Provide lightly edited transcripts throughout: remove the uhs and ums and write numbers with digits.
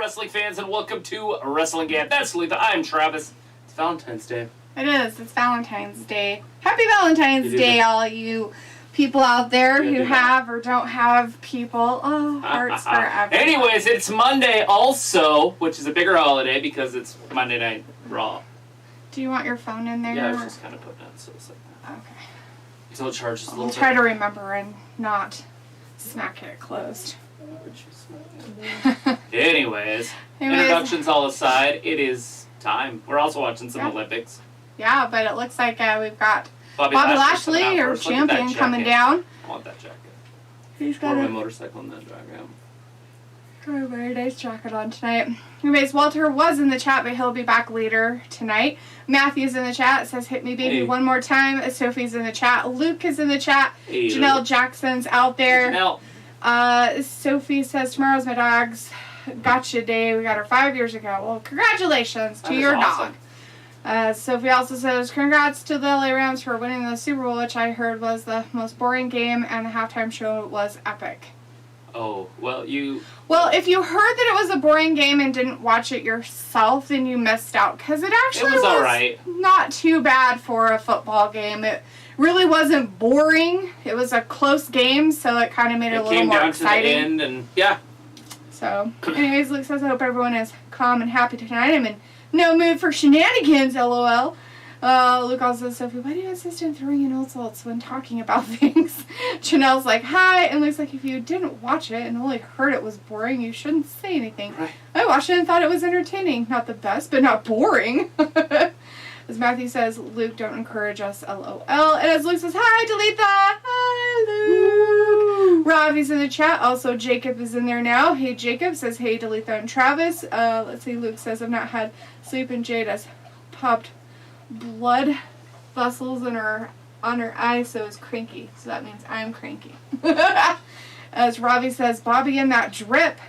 wrestling fans, and welcome to Wrestling Gab. That's Lita. I'm Travis. It's Valentine's Day. It is. It's Valentine's Day. Happy Valentine's Day, all you people out there who have or don't have people. Oh, hearts for everyone. Anyways, it's Monday also, which is a bigger holiday because it's Monday Night Raw. Do you want your phone in there? Yeah, I was just kind of putting it so it's like that. Okay. Until it charges a little bit. I'll try to remember and not smack it closed. Anyways, introductions all aside, it is time. We're also watching some Olympics. Yeah, but it looks like we've got Bobby Lashley, our champion, coming down. I want that jacket. He's got a motorcycle in that jacket. Got a very nice jacket on tonight. Anyways, Walter was in the chat, but he'll be back later tonight. Matthew's in the chat. Says, hit me, baby, one more time. Sophie's in the chat. Luke is in the chat. Hey, Janelle Luke. Jackson's out there. Janelle. Sophie says, tomorrow's my dog's gotcha day. We got her 5 years ago. Well, congratulations to your awesome. dog. Sophie also says, congrats to the LA Rams for winning the Super Bowl, which I heard was the most boring game, and the halftime show was epic. Oh, well, Well, if you heard that it was a boring game and didn't watch it yourself, then you missed out, because it actually was all right. Not too bad for a football game. It really wasn't boring. It was a close game, so it kind of made it a little more exciting. It came down to the end, and yeah. So, anyways, Luke says, I hope everyone is calm and happy tonight. I'm in no mood for shenanigans, LOL. Luke also says, Sophie, why do you insist on throwing in insults when talking about things? Janelle's like, hi. And Luke's like, if you didn't watch it and only heard it was boring, you shouldn't say anything. Right. I watched it and thought it was entertaining. Not the best, but not boring. As Matthew says, Luke, don't encourage us, LOL. And as Luke says, hi, delete that. Hi, Luke. Ravi's in the chat. Also, Jacob is in there now. Hey, Jacob says, hey, delete that. And Travis, let's see, Luke says, I've not had sleep, and Jade has popped blood vessels on her eyes, so it's cranky. So that means I'm cranky. As Ravi says, Bobby in that drip.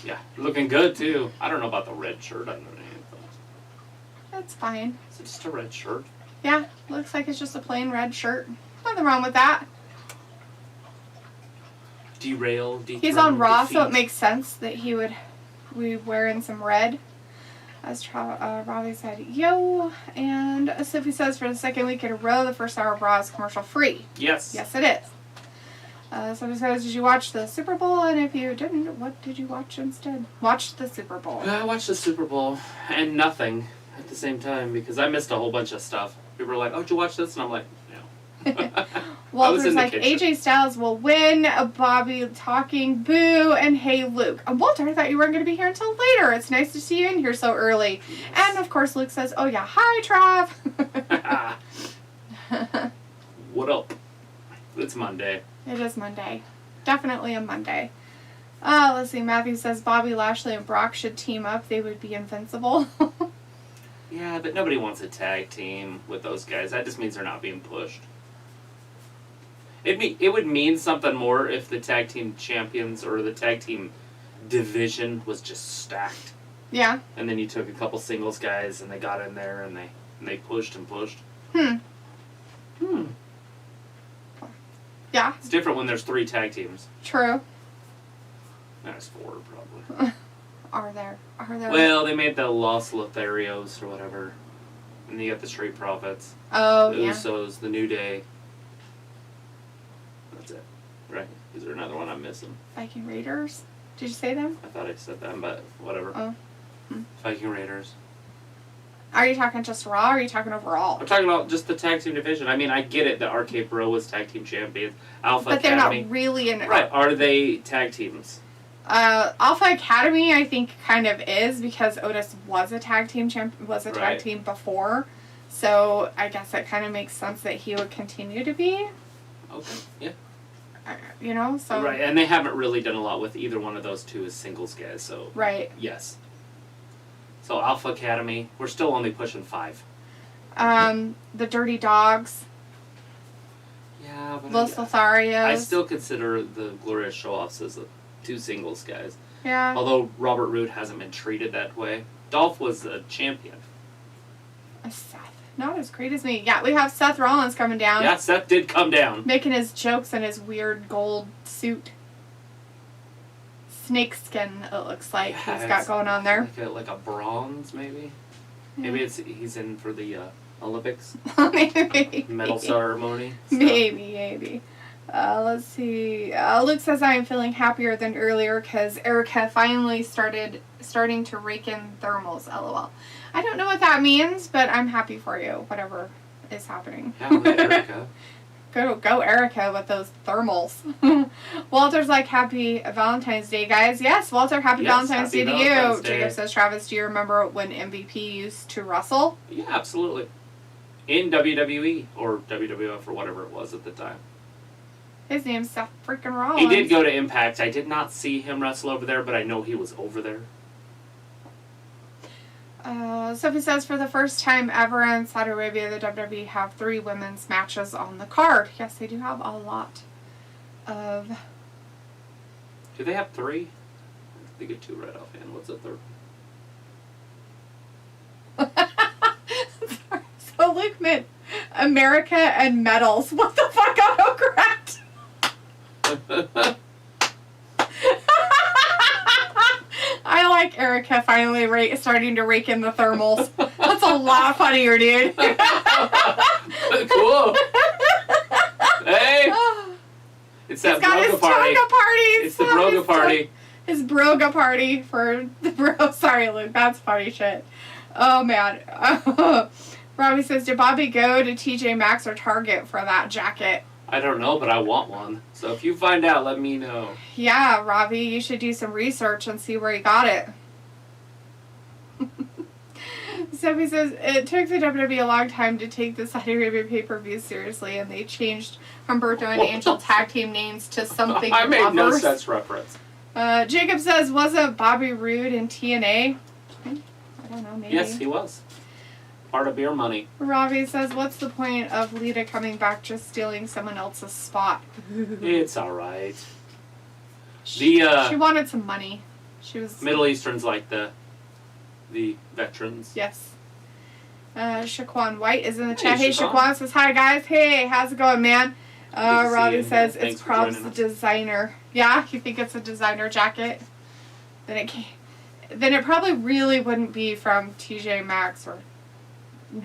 Yeah, looking good, too. I don't know about the red shirt underneath. That's fine. Is it just a red shirt? Yeah, looks like it's just a plain red shirt. Nothing wrong with that. He's on Raw, so it makes sense that he would be wearing some red. As Ravi said, yo. And Sophie says, for the second week in a row, the first hour of Raw is commercial free. Yes. Yes, it is. Sophie says, did you watch the Super Bowl? And if you didn't, what did you watch instead? Watched the Super Bowl. I watched the Super Bowl and nothing at the same time because I missed a whole bunch of stuff. People were like, oh, did you watch this? And I'm like, no. Walter's like, AJ Styles will win, Bobby talking, boo, and hey, Luke. Walter, I thought you weren't going to be here until later. It's nice to see you in here so early. Yes. And, of course, Luke says, oh, yeah, hi, Trav. What up? It's Monday. It is Monday. Definitely a Monday. Let's see, Matthew says Bobby Lashley and Brock should team up. They would be invincible. Yeah, but nobody wants a tag team with those guys. That just means they're not being pushed. It would mean something more if the tag team champions or the tag team division was just stacked. Yeah. And then you took a couple singles guys and they got in there and they pushed and pushed. Yeah. It's different when there's 3 tag teams. True. There's 4 probably. Are there? Well, they made the Los Lotharios or whatever. And you got the Street Profits. Oh, the yeah. Usos, the New Day. That's it. Right. Is there another one I'm missing? Viking Raiders? Did you say them? I thought I said them, but whatever. Oh. Viking Raiders. Are you talking just Raw, or are you talking overall? I'm talking about just the tag team division. I mean, I get it that RK-Bro was tag team champions. Alpha but Academy. But they're not really in... Right. Are they tag teams? Alpha Academy, I think, kind of is, because Otis was a tag team tag team before. So I guess it kind of makes sense that he would continue to be. Okay, yeah. You know, so... Right, and they haven't really done a lot with either one of those two as singles guys, so... Right. Yes. So Alpha Academy, we're still only pushing 5. The Dirty Dogs. Yeah, but... Los Lotharios. I still consider the Glorious Show-Offs as the 2 singles guys. Yeah. Although Robert Roode hasn't been treated that way. Dolph was a champion. Seth. Not as great as me. Yeah, we have Seth Rollins coming down. Yeah, Seth did come down. Making his jokes in his weird gold suit. snake skin, it looks like Yeah, he's got it's going on there. Like a bronze, maybe? Maybe he's in for the Olympics Maybe. medal ceremony. Stuff. Maybe. Let's see. Luke says, I am feeling happier than earlier because Erica finally starting to rake in thermals, lol. I don't know what that means, but I'm happy for you, whatever is happening. Yeah, with Erica. Go Erica with those thermals. Walter's like, happy Valentine's Day, guys. Yes, Walter, happy Valentine's Day to you. Jacob says, Travis, do you remember when MVP used to wrestle? Yeah, absolutely. In WWE or WWF or whatever it was at the time. His name's Seth freaking Rollins. He did go to Impact. I did not see him wrestle over there, but I know he was over there. Sophie says, for the first time ever in Saudi Arabia, the WWE have 3 women's matches on the card. Yes, they do have a lot of... Do they have 3? They get 2 right offhand. What's the third? So Luke meant America and medals. What the fuck, autocorrect? I like Erica finally starting to rake in the thermals. That's a lot funnier, dude. Cool. Hey! It's that Broga Party. It's the Broga Party. His Broga Party for the bro. Sorry, Luke. That's funny shit. Oh, man. Robbie says, did Bobby go to TJ Maxx or Target for that jacket? I don't know, but I want one. So if you find out, let me know. Yeah, Robbie, you should do some research and see where he got it. Sophie says, it took the WWE a long time to take the Saudi Arabia pay-per-view seriously, and they changed Humberto and Angel tag team names to something I made lovers. no such reference. Jacob says, wasn't Bobby Roode in TNA? I don't know, maybe. Yes, he was. Part of Beer Money. Robbie says, what's the point of Lita coming back just stealing someone else's spot? It's alright. She wanted some money. She was... Middle Easterns like the veterans. Yes. Shaquan White is in the chat. Hey, Shaquan. Shaquan says, hi, guys. Hey, how's it going, man? Good to see Robbie you, says, man. it's probably the designer. Yeah? You think it's a designer jacket? Then it probably really wouldn't be from TJ Maxx or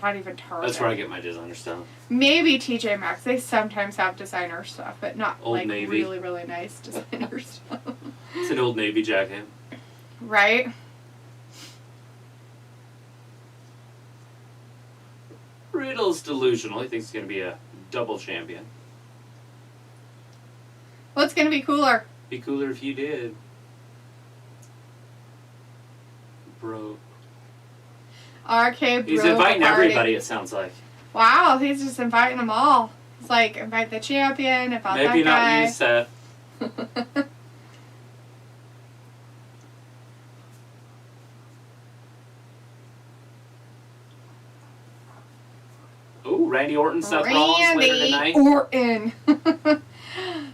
not even Target. That's where I get my designer stuff. Maybe TJ Maxx. They sometimes have designer stuff, but not Old like Navy. really, really nice designer stuff. It's an Old Navy jacket. Right? Riddle's delusional. He thinks he's going to be a double champion. What's going to be cooler? Be cooler if you did. Bro. RK-Broga He's inviting Party. everybody, it sounds like. Wow, he's just inviting them all. It's like, invite the champion, invite Maybe that guy. not you, Seth. Ooh, Randy Orton, Seth Rollins later tonight. Orton.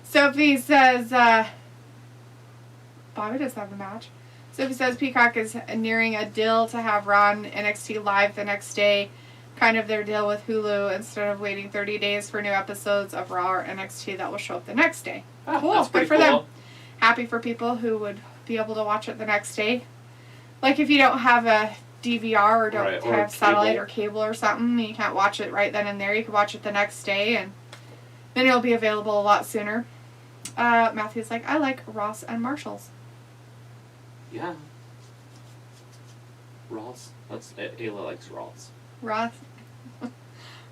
Sophie says, Bobby doesn't have a match. Sophie says Peacock is nearing a deal to have Raw and NXT live the next day. Kind of their deal with Hulu instead of waiting 30 days for new episodes of Raw or NXT that will show up the next day. Oh, Cool. that's Good pretty for cool. them. Happy for people who would be able to watch it the next day. Like if you don't have a DVR or don't Right, or have satellite cable. or cable or something, you can't watch it right then and there. You can watch it the next day and then it'll be available a lot sooner. Matthew's like, I like Ross and Marshalls. Yeah. Ross. Ayla likes Ross.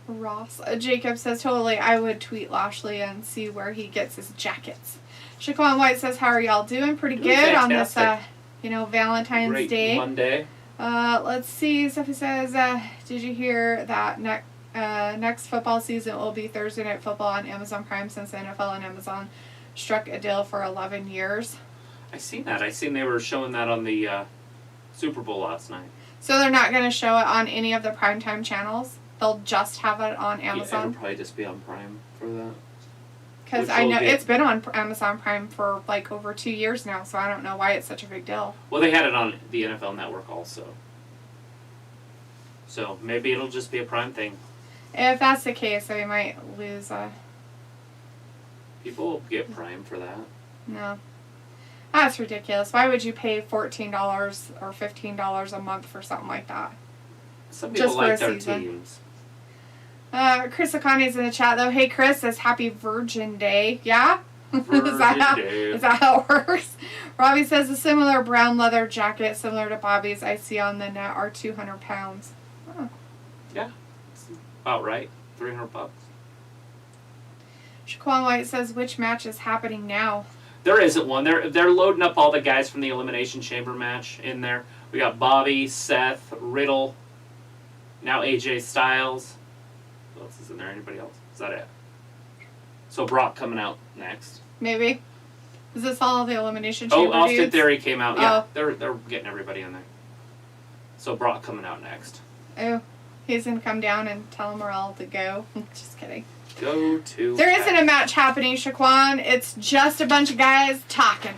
Ross. Jacob says, totally, I would tweet Lashley and see where he gets his jackets. Shaquan White says, how are y'all doing? Pretty Doing good on this, fantastic. Valentine's Great Day. Monday. Let's see. Sophie says, did you hear that next football season will be Thursday Night Football on Amazon Prime since the NFL and Amazon struck a deal for 11 years? I seen that. I seen they were showing that on the Super Bowl last night. So they're not going to show it on any of the primetime channels? They'll just have it on Yeah, Amazon? it'll probably just be on Prime for that. Because Which I will know get- it's been on Amazon Prime for like over 2 years now, so I don't know why it's such a big deal. Well, they had it on the NFL Network also. So maybe it'll just be a Prime thing. If that's the case, we might lose People will get Prime for that. no. That's ridiculous. Why would you pay $14 or $15 a month for something like that? Some people Just for like a their season. teams. Chris Akani's in the chat though. Hey Chris says Happy Virgin Day. Yeah? Virgin is that Day. how it works? Robbie says a similar brown leather jacket similar to Bobby's I see on the net are 200 pounds. Oh. Yeah. It's about right. $300. Shaquan White says which match is happening now? There isn't one. They're loading up all the guys from the Elimination Chamber match in there. We got Bobby, Seth, Riddle, now AJ Styles. Who else is in there? Anybody else? Is that it? So Brock coming out next. Maybe. Is this all the Elimination Chamber Oh, Austin dudes? Theory came out. Yeah, Oh. they're getting everybody in there. So Brock coming out next. Oh, he's going to come down and tell them we're all to go. Just kidding. Go to... There isn't a match happening, Shaquan. It's just a bunch of guys talking.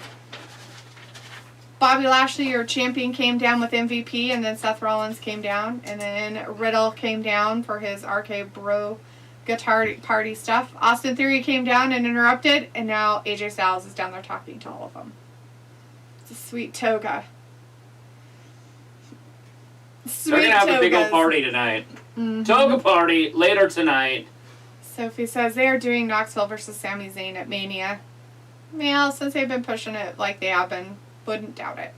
Bobby Lashley, your champion, came down with MVP, and then Seth Rollins came down, and then Riddle came down for his RK-Broga Party stuff. Austin Theory came down and interrupted, and now AJ Styles is down there talking to all of them. It's a sweet toga. Sweet They're going to have a big old togas. party tonight. Mhm. Toga party later tonight. Sophie says they are doing Knoxville versus Sami Zayn at Mania. Well, since they've been pushing it like they have been, wouldn't doubt it.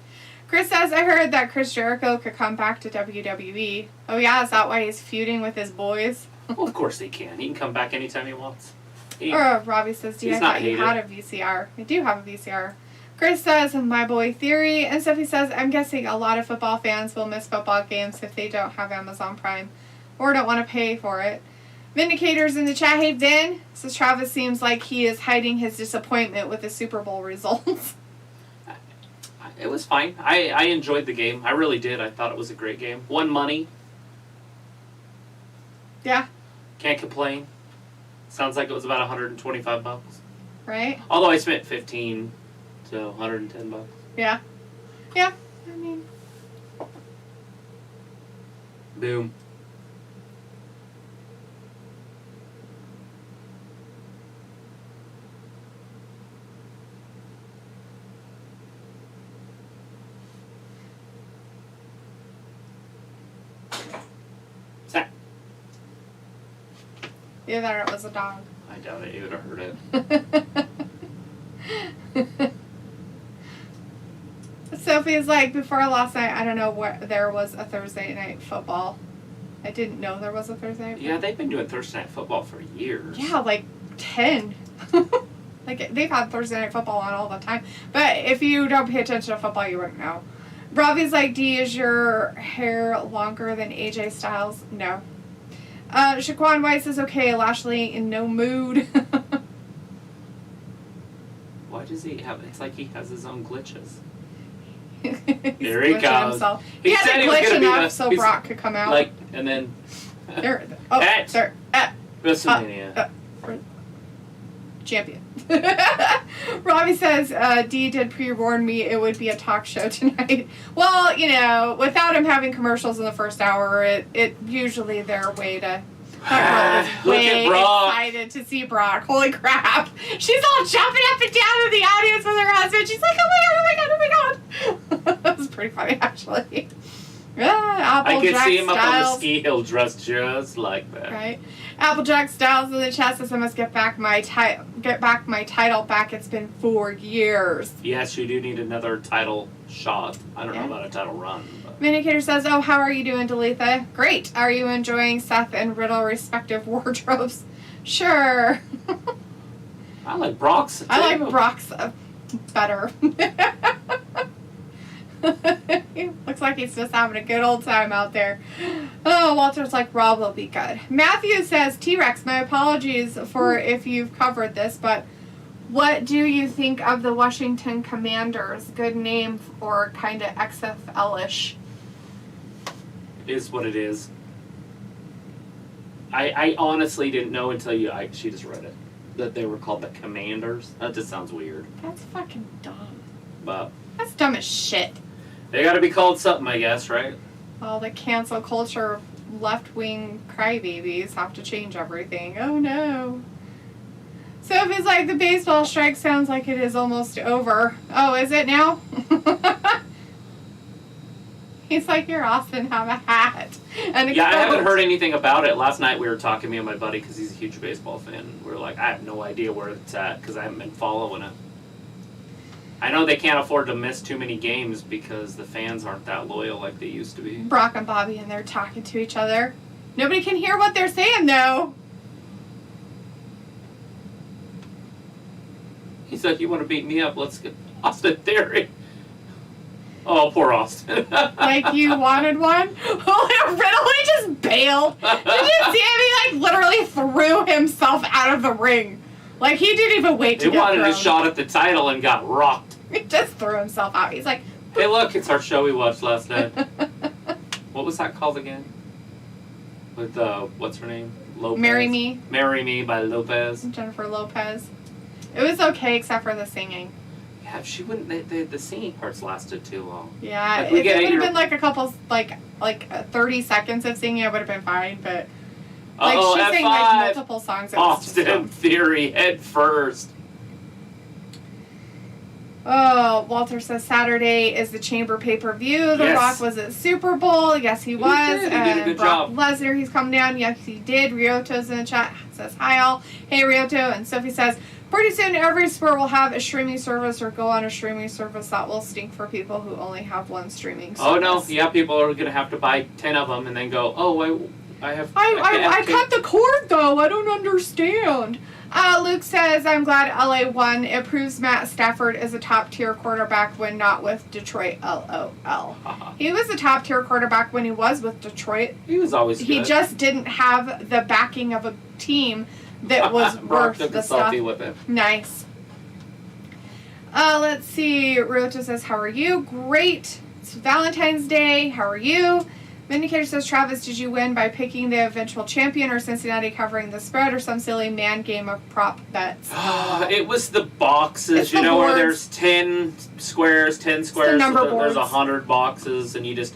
Chris says, I heard that Chris Jericho could come back to WWE. Oh yeah, is that why he's feuding with his boys? Well, of course he can. He can come back anytime he wants. Robbie says, I He's not thought you hated. had a VCR. I do have a VCR. Chris says, my boy Theory. And Sophie says, I'm guessing a lot of football fans will miss football games if they don't have Amazon Prime or don't want to pay for it. Vindicators in the chat. Hey, Vin. Says Travis seems like he is hiding his disappointment with the Super Bowl results. It was fine. I enjoyed the game. I really did. I thought it was a great game. Won money. Yeah. Can't complain. Sounds like it was about $125. Right? Although I spent $15 to $110. Yeah. Yeah. I mean, Boom. Zach. either it was a dog. I doubt it. You would have heard it. Sophie's like, before last night, I don't know what there was a Thursday night football. I didn't know there was a Thursday night Yeah, they've been doing Thursday Night Football for years. Yeah, like 10. Like, they've had Thursday night football on all the time. But if you don't pay attention to football, you wouldn't know. Robbie's like, D, is your hair longer than AJ Styles? No. Shaquan White says, okay, Lashley in no mood. Why does he have... It's like he has his own glitches. He's Here he glitching comes. himself. He He had said to he was glitch gonna be enough the- so he's Brock could come out. Like, and then... There. Oh, At there. WrestleMania. Champion. Robbie says, Dee did pre-warn me it would be a talk show tonight. Well, you know, without him having commercials in the first hour, it usually their way to... That girl Look is at way Brock. excited to see Brock. Holy crap. She's all jumping up and down in the audience with her husband. She's like, oh my god, oh my god, oh my god. That was pretty funny, actually. I can Applejack see him up on the Styles. ski hill dressed just like that. Right. Applejack Styles in the chat says I must get back my title back. It's been 4 years. Yes, you do need another title shot. I don't Yeah. know about a title run. But. Vindicator says, oh, how are you doing, Delitha? Great. Are you enjoying Seth and Riddle respective wardrobes? Sure. I like Brock's. I like too. Brock's better. He looks like he's just having a good old time out there. Oh, Walter's like, Rob will be good. Matthew says, T-Rex, my apologies for if you've covered this, but what do you think of the Washington Commanders? Good name or kind of XFL-ish. It is what it is. I honestly didn't know until she just read it. That they were called the Commanders. That just sounds weird. That's fucking dumb. But That's dumb as shit. they gotta be called something, I guess, right? All the cancel culture left-wing crybabies have to change everything. Oh no. Sophie's like, the baseball strike sounds like it is almost over. Oh, is it now? He's like, here, Austin, have a hat. And a Yeah, I coat. haven't heard anything about it. Last night we were talking, me and my buddy, because he's a huge baseball fan. We were like, I have no idea where it's at, because I haven't been following it. I know they can't afford to miss too many games because the fans aren't that loyal like they used to be. Brock and Bobby and they're talking to each other. Nobody can hear what they're saying, though. He's like, you want to beat me up? Let's get Austin Theory. Oh, poor Austin. Like you wanted one? Oh, Riddle, he just bailed. Did you see him? He, like, literally threw himself out of the ring. Like, he didn't even wait to He get wanted thrown. a shot at the title and got rocked. He just threw himself out. He's like... Hey, look, it's our show we watched last night. What was that called again? With, what's her name? Lopez. Marry Me. Marry Me by Lopez. Jennifer Lopez. It was okay except for the singing. Yeah, she wouldn't. The singing parts lasted too long. Yeah, Like, if we it get would have your- been like a couple, like 30 seconds of singing, it would have been fine. But like Uh-oh, she sang like F5. multiple songs. It was just Austin Theory head first. Oh, Walter says Saturday is the Chamber pay-per-view. The Yes. Rock was at Super Bowl. Yes, he was. did. He did a And good Brock job. Lesnar, he's come down. Yes, he did. Ryoto's in the chat. Says hi all. Hey Ryoto. And Sophie says, pretty soon every sport will have a streaming service or go on a streaming service. That will stink for people who only have one streaming service. Oh no, yeah, people are gonna have to buy 10 of them and then go, oh, I have. I cut the cord though. I don't understand. Luke says, I'm glad LA won. It proves Matt Stafford is a top tier quarterback when not with Detroit. LOL. He was a top tier quarterback when he was with Detroit. He was always good. He just didn't have the backing of a team that was Brock worth took the a selfie stuff. with him. Nice. Let's see. Ryota says, how are you? Great. It's Valentine's Day. How are you? Vindicator says, Travis, did you win by picking the eventual champion or Cincinnati covering the spread or some silly man game of prop bets? It was the boxes, It's you the know, where boards. there's 10 squares, number so boards. there's 100 boxes, and you just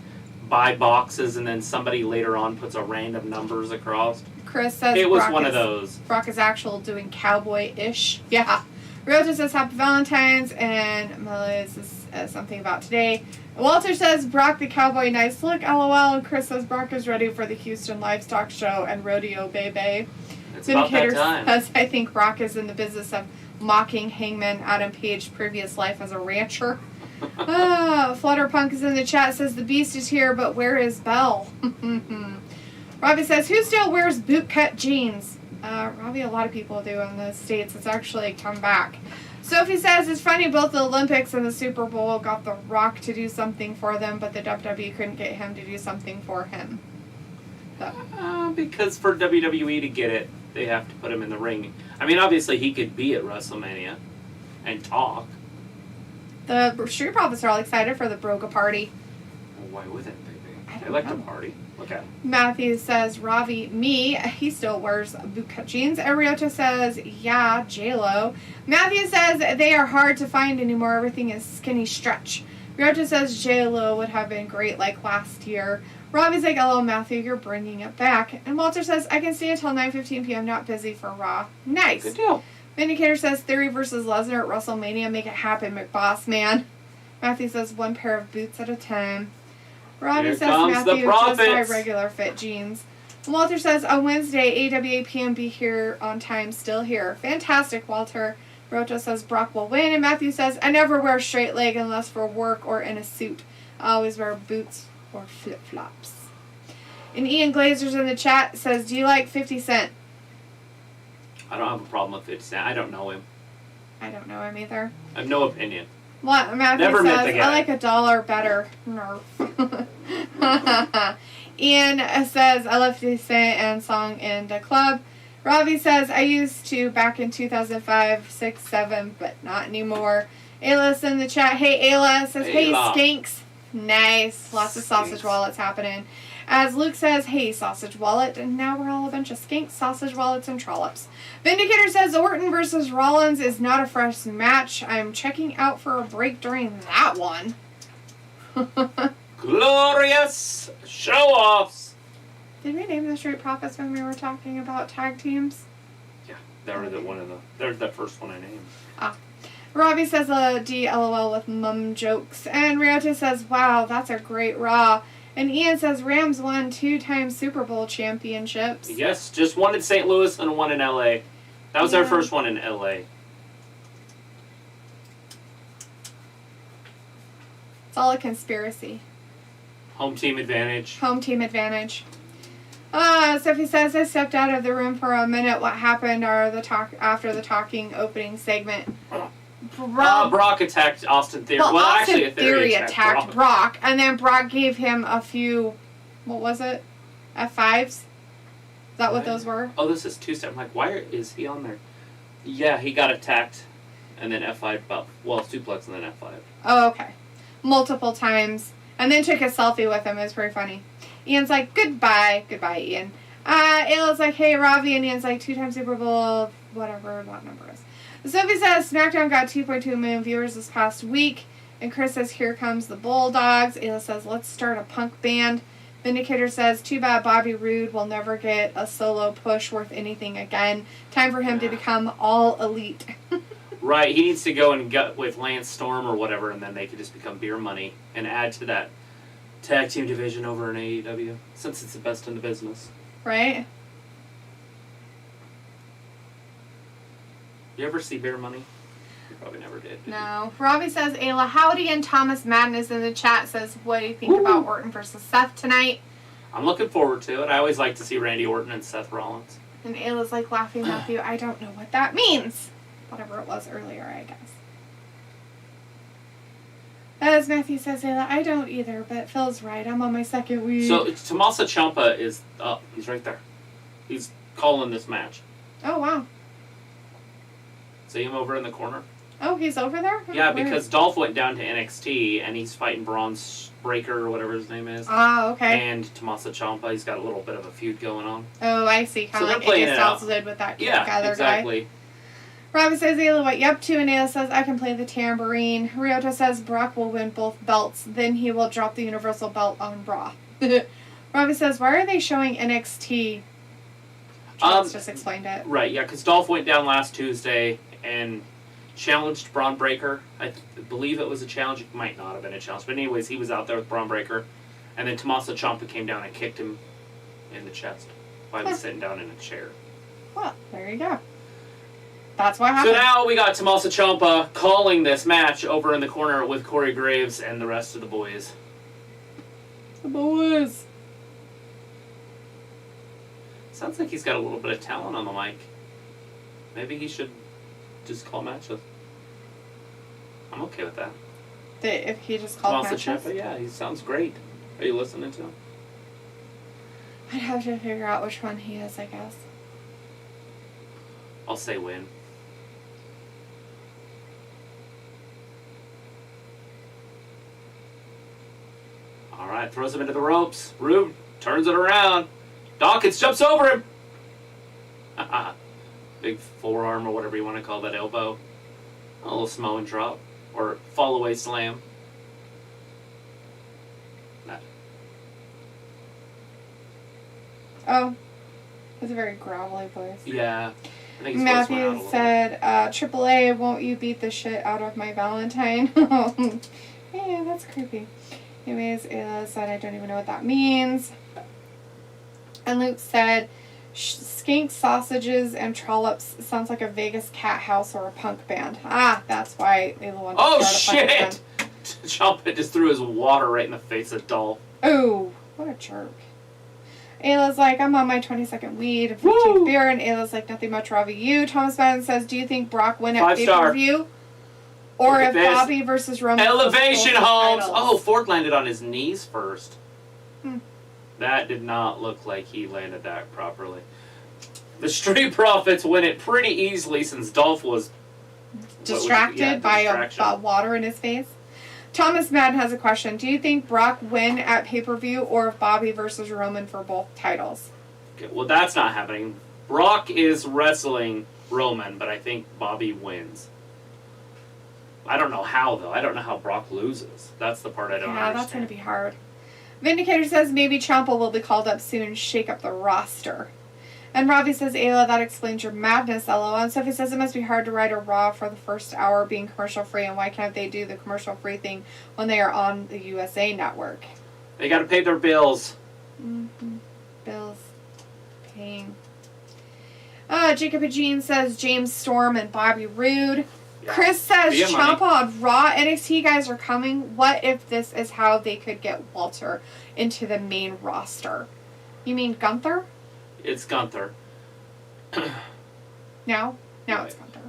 buy boxes, and then somebody later on puts a random numbers across. Chris says, It was Brock one is, of those. Brock is actual doing cowboy-ish. Yeah. Ryota says, happy Valentine's, and Melissa says something about today. Walter says, Brock the Cowboy, nice look, LOL. And Chris says, Brock is ready for the Houston Livestock Show and Rodeo Baby. It's about that Vindicator time. says, I think Brock is in the business of mocking Hangman Adam Page's previous life as a rancher. Flutterpunk is in the chat, says, the Beast is here, but where is Belle? Robbie says, who still wears bootcut jeans? Robbie, a lot of people do in the States. It's actually come back. Sophie says, it's funny, both the Olympics and the Super Bowl got The Rock to do something for them, but the WWE couldn't get him to do something for him. So. Because for WWE to get it, they have to put him in the ring. I mean, obviously he could be at WrestleMania and talk. The Street Profits are all excited for the Broga Party. Why wouldn't they I be? They don't like know. to party. Look at him. Matthew says, Ravi, me. He still wears bootcut jeans. Ariota says, yeah, J-Lo. Matthew says, they are hard to find anymore. Everything is skinny stretch. Ariota says, J-Lo would have been great like last year. Robbie's like, hello, Matthew, you're bringing it back. And Walter says, I can stay until 9:15 p.m. Not busy for Raw. Nice. Good deal. Vindicator says, Theory versus Lesnar at WrestleMania. Make it happen, McBoss man. Matthew says, one pair of boots at a time. Robbie Here says, comes the Matthew, just buy profits. regular fit jeans. Walter says, on Wednesday, AWAPM be here on time, still here. Fantastic, Walter. Roto says, Brock will win. And Matthew says, I never wear straight leg unless for work or in a suit. I always wear boots or flip-flops. And Ian Glazer's in the chat says, do you like 50 Cent? I don't have a problem with 50 Cent. I don't know him. I don't know him either. I have no opinion. What? Matthew Never met the says, guy. I like $1 better. Nerf. Ian says, I love 50 Cent and song in the club. Robbie says, I used to back in 2005, 6, 7, but not anymore. Ayla's in the chat. Hey, Ayla says, hey, Ayla. skanks. Nice. Lots of sausage Skanks. wallets happening. As Luke says, hey, sausage wallet. And now we're all a bunch of skanks, sausage wallets, and trollops. Vindicator says, Orton versus Rollins is not a fresh match. I'm checking out for a break during that one. Glorious show-offs. Did we name the Street Profits when we were talking about tag teams? Yeah. They're the first one I named. Robbie says DLOL with mum jokes. And Ryota says, wow, that's a great Raw. And Ian says Rams won 2-time Super Bowl championships. Yes, just one in St. Louis and one in LA. That was our first one in LA. It's all a conspiracy. Home team advantage. Home team advantage. Sophie says, I stepped out of the room for a minute. What happened after the talking opening segment? Brock attacked Austin Theory. Well, Austin actually, Theory attacked Brock, and then Brock gave him a few, what was it? F5s? Is that what those were? Oh, this is two-step. I'm like, why is he on there? Yeah, he got attacked, and then F5, suplex and then F5. Oh, okay. Multiple times. And then took a selfie with him. It was pretty funny. Ian's like, goodbye. Goodbye, Ian. Ayla's like, hey, Ravi. And Ian's like, 2-time Super Bowl, whatever that number is. Sophie says, SmackDown got 2.2 million viewers this past week. And Chris says, here comes the Bulldogs. Ayla says, let's start a punk band. Vindicator says, too bad Bobby Roode will never get a solo push worth anything again. Time for him to become all elite. Right, he needs to go and get with Lance Storm or whatever, and then they could just become beer money and add to that tag team division over in AEW, since it's the best in the business. Right? You ever see beer money? You probably never did. No. Robbie says, Ayla, howdy, and Thomas Madness in the chat says, what do you think about Orton versus Seth tonight? I'm looking forward to it. I always like to see Randy Orton and Seth Rollins. And Ayla's like laughing, Matthew, I don't know what that means. Whatever it was earlier, I guess. As Matthew says, Ayla, I don't either, but Phil's right. I'm on my second week. So, Tommaso Ciampa is up. He's right there. He's calling this match. Oh, wow. See him over in the corner? Oh, he's over there? Yeah, because Dolph went down to NXT, and he's fighting Braun Breaker, or whatever his name is. Oh, okay. And Tommaso Ciampa, he's got a little bit of a feud going on. Oh, I see. Kind of like AJ Styles did with that other exactly. guy. Robbie says, Ayla, what you up to? And Ayla says, I can play the tambourine. Ryota says, Brock will win both belts. Then he will drop the Universal belt on Raw. Robbie says, why are they showing NXT? Let's just explained it. Right, yeah, because Dolph went down last Tuesday and challenged Braun Breaker. I believe it was a challenge. It might not have been a challenge. But anyways, he was out there with Braun Breaker. And then Tommaso Ciampa came down and kicked him in the chest while he was sitting down in a chair. Well, there you go. That's what happened. So now we got Tommaso Ciampa calling this match over in the corner with Corey Graves and the rest of the boys. The boys. Sounds like he's got a little bit of talent on the mic. Maybe he should just call matches. I'm okay with that. If he just called matches? Ciampa, yeah, he sounds great. Are you listening to him? I'd have to figure out which one he is, I guess. I'll say win. Alright, throws him into the ropes. Roode turns it around. Dawkins jumps over him. Big forearm or whatever you want to call that elbow. A little Samoan drop. Or fall away slam. That. Oh. That's a very growly voice. Yeah. I think his Matthew said, AAA, won't you beat the shit out of my Valentine? Yeah, that's creepy. Anyways, Ayla said, I don't even know what that means. And Luke said, skink sausages and trollops sounds like a Vegas cat house or a punk band. Ah, that's why Ayla wanted to start a punk band. Ciampa just threw his water right in the face of Dolph. Oh, what a jerk. Ayla's like, I'm on my 22nd weed. Cheap beer. And Ayla's like, nothing much, Ravi. You. Thomas Madden says, do you think Brock win at pay-per-view? Or if Bobby versus Roman... Elevation Holmes! Oh, Ford landed on his knees first. That did not look like he landed that properly. The Street Profits win it pretty easily since Dolph was... distracted by water in his face. Thomas Madden has a question. Do you think Brock win at pay-per-view or if Bobby versus Roman for both titles? Okay, well, that's not happening. Brock is wrestling Roman, but I think Bobby wins. I don't know how, though. I don't know how Brock loses. That's the part I don't understand. Yeah, that's going to be hard. Vindicator says maybe Ciampa will be called up soon and shake up the roster. And Ravi says, Ayla, that explains your madness, LOL. And Sophie says it must be hard to write a Raw for the first hour being commercial free, and why can't they do the commercial free thing when they are on the USA Network? They got to pay their bills. Mm-hmm. Bills. Paying. Jacob Eugene says James Storm and Bobby Roode. Yeah. Chris says Be a money. Ciampa on Raw. NXT guys are coming. What if this is how they could get Walter into the main roster? You mean Gunther? It's Gunther. Now Right. it's Gunther.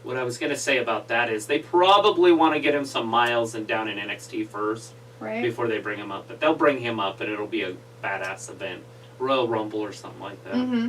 What I was going to say about that is they probably want to get him some miles and down in NXT first Right? before they bring him up. But they'll bring him up and it'll be a badass event. Royal Rumble or something like that. Mm-hmm.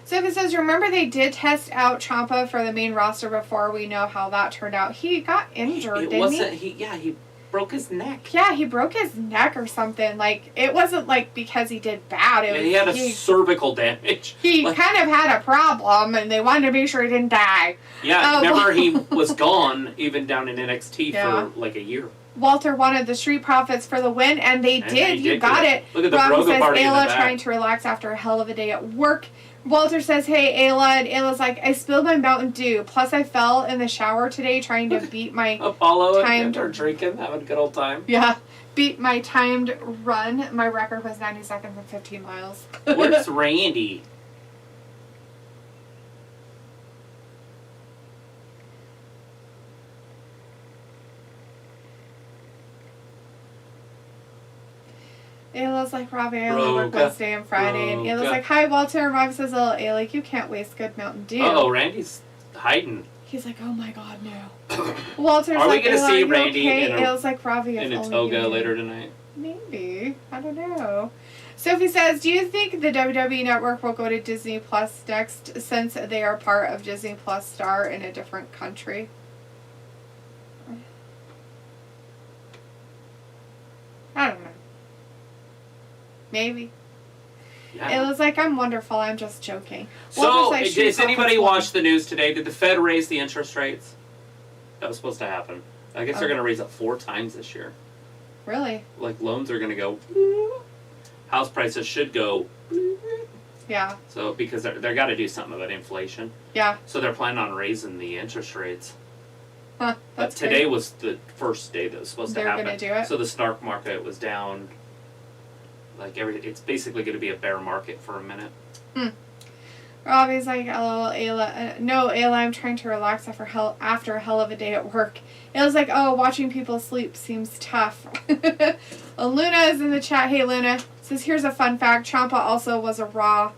Sophie says, remember they did test out Ciampa for the main roster before. We know how that turned out. He got injured, didn't he? He broke his neck. Yeah, he broke his neck or something. Like, it wasn't like because he did bad. It was, He had a cervical damage. He Like- kind of had a problem, and they wanted to make sure he didn't die. Yeah, remember he was gone even down in NXT Yeah. for like a year. Walter wanted the Street Profits for the win, and they And did. they You did got get it. Look at the Robbie Broga says, Party in the Ayla back. trying to relax after a hell of a day at work. Walter says, hey, Ayla. And Ayla's like, I spilled my Mountain Dew. Plus, I fell in the shower today trying to beat my... Apollo timed- and are drinking, having a good old time. Yeah. Beat my timed run. My record was 90 seconds and 15 miles. Where's Randy? Ayla's like, Robbie, I only work Broga. Wednesday and Friday. And Ayla's Broga. like, hi, Walter. And Robbie says, oh, Ayla, you can't waste good Mountain Dew. Oh, Randy's hiding. He's like, oh my god, no. Walter's Are we like, gonna Ayla, see are you Randy okay? in a- Ayla's like, Robbie, if In a only toga you knew." later tonight. Maybe. I don't know. Sophie says, do you think the WWE Network will go to Disney Plus next since they are part of Disney Plus Star in a different country? I don't know. Maybe. Yeah. It was like, I'm wonderful, I'm just joking. So, Walter's like, "Street does anybody Profits won." watch the news today? Did the Fed raise the interest rates? That was supposed to happen. I guess they're Oh. going to raise it 4 times this year. Really? Like, loans are going to go... House prices should go... Yeah. So, because they're got to do something about inflation. Yeah. So they're planning on raising the interest rates. Huh. But That's today great. was the first day that was supposed They're to happen. gonna do it? So the stock market was down. Like it's basically going to be a bear market for a minute. Robbie's like, lol, Ayla. No, Ayla, I'm trying to relax after a hell of a day at work. Ayla's like, oh, watching people sleep seems tough. Luna is in the chat. Hey, Luna. Says, here's a fun fact. Ciampa also was a Raw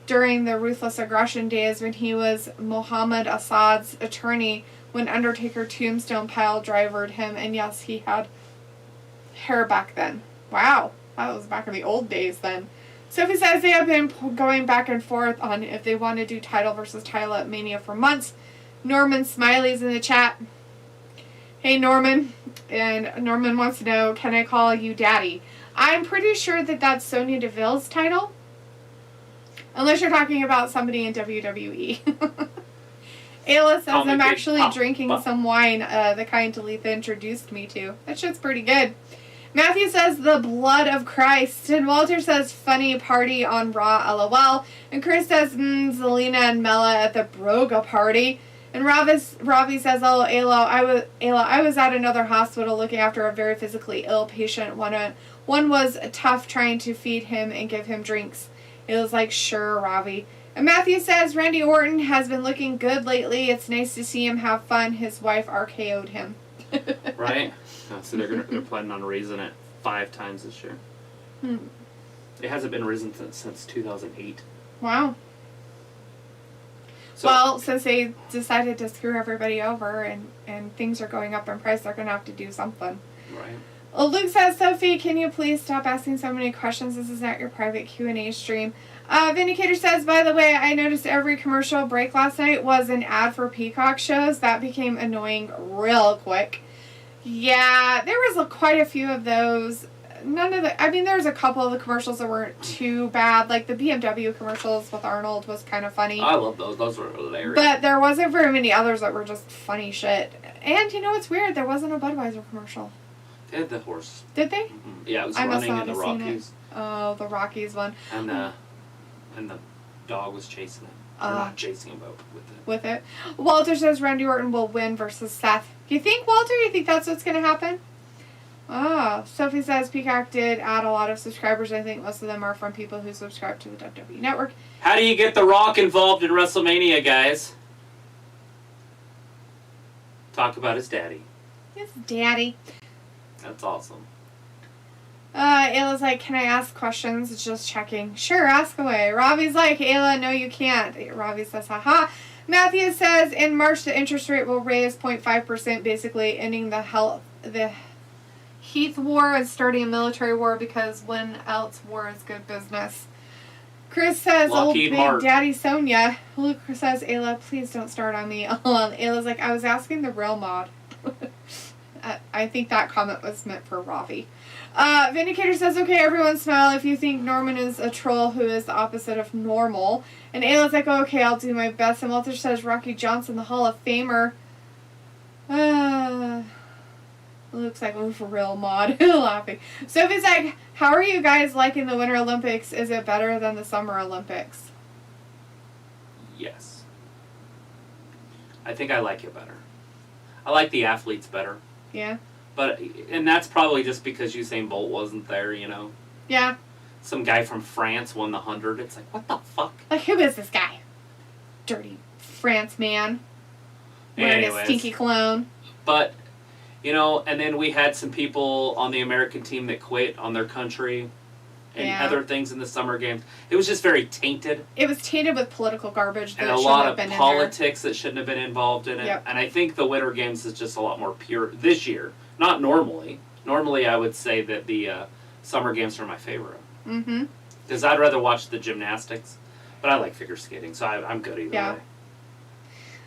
during the Ruthless Aggression days when he was Muhammad Assad's attorney when Undertaker Tombstone pile drivered him. And yes, he had hair back then. Wow. That was back in the old days then. Sophie says they have been going back and forth on if they want to do title versus title at Mania for months. Norman Smiley's in the chat. Hey, Norman. And Norman wants to know, can I call you Daddy? I'm pretty sure that that's Sonya Deville's title. Unless you're talking about somebody in WWE. Ayla says, Call me I'm Big actually Papa. drinking some wine, the kind Letha introduced me to. That shit's pretty good. Matthew says, the blood of Christ. And Walter says, funny party on Raw, LOL. And Chris says, Zelina and Mela at the Broga Party. And Robbie says, oh, Ayla, I was at another hospital looking after a very physically ill patient. One was tough trying to feed him and give him drinks. It was like, sure, Robbie. And Matthew says, Randy Orton has been looking good lately. It's nice to see him have fun. His wife RKO'd him. Right? So they're planning on raising it 5 times this year. It hasn't been risen since 2008. Wow. So, Well, since they decided to screw everybody over and things are going up in price, they're going to have to do something. right. Well, Luke says, Sophie, can you please stop asking so many questions? This is not your private Q&A stream. Vindicator says, by the way, I noticed every commercial break last night was an ad for Peacock shows. That became annoying real quick. Yeah, there was quite a few of those. There's a couple of the commercials that weren't too bad. Like the BMW commercials with Arnold was kind of funny. I love those. Those were hilarious. But there wasn't very many others that were just funny shit. And you know what's weird? There wasn't a Budweiser commercial. They had the horse. Did they? Mm-hmm. Yeah, it was I must running not in the have seen it. Rockies. Oh, the Rockies one. And the dog was chasing him. Or not chasing him, but with it. Walter says Randy Orton will win versus Seth. Do you think, Walter? You think that's what's going to happen? Sophie says Peacock did add a lot of subscribers. I think most of them are from people who subscribe to the WWE Network. How do you get The Rock involved in WrestleMania, guys? Talk about his daddy. His daddy. That's awesome. Ayla's like, can I ask questions? Just checking. Sure, ask away. Ravi's like, Ayla, no you can't. Ravi says, haha. Matthew says, in March the interest rate will raise 0.5%, basically ending the Heath war and starting a military war because when else war is good business. Chris says, Lockheed old big Martin. daddy Sonia. Luke says, Ayla, please don't start on me. Ayla's like, I was asking the real mod. I think that comment was meant for Ravi. Vindicator says, okay, everyone smile if you think Norman is a troll who is the opposite of normal. And Ayla's like, oh, okay, I'll do my best. And Walter says, Rocky Johnson, the Hall of Famer. Looks like, oh, for real, mod. Laughing. Sophie's like, how are you guys liking the Winter Olympics? Is it better than the Summer Olympics? Yes. I think I like it better. I like the athletes better. Yeah? And that's probably just because Usain Bolt wasn't there, you know? Yeah. Some guy from France won the 100. It's like, what the fuck? Like, who is this guy? Dirty France man. Wearing a stinky cologne. But, you know, and then we had some people on the American team that quit on their country and other things in the summer games. It was just very tainted. It was tainted with political garbage that and a lot of politics that shouldn't have been involved in it. Yep. And I think the Winter Games is just a lot more pure this year. Not normally. Normally, I would say that the Summer Games are my favorite. Mm-hmm. Because I'd rather watch the gymnastics. But I like figure skating, so I'm good either way.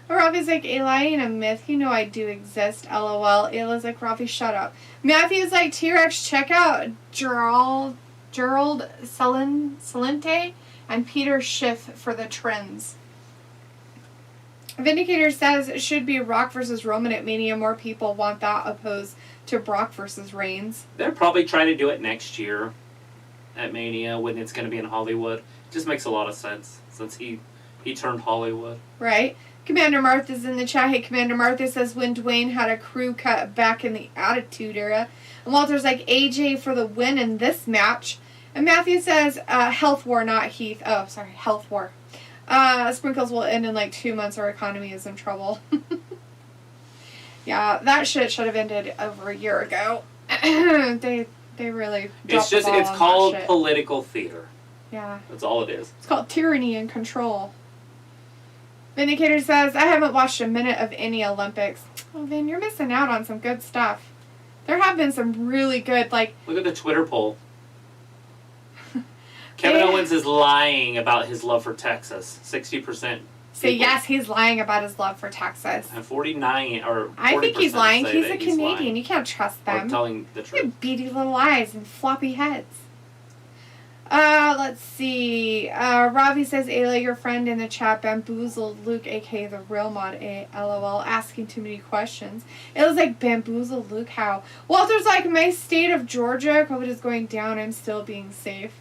Ravi's like, Eli ain't a myth. You know I do exist. LOL. Ayla's like, Ravi, shut up. Matthew's like, T-Rex, check out Gerald Salente and Peter Schiff for the trends. Vindicator says it should be Rock versus Roman at Mania. More people want that opposed to Brock versus Reigns. They're probably trying to do it next year at Mania when it's going to be in Hollywood. It just makes a lot of sense since he turned Hollywood. Right. Commander Martha's in the chat. Hey, Commander Martha says when Dwayne had a crew cut back in the Attitude Era. And Walter's like, AJ for the win in this match. And Matthew says, health war, not Heath. Oh, sorry, health war. Sprinkles will end in like 2 months. Our economy is in trouble. Yeah, that shit should have ended over a year ago. They really dropped the ball it's on called that shit. political theater. Yeah. That's all it is. It's called tyranny and control. Vindicator says, I haven't watched a minute of any Olympics. Oh, Vin, you're missing out on some good stuff. There have been some really good, like... Look at the Twitter poll. Kevin Owens is lying about his love for Texas. 60%. So yes, he's lying about his love for Texas. And 49 or 40% I think he's lying. He's a Canadian. Lying. You can't trust them. Or telling the They truth. have beady little eyes and floppy heads. Let's see. Ravi says, Ayla, your friend in the chat bamboozled Luke, aka the real mod, LOL, asking too many questions. It was like, bamboozled Luke, how? Walter's like, my state of Georgia, COVID is going down, I'm still being safe.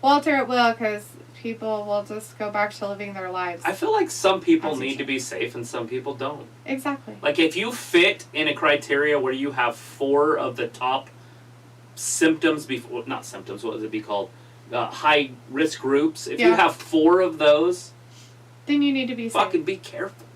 Walter, it will, because people will just go back to living their lives. I feel like some people need to be safe and some people don't. Exactly. Like, if you fit in a criteria where you have 4 of the top symptoms, not symptoms, what would it be called? High risk groups. If you have 4 of those, then you need to be safe. Fucking be careful.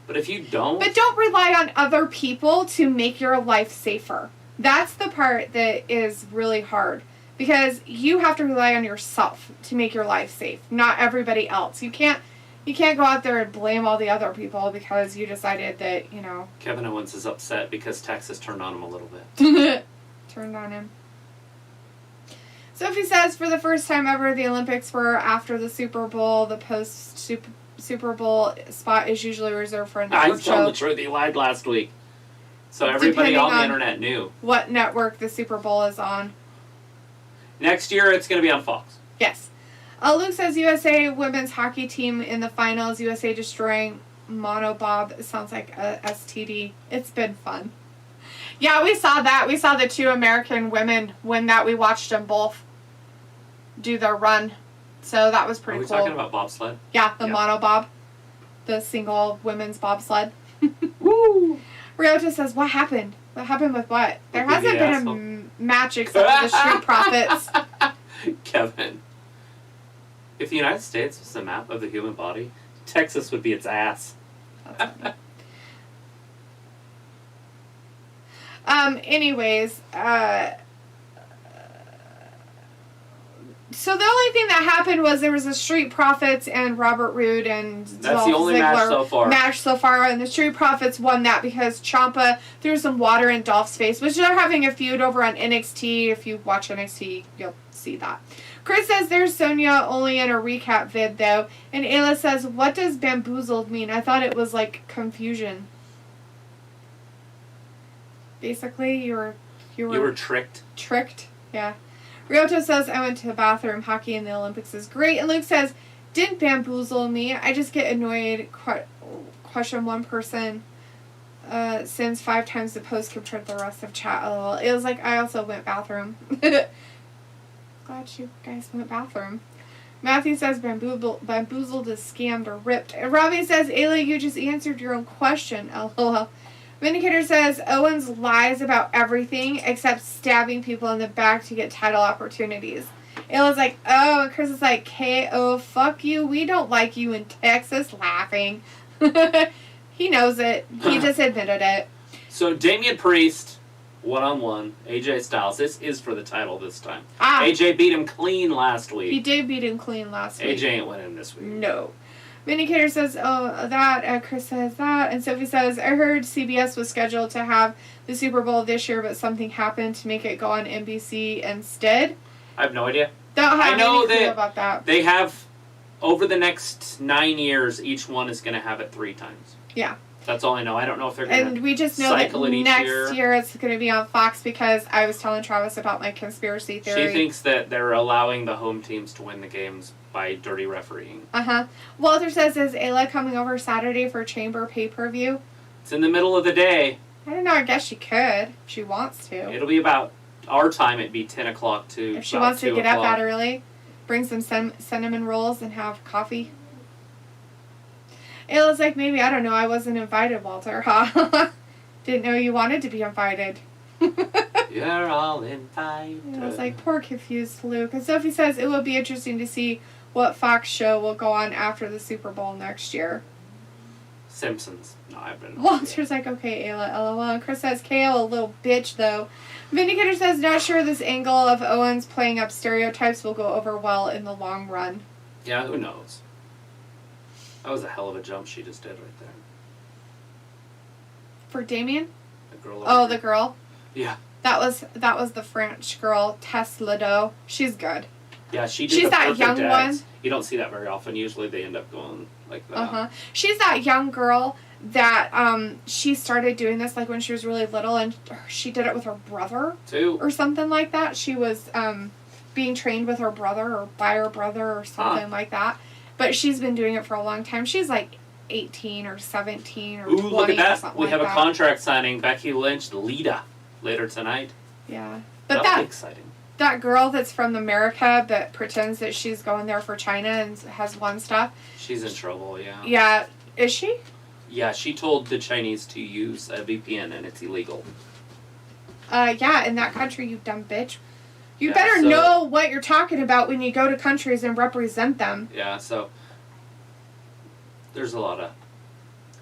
But if you don't... But don't rely on other people to make your life safer. That's the part that is really hard. Because you have to rely on yourself to make your life safe, not everybody else. You can't go out there and blame all the other people because you decided that, you know... Kevin Owens is upset because Texas turned on him a little bit. Turned on him. Sophie says, for the first time ever, the Olympics were after the Super Bowl. The post-Super Bowl spot is usually reserved for a network show. I told the truth. He lied last week. So everybody on the internet knew. What network the Super Bowl is on. Next year, it's going to be on Fox. Yes. Luke says, USA women's hockey team in the finals. USA destroying Monobob. It sounds like a STD. It's been fun. Yeah, we saw that. We saw the 2 American women win that. We watched them both do their run So that was pretty Are we cool. talking about bobsled? Yeah, the Yeah. mono bob. The single women's bobsled. Woo! Ryota says, what happened? What happened with what? There With hasn't the been asshole. a match except for the Street Profits. Kevin. If the United States was the map of the human body, Texas would be its ass. That's funny. Anyways, so the only thing that happened was there was a Street Profits and Robert Roode and That's Dolph the only Ziggler match so far. and the Street Profits won that because Ciampa threw some water in Dolph's face, which they're having a feud over on NXT. If you watch NXT, you'll see that. Chris says there's Sonya only in a recap vid though, and Ayla says, what does bamboozled mean? I thought it was like confusion. Basically, you were tricked. tricked. Yeah. Ryoto says, I went to the bathroom. Hockey in the Olympics is great. And Luke says, didn't bamboozle me. I just get annoyed. Question one person sends 5 times the post compared to the rest of chat. LOL. It was like, I also went bathroom. Glad you guys went bathroom. Matthew says, bamboozled is scammed or ripped. And Robbie says, Ayla, you just answered your own question. LOL. Vindicator says Owens lies about everything except stabbing people in the back to get title opportunities. Ayla's like, oh, and Chris is like, KO, fuck you. We don't like you in Texas, laughing. He knows it. He just admitted it. So Damian Priest, 1-on-1, AJ Styles. This is for the title this time. Ah, AJ beat him clean last week. he did beat him clean last week. AJ ain't winning this week. No. Vindicator says, oh, that. Chris says that. And Sophie says, I heard CBS was scheduled to have the Super Bowl this year, but something happened to make it go on NBC instead. I have no idea. Don't have I know any clue that about that. They have, over the next 9 years, each one is going to have it 3 times. Yeah. That's all I know. I don't know if they're going And to we just know that cycle it each next year it's going to be on Fox because I was telling Travis about my conspiracy theory. She thinks that they're allowing the home teams to win the games by dirty refereeing. Uh-huh. Walter says, is Ayla coming over Saturday for Chamber pay-per-view? It's in the middle of the day. I don't know. I guess she could if she wants to. It'll be about our time. It'd be 10 o'clock to If she about wants to 2 get up o'clock. that early, bring some cinnamon rolls and have coffee. Ayla's like, maybe, I don't know, I wasn't invited, Walter. Huh? Didn't know you wanted to be invited. You're all invited. I was like, poor confused Luke. And Sophie says it will be interesting to see what Fox show will go on after the Super Bowl next year. Simpsons. No, I've been. Walter's like, okay, Ayla, LOL. And Chris says, KO, a little bitch, though. Vindicator says, not sure this angle of Owens playing up stereotypes will go over well in the long run. Yeah, who knows? That was a hell of a jump she just did right there. For Damian? The girl. Oh, the girl? Yeah. That was the French girl, Tess Lado. She's good. Yeah, she did She's the that perfect young X. one. You don't see that very often. Usually they end up going like that. Uh-huh. She's that young girl that she started doing this like when she was really little, and she did it with her brother Too. or something like that. She was being trained with her brother or by her brother or something like that. But she's been doing it for a long time. She's like 18 or 17 or 20 Ooh, look at or that. something We like have that. a contract signing. Becky Lynch, Lita, later tonight. Yeah. But That'll be exciting. that girl that's from America but pretends that she's going there for China and has won stuff. She's in trouble, yeah. Yeah. Is she? Yeah, she told the Chinese to use a VPN and it's illegal. Yeah, in that country, you dumb bitch. You Yeah, better so- know what you're talking about when you go to countries and represent them. Yeah, so there's a lot of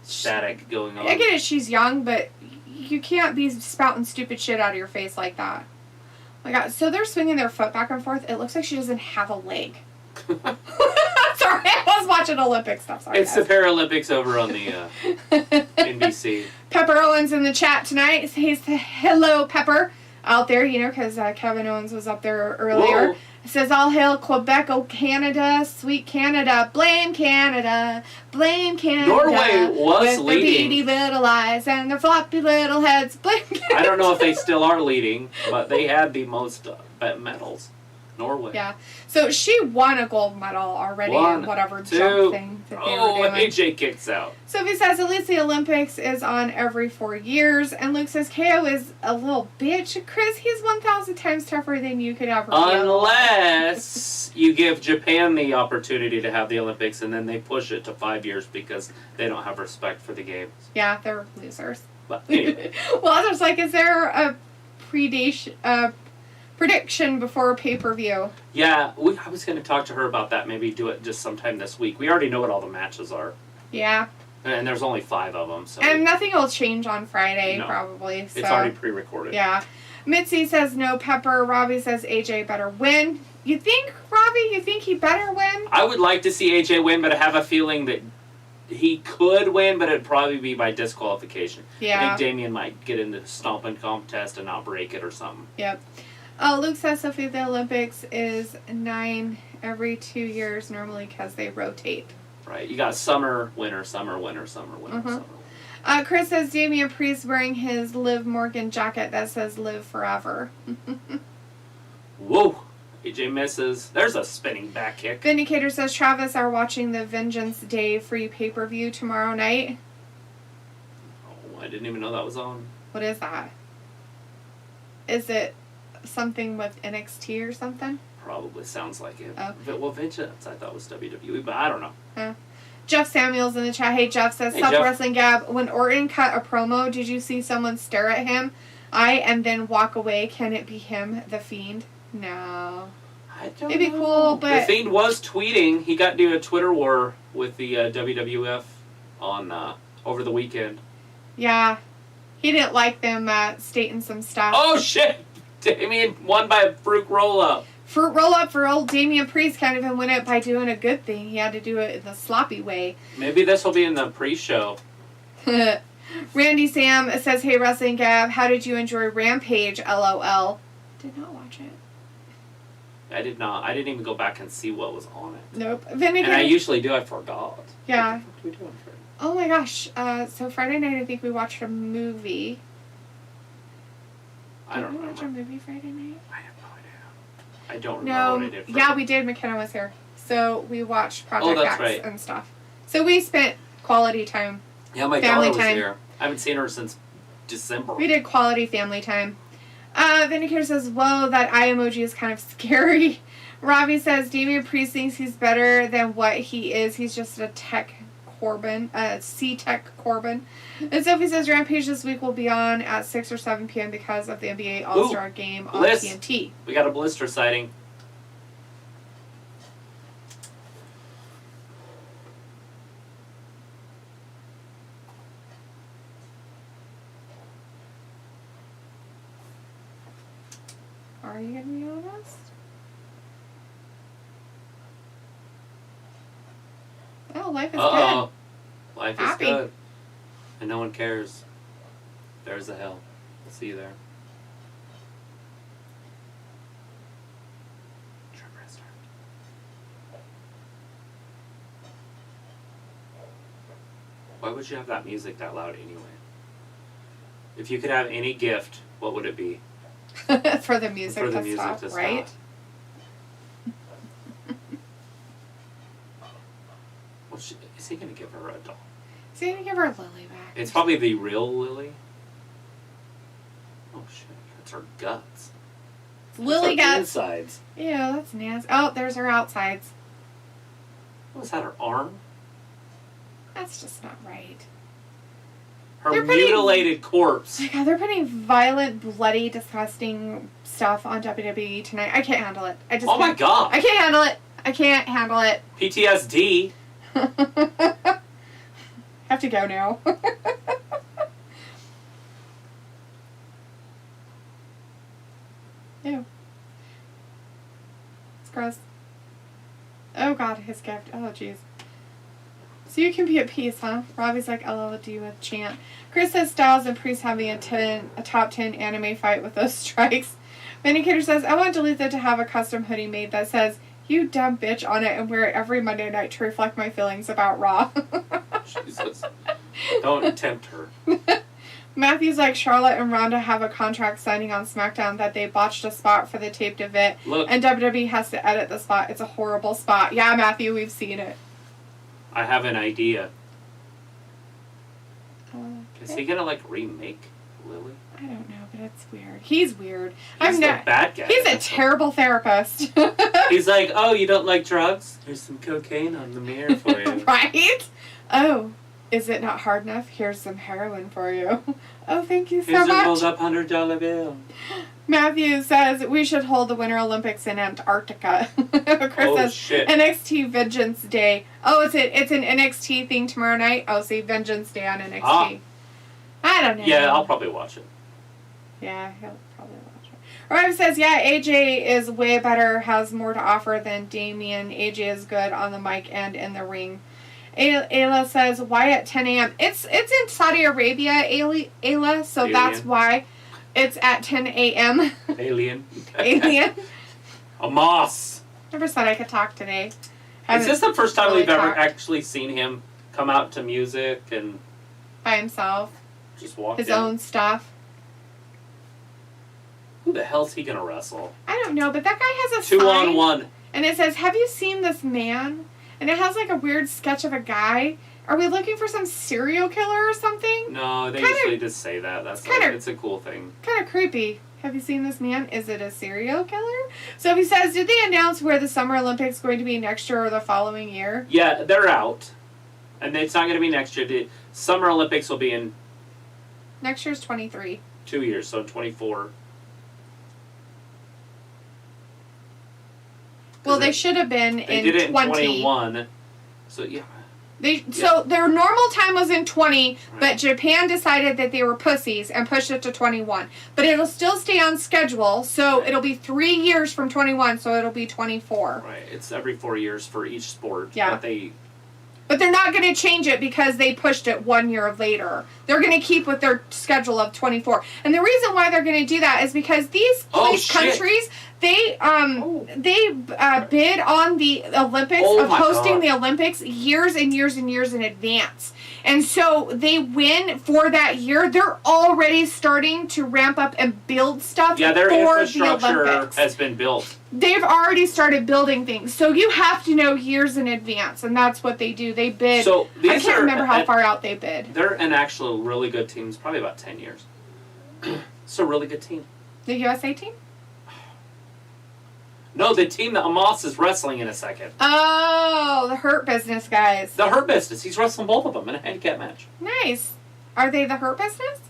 static going on. I get it, she's young, but you can't be spouting stupid shit out of your face like that. Oh my God, so they're swinging their foot back and forth. It looks like she doesn't have a leg. Sorry, I was watching Olympic stuff. Sorry, It's the Paralympics over on the NBC. Pepper Owens in the chat tonight. He's hello, Pepper, out there, you know, because Kevin Owens was up there earlier. Whoa. It says, all hail Quebec, oh Canada, sweet Canada, blame Canada, blame Canada. Norway was with leading. their beady little eyes and their floppy little heads, blame Canada. I don't know if they still are leading, but they had the most medals. Norway. Yeah. So she won a gold medal already in whatever jump thing that they were doing. AJ kicks out. Sophie says at least the Olympics is on every 4 years. And Luke says KO is a little bitch. Chris, he's 1,000 times tougher than you could ever be. Unless you give Japan the opportunity to have the Olympics and then they push it to 5 years because they don't have respect for the games. Yeah, they're losers. But anyway. Well, others like, is there a prediction before pay-per-view? Yeah, I was going to talk to her about that. Maybe do it just sometime this week. We already know what all the matches are. Yeah. And there's only 5 of them. So and nothing will change on Friday, probably. So. It's already pre-recorded. Yeah. Mitzi says no Pepper. Robbie says AJ better win. You think, Robbie? You think he better win? I would like to see AJ win, but I have a feeling that he could win, but it'd probably be by disqualification. Yeah. I think Damian might get into the stomping contest and not break it or something. Yep. Luke says, Sophie, the Olympics is 9 every 2 years normally because they rotate. Right. You got summer, winter, summer, winter, summer, winter, summer. Chris says Damian Priest wearing his Liv Morgan jacket that says live forever. Whoa. AJ misses. There's a spinning back kick. Vindicator says Travis are watching the Vengeance Day free pay-per-view tomorrow night. Oh, I didn't even know that was on. What is that? Is it something with NXT or something? Probably sounds like it. Oh. Well, Vengeance I thought was WWE, but I don't know. Jeff Samuels in the chat. Hey, Jeff says, Sup Wrestling Gab. When Orton cut a promo, did you see someone stare at him? And then walk away. Can it be him, the Fiend? No. I don't It'd be cool, but... The Fiend was tweeting. He got into a Twitter war with the WWF on over the weekend. Yeah. He didn't like them stating some stuff. Oh, shit! Damian won by a fruit roll-up. Fruit roll-up for old Damian Priest kind of win it by doing a good thing. He had to do it the sloppy way. Maybe this will be in the pre-show. Randy Sam says, hey, Wrestling Gab, how did you enjoy Rampage, LOL? Did not watch it. I did not. I didn't even go back and see what was on it. Nope. And I usually do. I forgot. Yeah. What do we do on Friday? Oh my gosh. So Friday night, I think we watched a movie. I don't Did we remember. watch a movie Friday night? I have no idea. I don't remember what I did. Yeah, we did. McKenna was here. So we watched Project X right. and stuff. So we spent quality time. Yeah, my family daughter was time. here. I haven't seen her since December. We did quality family time. Vindicator says, whoa, that eye emoji is kind of scary. Robbie says, Damian Priest thinks he's better than what he is. He's just a tech Corbin, C-Tech Corbin. And Sophie says, Rampage this week will be on at 6 or 7 p.m. because of the NBA All-Star Game on TNT. We got a blister sighting. Are you going to be honest? Oh, life is good. Life Happy. is good. And no one cares. There's the hell. I'll see you there. Why would you have that music that loud anyway? If you could have any gift, what would it be? For the music, to stop, right? Well, is he going to give her a doll? Is he going to give her a lily back? It's probably the real Lily. Oh, shit. That's her guts. Lily guts. guts. Insides. Ew, that's nasty. Oh, there's her outsides. What was that, her arm? That's just not right. Her mutilated corpse. Oh my God, they're putting violent, bloody, disgusting stuff on WWE tonight. I can't handle it. Oh my God. I can't handle it. I can't handle it. PTSD. Have to go now. Ew. It's gross. Oh God, his gift. Oh jeez. So you can be at peace, huh? Robbie's like, LOL, do you with chant. Chris says Styles and Priest having a top 10 anime fight with those strikes. Vindicator says, I want Lita to have a custom hoodie made that says, you dumb bitch on it and wear it every Monday night to reflect my feelings about Raw. Jesus. Don't tempt her. Matthew's like, Charlotte and Ronda have a contract signing on SmackDown that they botched a spot for the taped event. Look. And WWE has to edit the spot. It's a horrible spot. Yeah, Matthew, we've seen it. I have an idea. Is he gonna, remake Lily? I don't know, but it's weird. He's weird. He's the bad guy. He's a terrible therapist. He's like, oh, you don't like drugs? Here's some cocaine on the mirror for you. Right? Oh, is it not hard enough? Here's some heroin for you. Oh, thank you so Here's much. a rolled up $100 bill. Matthew says we should hold the Winter Olympics in Antarctica. Chris says shit. NXT Vengeance Day. Oh, it's an NXT thing tomorrow night. Oh, see, Vengeance Day on NXT. I don't know. Yeah, I'll probably watch it. Yeah, he'll probably watch it. Rob says, yeah, AJ is way better, has more to offer than Damian. AJ is good on the mic and in the ring. Ayla says, why at 10 a.m.? It's in Saudi Arabia, Ayla, so that's why it's at 10 a.m. Alien. Alien. A Moss. Never said I could talk today. Is this the first time really we've ever talked. actually seen him come out to music and By himself. just walk His in? own stuff. Who the hell's he gonna wrestle? I don't know, but that guy has a 2 sign. on 1. And it says, have you seen this man? And it has a weird sketch of a guy. Are we looking for some serial killer or something? No, they Kinda- usually just say that. That's it's a cool thing. Kind of creepy. Have you seen this man? Is it a serial killer? So he says, did they announce where the Summer Olympics going to be next year or the following year? Yeah, they're out. And it's not going to be next year. The Summer Olympics will be in Next year's 23. 2 years, so 24. Well, they should have been They in did it 20. in 21. So, yeah. So their normal time was in 20, Right. but Japan decided that they were pussies and pushed it to 21. But it'll still stay on schedule, so Right. it'll be 3 years from 21, so it'll be 24. Right. It's every 4 years for each sport. Yeah. But But they're not going to change it because they pushed it 1 year later. They're going to keep with their schedule of 24. And the reason why they're going to do that is because these countries, they bid on the Olympics of hosting the Olympics years and years and years in advance. And so they win for that year. They're already starting to ramp up and build stuff their for the infrastructure Olympics. has been built. They've already started building things. So you have to know years in advance, and that's what they do. They bid. So I can't remember how far out they bid. They're an actual really good team. It's probably about 10 years. It's a really good team. The USA team? No, the team that Omos is wrestling in a second. Oh, the Hurt Business guys. The Hurt Business. He's wrestling both of them in a handicap match. Nice. Are they the Hurt Business?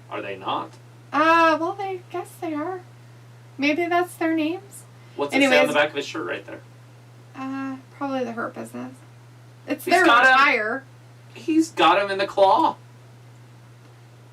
Are they not? Well, I guess they are. Maybe that's their names. What's it say on the back of his shirt right there? Probably the Hurt Business. It's He's their got him. attire. He's got him in the claw.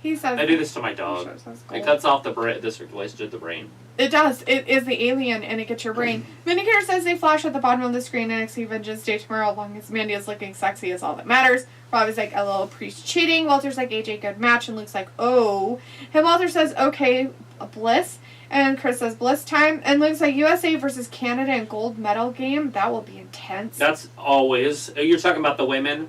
He says. I do this to my dog. It cuts off the circulation to the brain. It does. It is the alien, and it gets your brain. Vindicator says they flash at the bottom of the screen. NXT Vengeance Day tomorrow. As long as Mandy is looking sexy is all that matters. Rob is like, LOL, Priest cheating. Walter's like, AJ, good match. And Luke's like, oh. And Walter says, okay, Bliss. And Chris says, Bliss time. And Luke's like, USA versus Canada in gold medal game. That will be intense. That's always. You're talking about the women?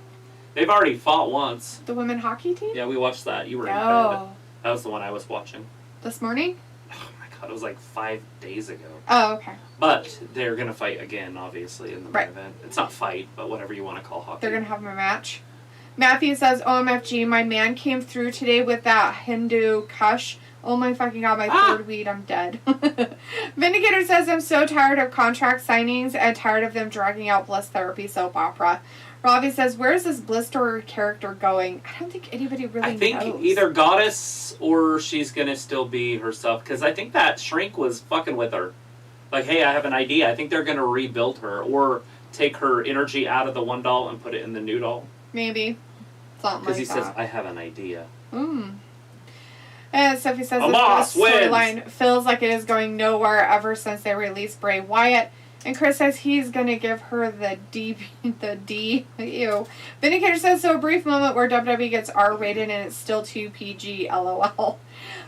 They've already fought once. The women hockey team? Yeah, we watched that. You were in bed. Oh. That was the one I was watching. This morning? Oh my god, it was 5 days ago. Oh, okay. But they're going to fight again, obviously, in the main Right. event. It's not fight, but whatever you want to call hockey. They're going to have a match. Matthew says, OMFG, my man came through today with that Hindu Kush. Oh my fucking god, my third weed, I'm dead. Vindicator says, I'm so tired of contract signings and tired of them dragging out Bliss Therapy soap opera. Robbie says, where's this Bliss story character going? I don't think anybody really knows. I think either Goddess or she's going to still be herself. Because I think that Shrink was fucking with her. Like, hey, I have an idea. I think they're going to rebuild her. Or take her energy out of the one doll and put it in the new doll. Maybe. Something like that. Because he says, I have an idea. And Sophie says, Omos this storyline feels like it is going nowhere ever since they released Bray Wyatt. And Chris says he's going to give her the D. Ew. Vindicator says, so a brief moment where WWE gets R-rated and it's still too PG, LOL.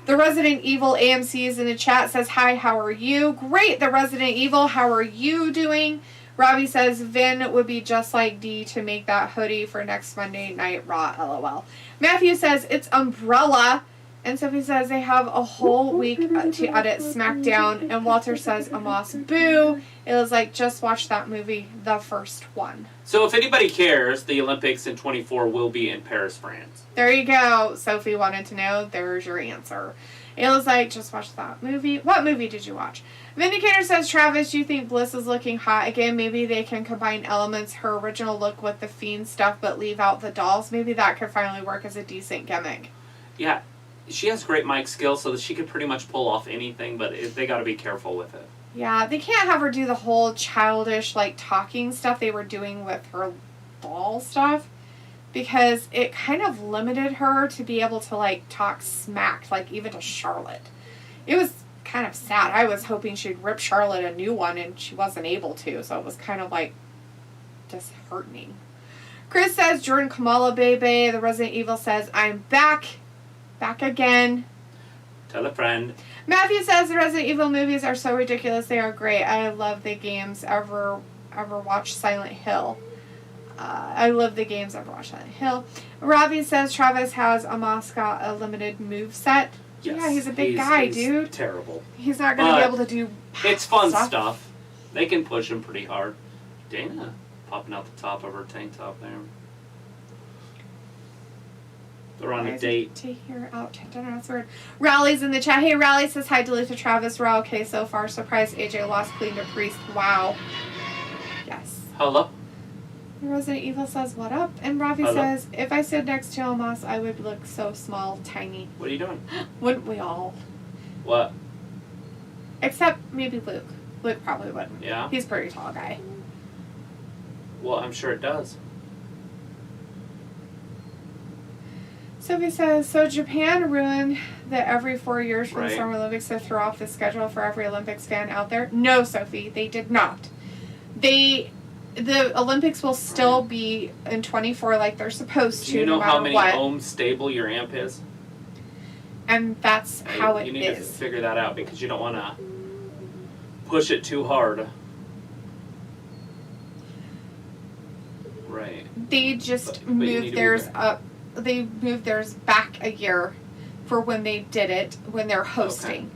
The Resident Evil AMC is in the chat, says, hi, how are you? Great, the Resident Evil, how are you doing? Robbie says, Vin would be just like D to make that hoodie for next Monday Night Raw, LOL. Matthew says, it's Umbrella. And Sophie says they have a whole week to edit SmackDown. And Walter says, Omos, boo. It was like, just watch that movie, the first one. So if anybody cares, the Olympics in 24 will be in Paris, France. There you go. Sophie wanted to know. There's your answer. It was like, just watch that movie. What movie did you watch? Vindicator says, Travis, you think Bliss is looking hot again? Maybe they can combine elements, her original look with the Fiend stuff, but leave out the dolls. Maybe that could finally work as a decent gimmick. Yeah. She has great mic skills so that she could pretty much pull off anything, but they got to be careful with it. Yeah, they can't have her do the whole childish, like, talking stuff they were doing with her ball stuff, because it kind of limited her to be able to, like, talk smack, like, even to Charlotte. It was kind of sad. I was hoping she'd rip Charlotte a new one, and she wasn't able to, so it was kind of, like, disheartening. Chris says, Jordan Kamala Bebe. The Resident Evil says, I'm back. Back again. Tell a friend. Matthew says the Resident Evil movies are so ridiculous. They are great. I love the games. Ever watched Silent Hill? I love the games. Ever watched Silent Hill? Robbie says Travis has a mascot, a limited move set. Yes. Yeah, he's a big guy, dude. Terrible. He's not going to be able to do It's fun stuff. They can push him pretty hard. Dana popping out the top of her tank top there. They're on a date. To hear out to dinner. That's weird. Rally's in the chat. Hey, Rally says hi to Lita Travis. We're all okay so far. Surprised AJ lost clean to Priest. Wow. Yes. Hello. Resident Evil says what up? And Ravi says, if I stood next to Omos, I would look so small, tiny. What are you doing? Wouldn't we all? What? Except maybe Luke. Luke probably wouldn't. Yeah? He's a pretty tall guy. Well, I'm sure it does. Sophie says, so Japan ruined the every 4 years for the Right. Summer Olympics to throw off the schedule for every Olympics fan out there? No, Sophie, they did not. The Olympics will still be in 24 like they're supposed to. Do you know no how matter many what. ohms stable your amp is? And that's how it is. You need to figure that out because you don't want to push it too hard. Right. They just But you need moved to be theirs there. up. They moved theirs back a year for when they did it, when they're hosting.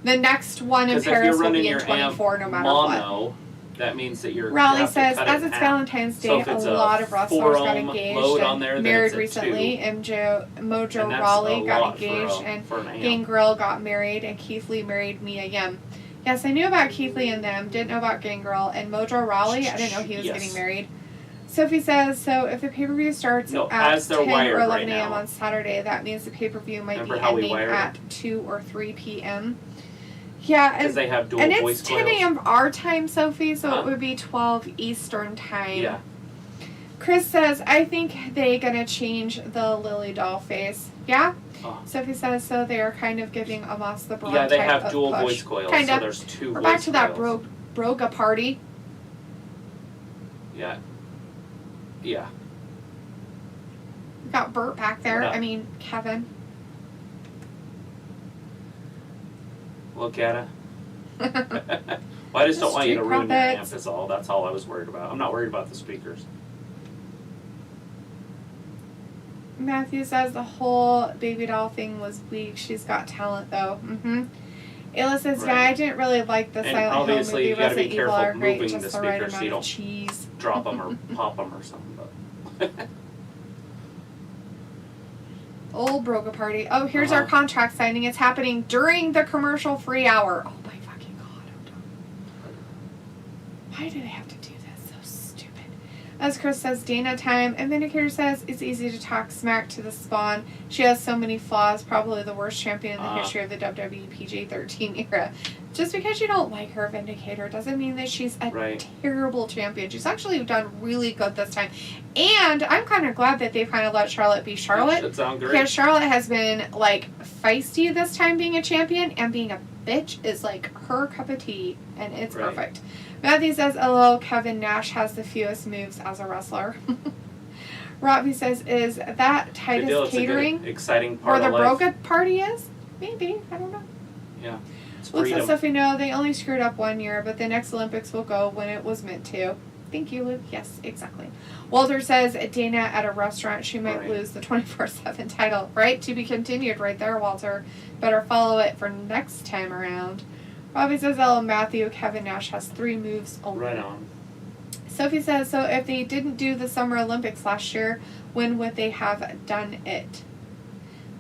The next one in Because if Paris you're will running be in your 24 no amp matter what. mono, that means that you're Raleigh you have to says, cut as it in it's half. Valentine's Day, So if a it's lot of wrestlers 4 got ohm engaged load on and there, then married it's a recently. 2. Mojo And that's Rawley a got lot engaged, and for an amp. Gangrel got married, and Keith Lee married Mia Yim. Yes, I knew about Keith Lee and them, didn't know about Gangrel. And Mojo Rawley, I didn't know he was Yes. getting married. Sophie says, so if the pay-per-view starts No, at as they're 10 or wired 11 right a.m. now. on Saturday, that means the pay-per-view might Remember be how we ending wired at 2 or 3 p.m. Yeah, Because they have dual and voice it's 10 coils. a.m. our time, Sophie, so Huh? it would be 12 Eastern time. Yeah. Chris says, I think they gonna change the Lily doll face. Yeah? Oh. Sophie says, so they are kind of giving Omos the broad Yeah, they type have of dual push. voice coils, Kinda. so there's 2 We're voice back to that coils. Broga Party. Yeah. Yeah. We got Bert back there. What up? I mean, Kevin. Look at it. Well, I just don't want you to Street ruin your amp Profits. is all. That's all I was worried about. I'm not worried about the speakers. Matthew says the whole baby doll thing was weak. She's got talent, though. Mm-hmm. Ayla says, yeah, Right. I didn't really like the And Silent Hill obviously movie. you gotta be Resident Evil careful are great, moving just the the right speakers so amount you of don't cheese. Drop them or pop them or something. But Old Broga Party. Oh, here's Uh-huh. our contract signing. It's happening during the commercial-free hour. Oh my fucking god, I'm done. Why do they have to do this? So stupid. As Chris says, Dana time. And Vindicator says, it's easy to talk smack to the Spawn. She has so many flaws. Probably the worst champion in the history of the WWE PG-13 era. Just because you don't like her, Vindicator, doesn't mean that she's a Right. terrible champion. She's actually done really good this time. And I'm kind of glad that they've kind of let Charlotte be Charlotte. That sounds great. Because Charlotte has been, like, feisty this time being a champion, and being a bitch is, like, her cup of tea, and it's Right. perfect. Matthew says, hello, Kevin Nash has the fewest moves as a wrestler. Robbie says, is that Good deal. Titus It's a good, Catering exciting where part the of life. Broga Party is? Maybe. I don't know. Yeah. It's Looks freedom. at Sophie, no, they only screwed up 1 year, but the next Olympics will go when it was meant to. Thank you, Luke. Yes, exactly. Walter says Dana at a restaurant, she might lose the 24/7 title. Right? To be continued right there, Walter. Better follow it for next time around. Robbie says, "Oh, Matthew, Kevin Nash has 3 moves only." Right on. Sophie says, "So if they didn't do the Summer Olympics last year, when would they have done it?"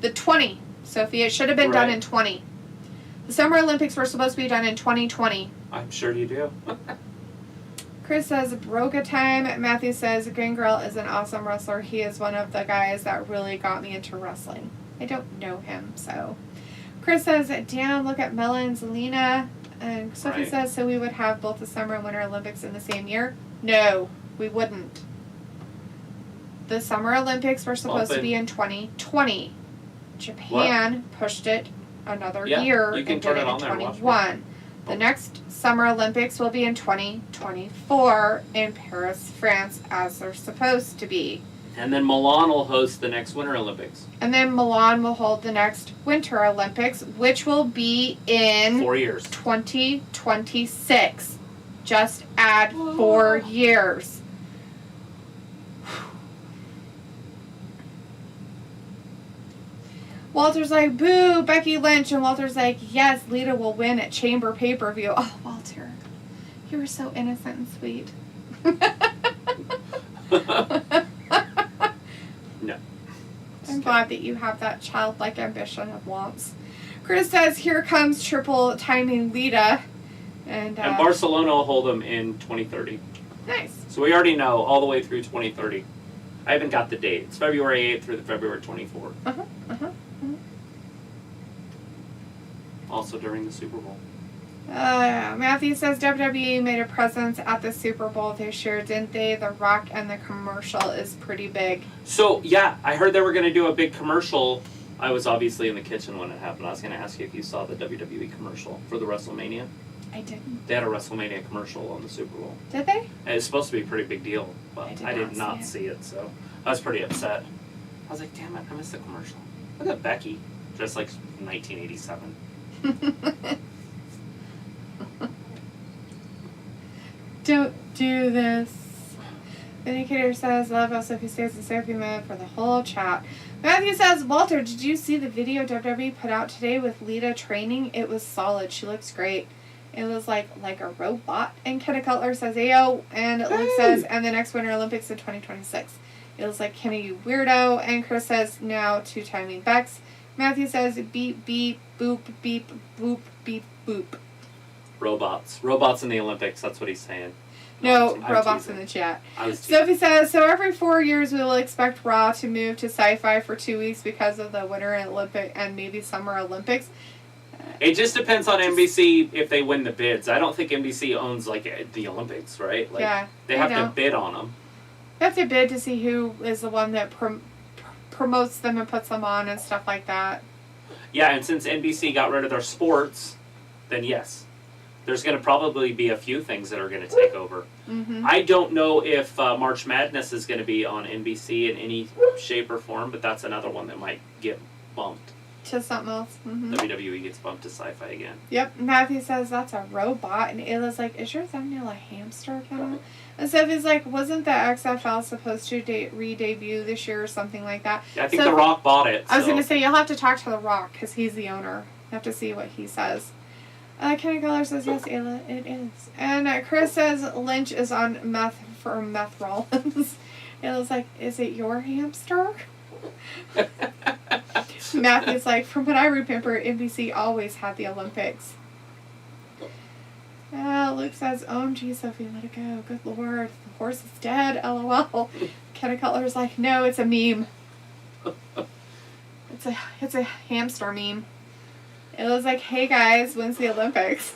The 20, Sophie. It should have been done in 20. The Summer Olympics were supposed to be done in 2020. I'm sure you do. Chris says, "Broga time." Matthew says, "Gangrel is an awesome wrestler. He is one of the guys that really got me into wrestling." I don't know him, so. Chris says, "Damn, look at Mela and Zelina." And Sophie says, "So we would have both the Summer and Winter Olympics in the same year?" No, we wouldn't. The Summer Olympics were supposed to be in 2020. Japan pushed it another year and did it in 21. The next Summer Olympics will be in 2024 in Paris, France, as they're supposed to be. And then Milan will host the next Winter Olympics. And then Milan will hold the next Winter Olympics, which will be in 4 years. 2026. Just add 4 years. Walter's like, "Boo, Becky Lynch." And Walter's like, "Yes, Lita will win at Chamber pay-per-view." Oh, Walter, you were so innocent and sweet. No. I'm glad that you have that childlike ambition of wants. Chris says, "Here comes triple timing Lita." And Barcelona will hold them in 2030. Nice. So we already know all the way through 2030. I haven't got the date. It's February 8th through the February 24th. Also during the Super Bowl. Matthew says WWE made a presence at the Super Bowl this year, didn't they? The Rock and the commercial is pretty big. So, yeah, I heard they were going to do a big commercial. I was obviously in the kitchen when it happened. I was going to ask you if you saw the WWE commercial for the WrestleMania. I didn't. They had a WrestleMania commercial on the Super Bowl. Did they? And it's supposed to be a pretty big deal, but I did not see it, so I was pretty upset. I was like, damn it, I missed the commercial. Look at Becky, dressed like 1987. Don't do this. Vindicator says, "Love how Sophie stays in Sophie mode for the whole chat." Matthew says, "Walter, did you see the video WWE put out today with Lita training? It was solid. She looks great. It was like a robot." And Kenny Cutler says, "Ayo." And Luke says, "And the next Winter Olympics in 2026. It was like, Kenny, you weirdo." And Chris says, "Now 2 timing Bex." Matthew says, "Beep, beep, boop, beep, boop, beep, boop." Robots in the Olympics, that's what he's saying. No, robots in the chat. Sophie says, "So every 4 years we will expect Raw to move to SYFY for 2 weeks because of the Winter Olympic and maybe Summer Olympics." It just depends on NBC if they win the bids. I don't think NBC owns the Olympics, right? They have to bid on them. They have to bid to see who is the one that promotes them and puts them on and stuff like that. Yeah, and since NBC got rid of their sports, then yes. There's going to probably be a few things that are going to take over. Mm-hmm. I don't know if March Madness is going to be on NBC in any shape or form, but that's another one that might get bumped. To something else. Mm-hmm. WWE gets bumped to SYFY again. Yep. Matthew says, "That's a robot." And Ayla's like, "Is your thumbnail a hamster, Kenna?" And Sophie's like, "Wasn't the XFL supposed to re-debut this year or something like that?" Yeah, I think The Rock bought it. I was going to say, you'll have to talk to The Rock because he's the owner. You have to see what he says. Kenny Keller says, "Yes, Ayla, it is." And Chris says Lynch is on meth for Meth Rollins. Ayla's like, "Is it your hamster?" Matthew's like, "From what I remember, NBC always had the Olympics." Luke says, "OMG, Sophie, let it go. Good Lord, the horse is dead, LOL." Kenny Cutler's like, "No, it's a meme. It's a hamster meme." It was like, "Hey guys, when's the Olympics?"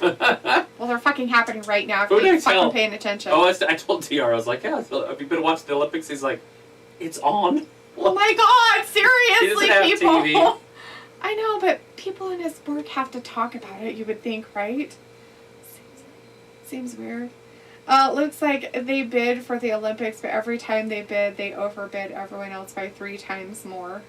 Well, they're fucking happening right now if you're fucking paying attention. Oh, I told TR, I was like, "Yeah, have you been watching the Olympics?" He's like, "It's on." Oh my God, seriously, he doesn't have people. TV. I know, but people in his work have to talk about it, you would think, right? Seems weird. Looks like they bid for the Olympics, but every time they bid, they overbid everyone else by 3 times more.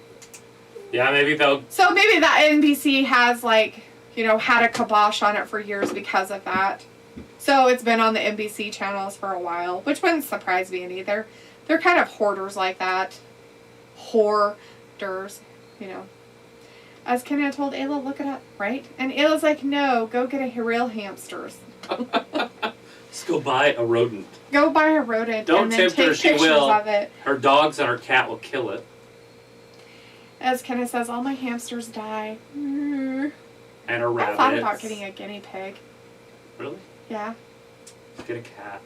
Yeah, maybe they'll... So maybe that NBC has, had a kibosh on it for years because of that. So it's been on the NBC channels for a while, which wouldn't surprise me any. They're kind of hoarders like that. Hoarders, you know. As Kenna told Ayla, look it up, right? And Ayla's like, no, go get a real hamsters. Just go buy a rodent. Go buy a rodent. Don't and then tempt her, take she pictures will. of it. Her dogs and her cat will kill it. As Kenna says, all my hamsters die. And her rabbits. I thought about getting a guinea pig. Really? Yeah. Get a cat.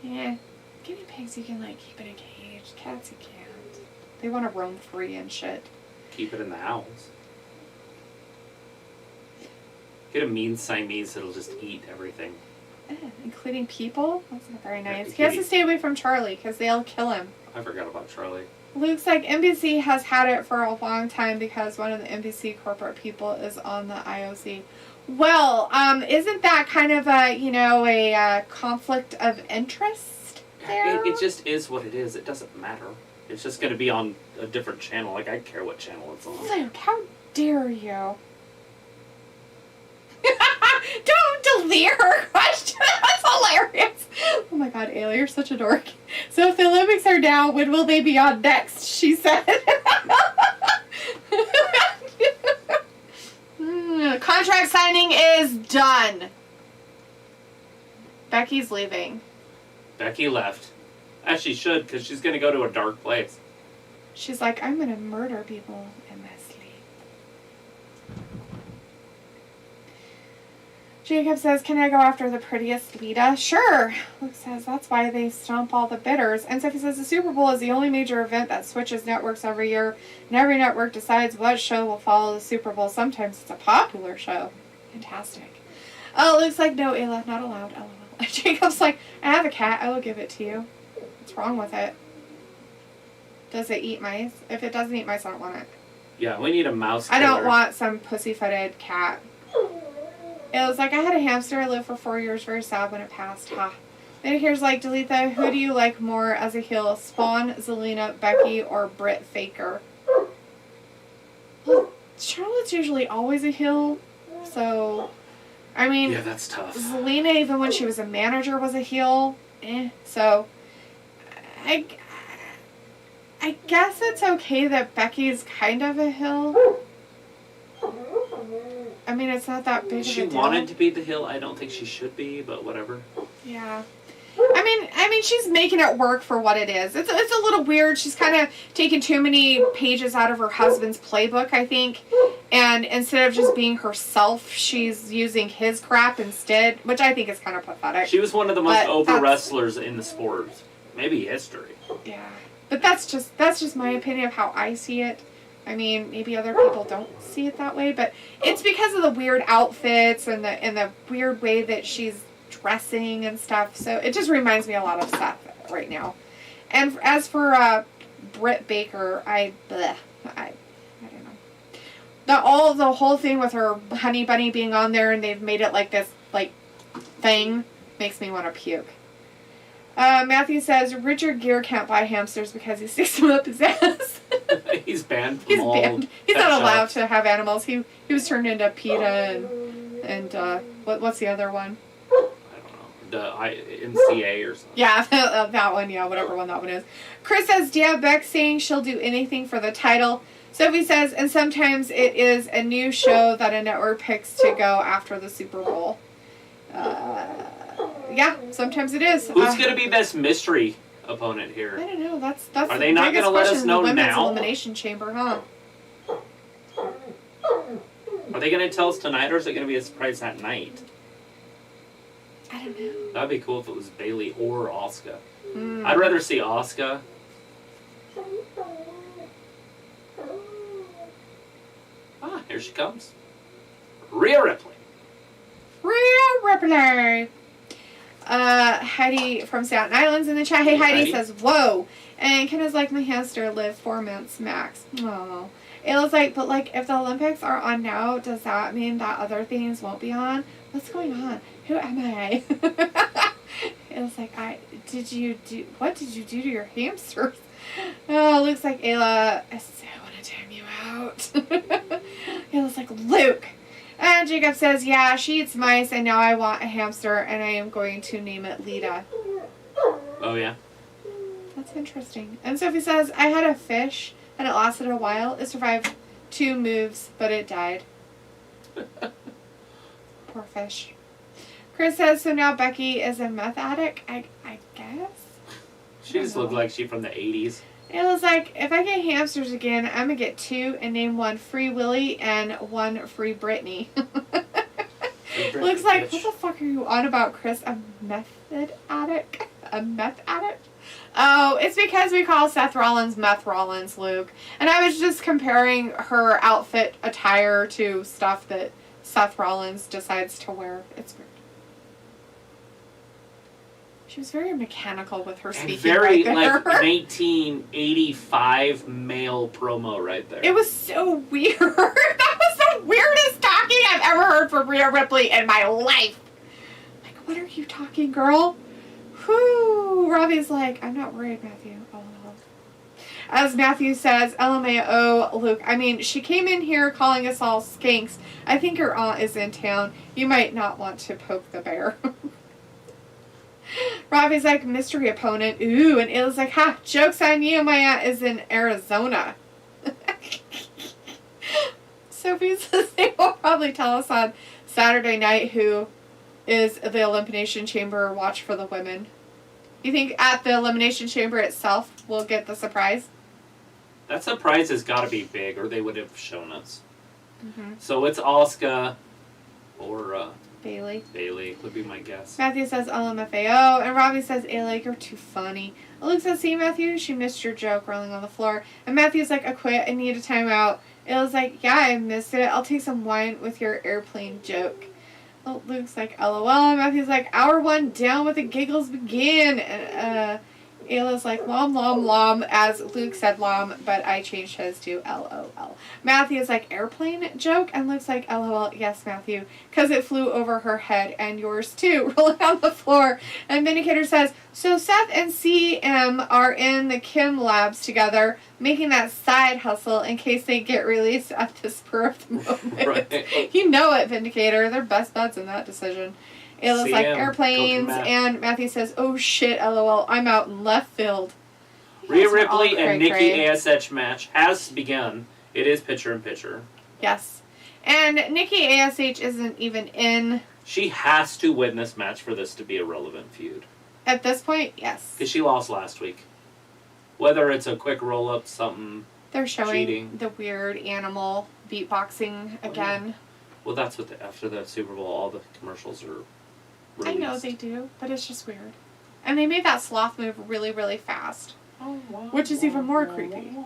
Yeah. Guinea pigs you can like keep in a cage. Cats you can't. They want to roam free and shit. Keep it in the house. Get a mean Siamese that'll just eat everything. Including people? That's not very nice. Yeah, He has to stay away from Charlie because they'll kill him. I forgot about Charlie. Luke's like, NBC has had it for a long time because one of the NBC corporate people is on the IOC. Well, isn't that kind of a conflict of interest there? It just is what it is. It doesn't matter. It's just going to be on a different channel. Like, I care what channel it's on. Luke, how dare you? Don't delete her question. That's hilarious. Oh my god, Ayla, you're such a dork. So if the Olympics are now, when will they be on next? She said. Contract signing is done. Becky's leaving. Becky left. As she should, because she's going to go to a dark place. She's like, I'm going to murder people in my sleep. Jacob says, can I go after the prettiest Lita? Sure. Luke says, that's why they stomp all the bidders. And Sophie says, the Super Bowl is the only major event that switches networks every year, and every network decides what show will follow the Super Bowl. Sometimes it's a popular show. Fantastic. Luke's like, no, Ayla, not allowed. LOL. Jacob's like, I have a cat. I will give it to you. What's wrong with it? Does it eat mice? If it doesn't eat mice, I don't want it. Yeah, we need a mouse killer. I don't want some pussy-footed cat. It was like, I had a hamster. I lived for 4 years. Very sad when it passed. Ha. Then here's like, Delita, who do you like more as a heel? Spawn, Zelina, Becky, or Britt Faker? Well, Charlotte's usually always a heel. So, I mean... Yeah, that's tough. Zelina, even when she was a manager, was a heel. So... I guess it's okay that Becky's kind of a heel. I mean, it's not that big of a deal. She wanted to be the heel. I don't think she should be, but whatever. Yeah. I mean, she's making it work for what it is. It's a little weird. She's kind of taking too many pages out of her husband's playbook, I think. And instead of just being herself, she's using his crap instead, which I think is kind of pathetic. She was one of the most over wrestlers in the sport. Maybe history. Yeah. But that's just my opinion of how I see it. I mean, maybe other people don't see it that way, but it's because of the weird outfits and the weird way that she's dressing and stuff. So it just reminds me a lot of Seth right now. And as for Britt Baker, I don't know. The whole thing with her honey bunny being on there and they've made it like this thing makes me want to puke. Matthew says Richard Gere can't buy hamsters because he sticks them up his ass. He's banned from all banned. He's pet not allowed shops. to have animals. He was turned into PETA and what's the other one? I don't know. The MCA or something. Yeah, that one. Yeah, whatever one that one is. Chris says, yeah, Beck saying she'll do anything for the title. Sophie says, and sometimes it is a new show that a network picks to go after the Super Bowl. Yeah, sometimes it is. Who's going to be this mystery opponent here? I don't know. That's Are they not going to let us know the women's now? Elimination Chamber, huh? Are they going to tell us tonight, or is it going to be a surprise that night? I don't know. That'd be cool if it was Bailey or Asuka. Mm. I'd rather see Asuka. Ah, here she comes. Rhea Ripley. Rhea Ripley. Heidi from Staten Island's in the chat. Hey, Heidi says, whoa. And Kenna's like, my hamster lived 4 months max. Oh. Ayla's like, but if the Olympics are on now, does that mean that other things won't be on? What's going on? Who am I? Ayla's like, what did you do to your hamsters? Oh, looks like Ayla, I so want to time you out. Ayla's like, Luke. And Jacob Jacob says, yeah, she eats mice, and now I want a hamster, and I am going to name it Lita. Oh, yeah? That's interesting. And Sophie says, I had a fish, and it lasted a while. It survived 2 moves, but it died. Poor fish. Chris says, so now Becky is a meth addict? I guess? She just looked like she from the 80s. It was like, if I get hamsters again, I'm going to get 2 and name one Free Willy and one Free Britney. Looks like, what the fuck are you on about, Chris? A method addict? A meth addict? Oh, it's because we call Seth Rollins Meth Rollins, Luke. And I was just comparing her outfit attire to stuff that Seth Rollins decides to wear. It's weird. She was very mechanical with her speaking. Very, right there. like, 1985 male promo right there. It was so weird. That was the weirdest talking I've ever heard from Rhea Ripley in my life. Like, what are you talking, girl? Whew. Robbie's like, I'm not worried, Matthew. Oh. As Matthew says, LMAO, Luke, I mean, she came in here calling us all skanks. I think her aunt is in town. You might not want to poke the bear. Robbie's like, mystery opponent. Ooh, and Illa's like, ha, joke's on you. My aunt is in Arizona. Sophie says they will probably tell us on Saturday night who is the Elimination Chamber watch for the women. You think at the Elimination Chamber itself we'll get the surprise? That surprise has got to be big, or they would have shown us. Mm-hmm. So it's Asuka or Bailey. Bailey would be my guess. Matthew says LMFAO, and Robbie says, Ayla, you're too funny. Luke says, see, Matthew, she missed your joke rolling on the floor. And Matthew's like, I quit, I need a timeout. Ayla's like, yeah, I missed it. I'll take some wine with your airplane joke. Oh, Luke's like, LOL. And Matthew's like, hour 1 down with the giggles begin. And Ayla's like, lom, as Luke said lom, but I changed his to LOL. Matthew's like, airplane joke? And Luke's like, LOL, yes, Matthew, because it flew over her head and yours too, rolling on the floor. And Vindicator says, so Seth and CM are in the Kim labs together, making that side hustle in case they get released at the spur of the moment. Right. You know it, Vindicator. They're best buds in that decision. It looks like airplanes, and Matthew says, oh shit, LOL, I'm out in left field. Rhea Ripley and Nikki ASH match has begun. It is pitcher-in-pitcher. Yes. And Nikki ASH isn't even in. She has to win this match for this to be a relevant feud. At this point, yes. Because she lost last week. Whether it's a quick roll-up, something They're showing cheating. The weird animal beatboxing again. Yeah. Well, that's what after the Super Bowl, all the commercials are released. I know they do, but it's just weird. And they made that sloth move really, really fast. Which is even more creepy.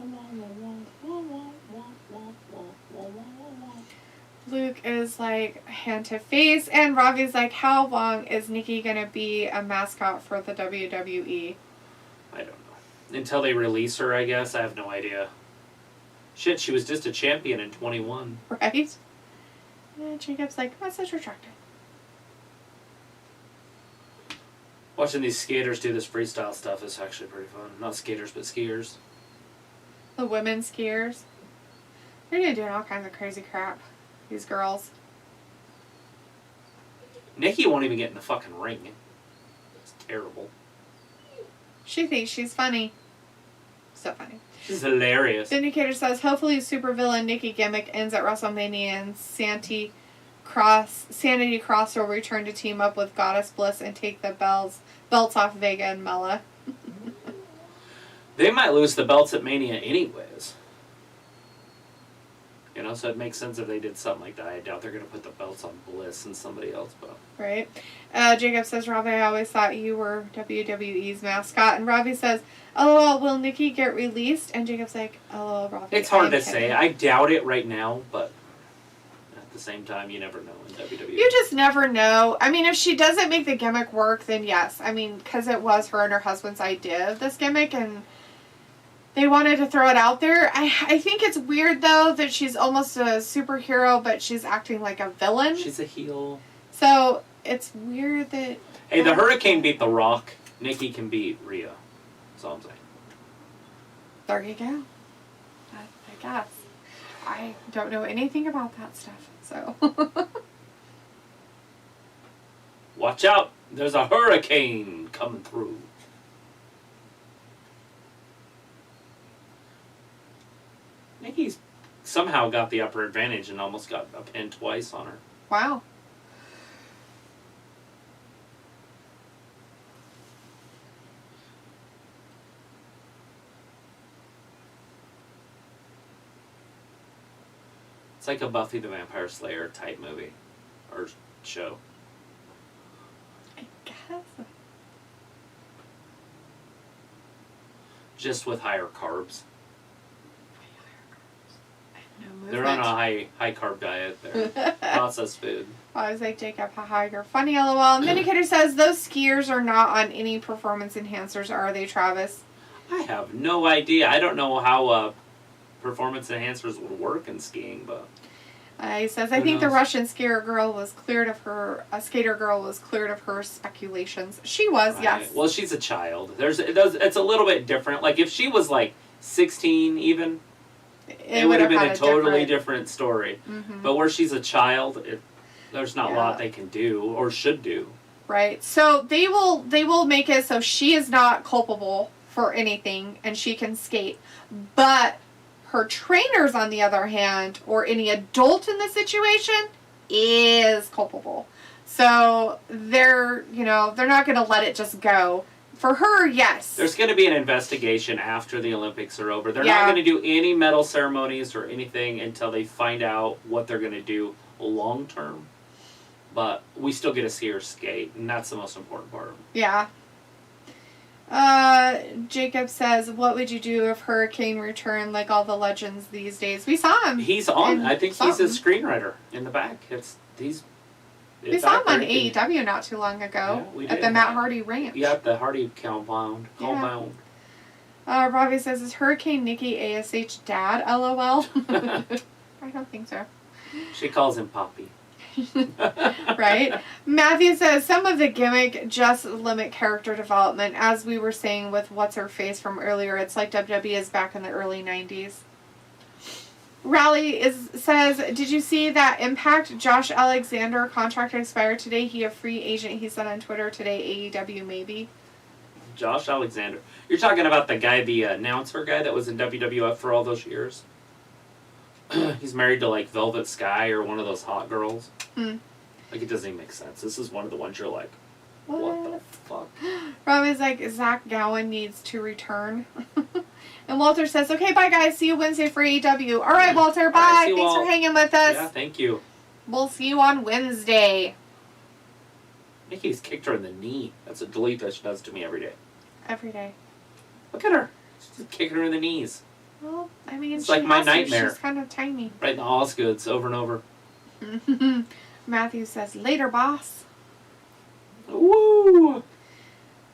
Luke is like, hand to face, and Robbie's like, how long is Nikki going to be a mascot for the WWE? I don't know. Until they release her, I guess. I have no idea. Shit, she was just a champion in 21. Right? And Jacob's like, message retracted. Watching these skaters do this freestyle stuff is actually pretty fun. Not skaters, but skiers. The women skiers. They're going to do all kinds of crazy crap. These girls. Nikki won't even get in the fucking ring. It's terrible. She thinks she's funny. So funny. She's hilarious. Vindicator says, hopefully supervillain Nikki gimmick ends at WrestleMania and Sanity Cross will return to team up with Goddess Bliss and take the belts off Vega and Mella. They might lose the belts at Mania anyways. You know, so it makes sense if they did something like that. I doubt they're going to put the belts on Bliss and somebody else, but... Right. Jacob says, Robbie, I always thought you were WWE's mascot. And Robbie says, LOL, will Nikki get released? And Jacob's like, LOL, Robbie. It's hard to say. I doubt it right now, but at the same time, you never know in WWE. You just never know. I mean, if she doesn't make the gimmick work, then yes. I mean, because it was her and her husband's idea of this gimmick, and they wanted to throw it out there. I think it's weird, though, that she's almost a superhero, but she's acting like a villain. She's a heel. So, it's weird that... Hey, the Hurricane beat The Rock. Nikki can beat Rhea. That's all I'm saying. There you go. I guess. I don't know anything about that stuff, so... Watch out! There's a hurricane coming through. Nikki's somehow got the upper advantage and almost got a pin twice on her. Wow. It's like a Buffy the Vampire Slayer type movie or show. I guess. Just with higher carbs. No They're on a high carb diet. They're processed food. I was like, Jacob, haha, you're funny, lol. And Vindicator says, those skiers are not on any performance enhancers, are they, Travis? I have no idea. I don't know how performance enhancers would work in skiing, but... He says, I think the Russian skater girl was cleared of her speculations. She was, right. yes. Well, she's a child. It's a little bit different. Like, if she was, like, 16 even, it would have been a totally different story. Mm-hmm. But where she's a child, there's not a lot they can do or should do. Right. So they will make it so she is not culpable for anything and she can skate. But her trainers, on the other hand, or any adult in the situation, is culpable. So they're not going to let it just go. For her, yes. There's going to be an investigation after the Olympics are over. They're not going to do any medal ceremonies or anything until they find out what they're going to do long term. But we still get to see her skate, and that's the most important part. Yeah. Jacob says, what would you do if Hurricane returned like all the legends these days? We saw him. He's on. I think he's a screenwriter in the back. We saw him on AEW not too long ago at the Matt Hardy Ranch. Yeah, at the Hardy compound. Robbie says, is Hurricane Nikki ASH dad? LOL. I don't think so. She calls him Poppy. Right? Matthew says, some of the gimmick just limit character development. As we were saying with What's-Her-Face from earlier, it's like WWE is back in the early 90s. Rally says, did you see that Impact Josh Alexander contract expired today? He a free agent, he said on Twitter today, AEW maybe. Josh Alexander. You're talking about the announcer guy that was in WWF for all those years? He's married to, like, Velvet Sky or one of those hot girls. Like, it doesn't even make sense. This is one of the ones you're like, what the fuck? Robbie's like, Zach Gowen needs to return. And Walter says, okay, bye, guys. See you Wednesday for AEW. All right, Walter, bye. Right, thanks for hanging with us. Yeah, thank you. We'll see you on Wednesday. Nikki's kicked her in the knee. That's a delete that she does to me every day. Every day. Look at her. She's just kicking her in the knees. Well, I mean, it's like my nightmare. She's kind of tiny. Right in the Osgoods, over and over. Matthew says, later, boss. Woo!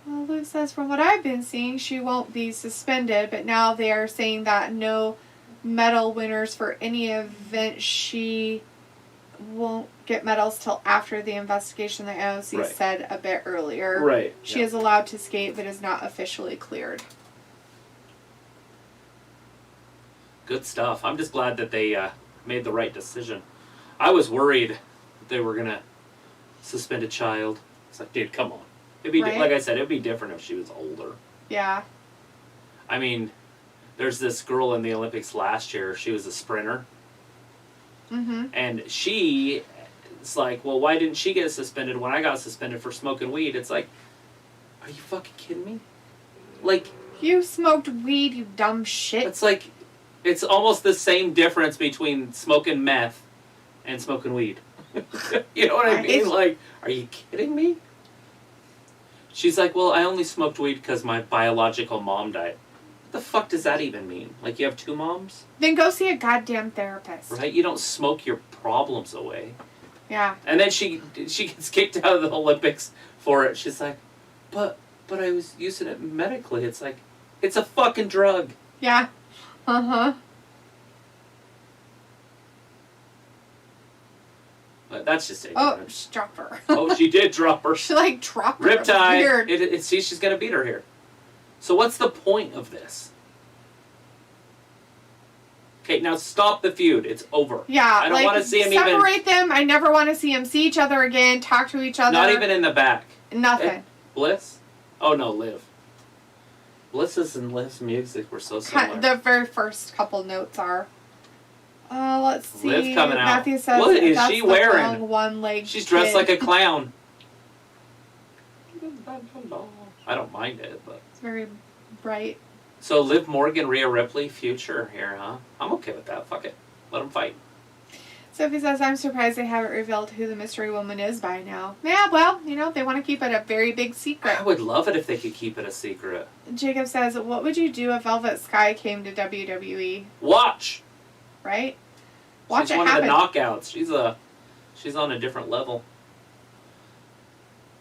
Well, Luke says, from what I've been seeing, she won't be suspended, but now they are saying that no medal winners for any event, she won't get medals till after the investigation, the IOC said a bit earlier. Right. She is allowed to skate, but is not officially cleared. Good stuff. I'm just glad that they made the right decision. I was worried that they were going to suspend a child. It's like, dude, come on. It'd be like I said, it'd be different if she was older. Yeah. I mean, there's this girl in the Olympics last year. She was a sprinter. Mm-hmm. And it's like, well, why didn't she get suspended when I got suspended for smoking weed? It's like, are you fucking kidding me? Like, you smoked weed, you dumb shit. It's like, it's almost the same difference between smoking meth and smoking weed. You know what I mean? Like, are you kidding me? She's like, well, I only smoked weed because my biological mom died. What the fuck does that even mean? Like, you have two moms? Then go see a goddamn therapist. Right? You don't smoke your problems away. Yeah. And then she gets kicked out of the Olympics for it. She's like, but I was using it medically. It's like, it's a fucking drug. Yeah. Uh-huh. But that's just it. Oh, she dropped her. Oh, she did drop her. She, like, dropped her. Riptide. See, she's going to beat her here. So what's the point of this? Okay, now stop the feud. It's over. Yeah, I don't want to see him separate them. I never want to see them see each other again, talk to each other. Not even in the back. Nothing. Bliss? Oh, no, Liv. Bliss's and Liv's music were so similar. The very first couple notes are. Let's see. Liv coming out. Matthew says, what is she wearing? Long one-legged She's dressed kid. like a clown. I don't mind it, but... It's very bright. So Liv Morgan, Rhea Ripley, future here, huh? I'm okay with that. Fuck it. Let them fight. Sophie says, I'm surprised they haven't revealed who the mystery woman is by now. Yeah, well, they want to keep it a very big secret. I would love it if they could keep it a secret. Jacob says, what would you do if Velvet Sky came to WWE? Watch! Right? Watch She's it one happen. of the knockouts. She's on a different level.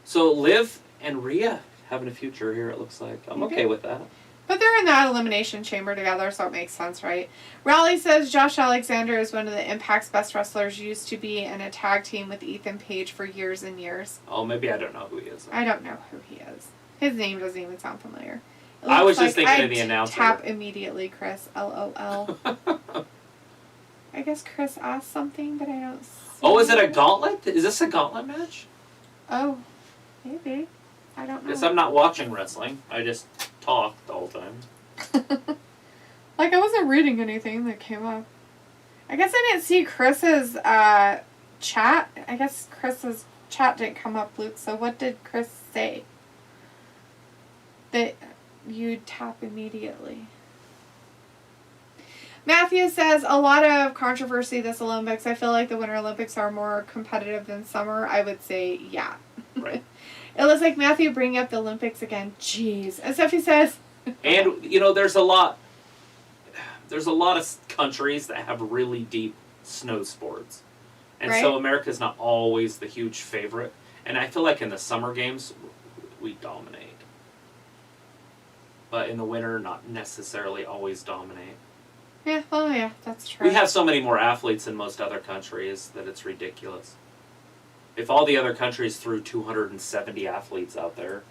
So Liv and Rhea having a future here, it looks like. I'm okay with that. But they're in that Elimination Chamber together, so it makes sense, right? Raleigh says Josh Alexander is one of the Impact's best wrestlers, used to be in a tag team with Ethan Page for years and years. Oh, maybe I don't know who he is. I don't know who he is. His name doesn't even sound familiar. I was just thinking of the announcer. Tap immediately, Chris. LOL. I guess Chris asked something, but I don't see. Oh, is it a gauntlet? Is this a gauntlet match? Oh, maybe. I don't know. Guess I'm not watching wrestling. I just talk the whole time. Like, I wasn't reading anything that came up. I guess I didn't see Chris's chat. I guess Chris's chat didn't come up, Luke. So what did Chris say? That you'd tap immediately. Matthew says, a lot of controversy this Olympics. I feel like the Winter Olympics are more competitive than summer. I would say, yeah. Right. It looks like Matthew bringing up the Olympics again. Jeez. And Sophie says... And, there's a lot of countries that have really deep snow sports. And Right. so America's not always the huge favorite. And I feel like in the summer games, we dominate. But in the winter, not necessarily always dominate. Yeah, oh yeah, that's true. We have so many more athletes than most other countries that it's ridiculous. If all the other countries threw 270 athletes out there,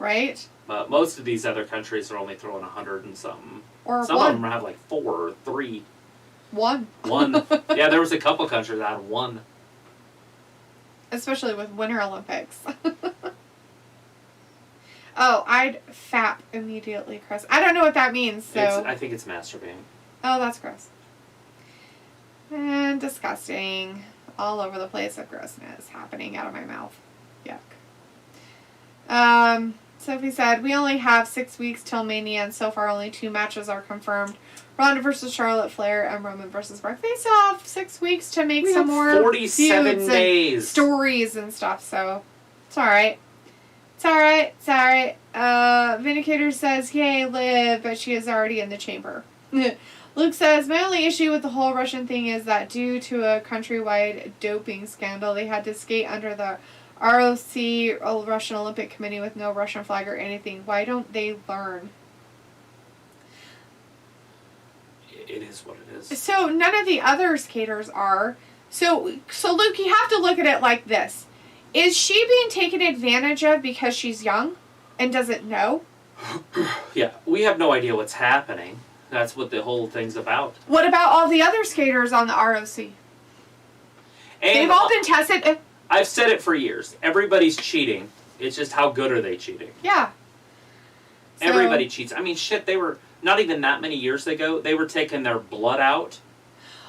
Right? but most of these other countries are only throwing 100 and something. Or Some one. of them have like 4 or 3. One. One. Yeah, there was a couple countries that had 1. Especially with Winter Olympics. Oh, I'd fap immediately, Chris. I don't know what that means, so... I think it's masturbating. Oh, that's gross. And disgusting. All over the place of grossness happening out of my mouth. Yuck. Sophie said, we only have 6 weeks till Mania, and so far only 2 matches are confirmed. Ronda versus Charlotte Flair and Roman versus Brock. They still have 6 weeks to make some more 47 feuds days. and stories and stuff, so it's alright. It's alright. It's alright. Vindicator says, yay, Liv, but she is already in the chamber. Luke says, my only issue with the whole Russian thing is that due to a countrywide doping scandal, they had to skate under the ROC, Russian Olympic Committee, with no Russian flag or anything. Why don't they learn? It is what it is. So none of the other skaters are. So Luke, you have to look at it like this. Is she being taken advantage of because she's young and doesn't know? Yeah, we have no idea what's happening. That's what the whole thing's about. What about all the other skaters on the ROC? And They've all been tested. I've said it for years. Everybody's cheating. It's just how good are they cheating? Yeah. So, Everybody cheats. I mean, shit, they were, not even that many years ago, they were taking their blood out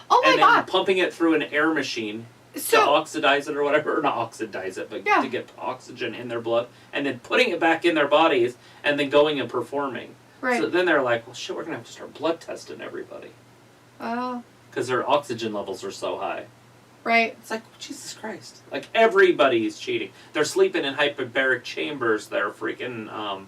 oh my and God. then pumping it through an air machine to oxidize it or whatever. Or not oxidize it, but to get oxygen in their blood. And then putting it back in their bodies and then going and performing. Right. So then they're like, well, shit, we're going to have to start blood testing everybody. Oh. Because their oxygen levels are so high. Right. It's like, Jesus Christ. Like, everybody's cheating. They're sleeping in hyperbaric chambers. They're freaking,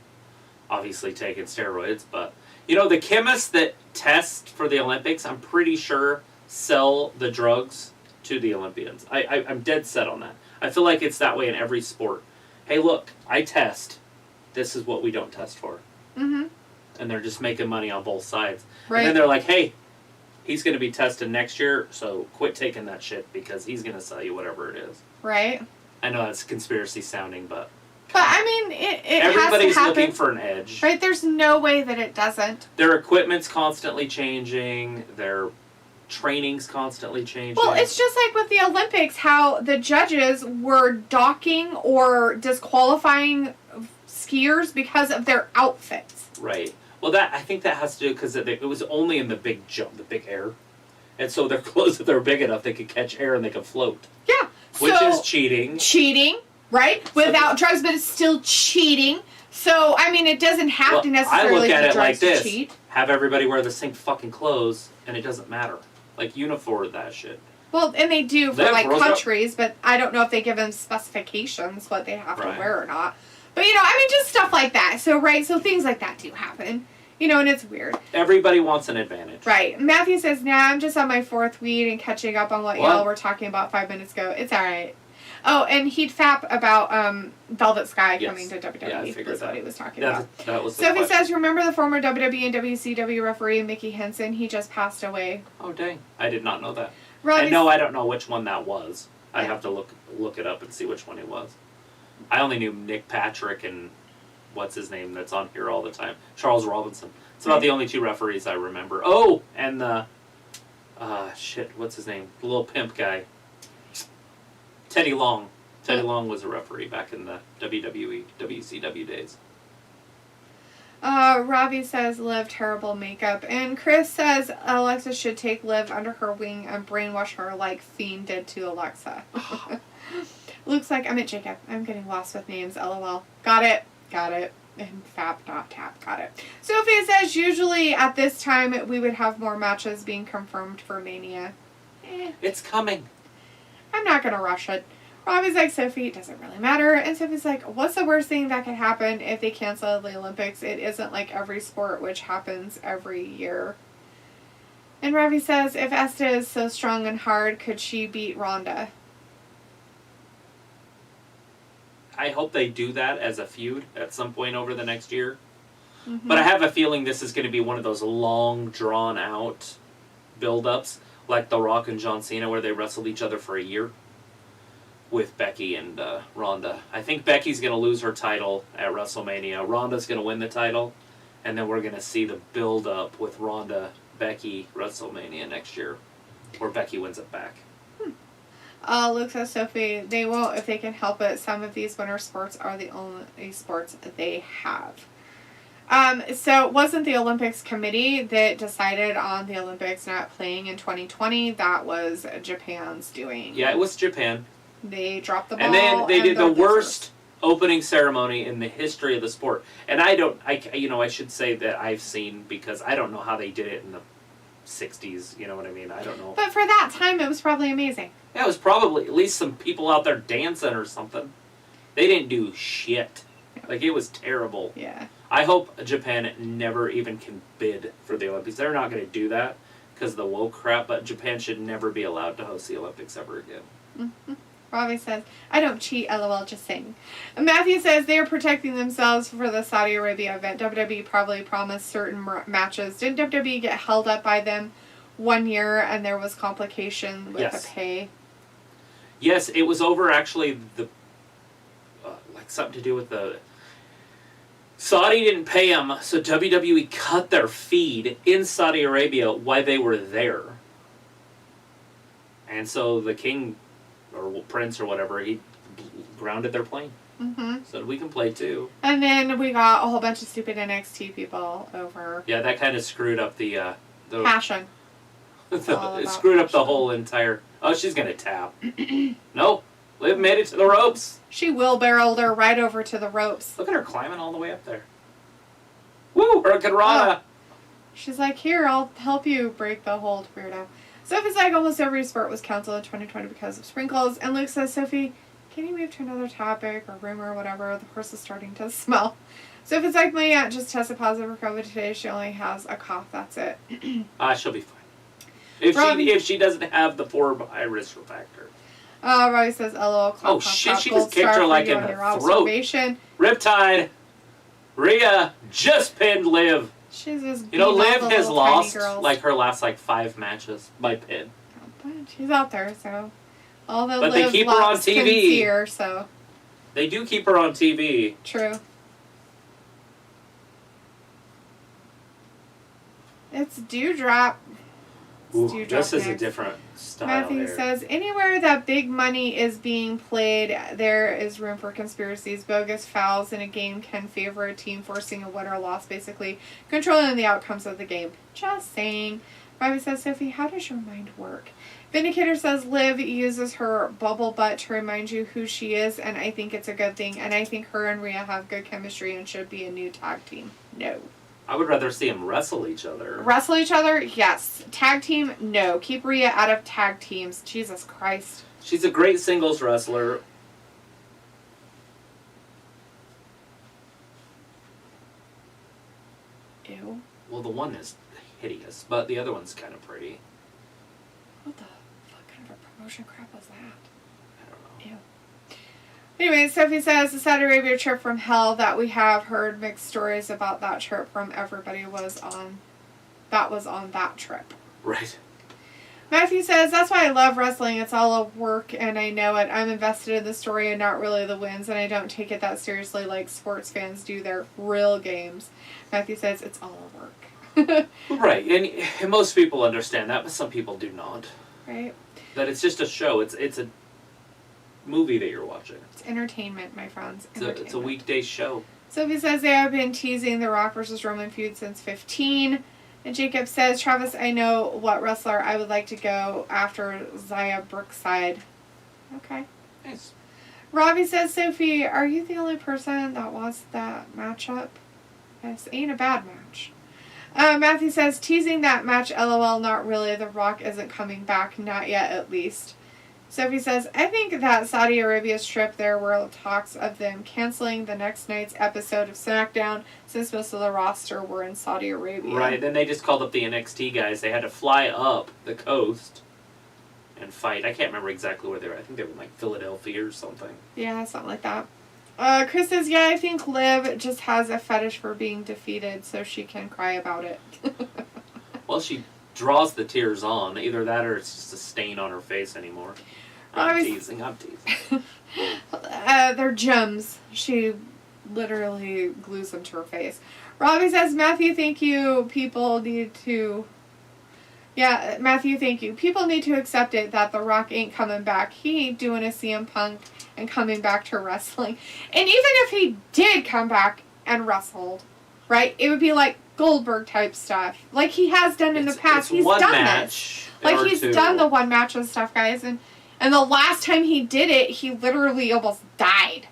obviously taking steroids. But, the chemists that test for the Olympics, I'm pretty sure, sell the drugs to the Olympians. I'm dead set on that. I feel like it's that way in every sport. Hey, look, I test. This is what we don't test for. Mm-hmm. And they're just making money on both sides. Right. And then they're like, hey, he's going to be tested next year, so quit taking that shit because he's going to sell you whatever it is. Right. I know that's conspiracy sounding, but... But, I mean, it everybody's has to happen. looking for an edge. Right? There's no way that it doesn't. Their equipment's constantly changing. Their training's constantly changing. Well, it's just like with the Olympics, how the judges were docking or disqualifying skiers because of their outfits. Right. Well, I think that has to do because it was only in the big jump, the big air. And so their clothes, if they're big enough, they could catch air and they could float. Yeah. Which is cheating. Cheating, right? Without drugs, but it's still cheating. So, I mean, it doesn't have to necessarily I look at be it drugs like this. to cheat. Have everybody wear the same fucking clothes, and it doesn't matter. Like, uniform that shit. Well, and they do for, Liv, like, Rosa- countries, but I don't know if they give them specifications, what they have to Right. wear or not. But, you know, I mean, just stuff like that. So, right, so things like that do happen. You know, and it's weird. Everybody wants an advantage. Right. Matthew says, nah, I'm just on my 4th weed and catching up on what y'all were talking about 5 minutes ago. It's all right. Oh, and he'd fap about Velvet Sky coming to WWE. Yeah, I figured That's that. what he was talking about. That was the Sophie question. says, remember the former WWE and WCW referee Mickey Henson? He just passed away. Oh, dang. I did not know that. Robbie's, And no, I don't know which one that was. I'd Yeah. have to look it up and see which one it was. I only knew Nick Patrick and what's his name that's on here all the time? Charles Robinson. It's about the only 2 referees I remember. Oh, and the what's his name? The little pimp guy. Teddy Long. Teddy Long was a referee back in the WWE, WCW days. Robbie says, Liv, terrible makeup. And Chris says, Alexa should take Liv under her wing and brainwash her like Fiend did to Alexa. Looks like, I meant Jacob. I'm getting lost with names, LOL. Got it. And fap, not tap. Got it. Sophie says, usually at this time we would have more matches being confirmed for Mania. It's coming. I'm not going to rush it. Robbie's like, Sophie, it doesn't really matter. And Sophie's like, what's the worst thing that could happen if they cancel the Olympics? It isn't like every sport, which happens every year. And Robbie says, if Esta is so strong and hard, could she beat Ronda? I hope they do that as a feud at some point over the next year. Mm-hmm. But I have a feeling this is going to be one of those long, drawn-out build-ups, like The Rock and John Cena, where they wrestled each other for a year with Becky and Ronda. I think Becky's going to lose her title at WrestleMania. Ronda's going to win the title, and then we're going to see the build-up with Ronda, Becky, WrestleMania next year, where Becky wins it back. Luke says, Sophie, they won't if they can help it. Some of these winter sports are the only sports they have. So it wasn't the Olympics committee that decided on the Olympics not playing in 2020. That was Japan's doing. Yeah, it was Japan. They dropped the ball. And then they did the they're worst opening ceremony in the history of the sport. And I should say that I've seen, because I don't know how they did it in the 60s, you know what I mean? I don't know. But for that time, it was probably amazing. Yeah, it was probably at least some people out there dancing or something. They didn't do shit. Like, it was terrible. Yeah. I hope Japan never even can bid for the Olympics. They're not going to do that because of the woke crap, but Japan should never be allowed to host the Olympics ever again. Mm-hmm. Robbie says, I don't cheat, LOL, just saying. And Matthew says they are protecting themselves for the Saudi Arabia event. WWE probably promised certain matches. Didn't WWE get held up by them 1 year and there was complication with the pay? Yes, it was over actually something to do with the... Saudi didn't pay them, so WWE cut their feed in Saudi Arabia while they were there. And so the king, or prince or whatever, he grounded their plane. Mm-hmm. So we can play too. And then we got a whole bunch of stupid NXT people over. Yeah, that kind of screwed up the passion. It screwed up the whole entire... Oh, she's going to tap. No, Liv made it to the ropes. She wheelbarrowed her right over to the ropes. Look at her climbing all the way up there. Woo, Hurricane Rana. Oh. She's like, here, I'll help you break the hold, weirdo. Sophie's like, almost every sport was canceled in 2020 because of sprinkles. And Luke says, Sophie, can you move to another topic or rumor or whatever? The horse is starting to smell. Sophie's like, my aunt just tested positive for COVID today. She only has a cough. That's it. She'll be fine. If she doesn't have the 4 high risk factor. Robbie says, LOL. Oh, shit, she just kicked her like in the throat. Riptide. Rhea just pinned Liv. She's just Liv has lost like her last 5 matches by pin. But she's out there, so although but Liv they keep her on TV. Can see her, so they do keep her on TV. True. It's Dewdrop. Ooh, this is a next. different style. Matthew there. says, anywhere that big money is being played, there is room for conspiracies. Bogus fouls in a game can favor a team forcing a win or loss, basically controlling the outcomes of the game. Just saying. Bobby says, Sophie, how does your mind work? Vindicator says, Liv uses her bubble butt to remind you who she is, and I think it's a good thing, and I think her and Rhea have good chemistry and should be a new tag team. No. I would rather see them wrestle each other. Wrestle each other? Yes. Tag team? No. Keep Rhea out of tag teams. Jesus Christ. She's a great singles wrestler. Ew. Well, the one is hideous, but the other one's kind of pretty. What the fuck kind of a promotion crap was that? I don't know. Ew. Anyway, Sophie says the Saudi Arabia trip from hell that we have heard mixed stories about that trip from everybody was on that trip. Right. Matthew says, that's why I love wrestling. It's all a work and I know it. I'm invested in the story and not really the wins, and I don't take it that seriously like sports fans do their real games. Matthew says, it's all a work. Right, and most people understand that, but some people do not. Right. That it's just a show. It's a movie that you're watching. It's entertainment, my friends. It's a weekday show. Sophie says they have been teasing the Rock versus Roman feud since 15. And Jacob says, Travis, I know what wrestler I would like to go after Zaya Brookside. Okay. Nice. Robbie says, Sophie, are you the only person that wants that matchup? This ain't a bad match. Matthew says, teasing that match, LOL, not really. The Rock isn't coming back, not yet at least. Sophie says, I think that Saudi Arabia's trip there were talks of them canceling the next night's episode of SmackDown since most of the roster were in Saudi Arabia. Right, then they just called up the NXT guys. They had to fly up the coast and fight. I can't remember exactly where they were. I think they were in like Philadelphia or something. Yeah, something like that. Chris says, yeah, I think Liv just has a fetish for being defeated so she can cry about it. Well, she draws the tears on. Either that or it's just a stain on her face anymore. I'm teasing. They're gems. She literally glues them to her face. Robbie says, Matthew, thank you. People need to... Yeah, Matthew, thank you. People need to accept it that The Rock ain't coming back. He ain't doing a CM Punk and coming back to wrestling. And even if he did come back and wrestled, right, it would be like Goldberg type stuff. Like he has done in the past. He's done this. Like he's done the one match and stuff, guys. And the last time he did it, he literally almost died.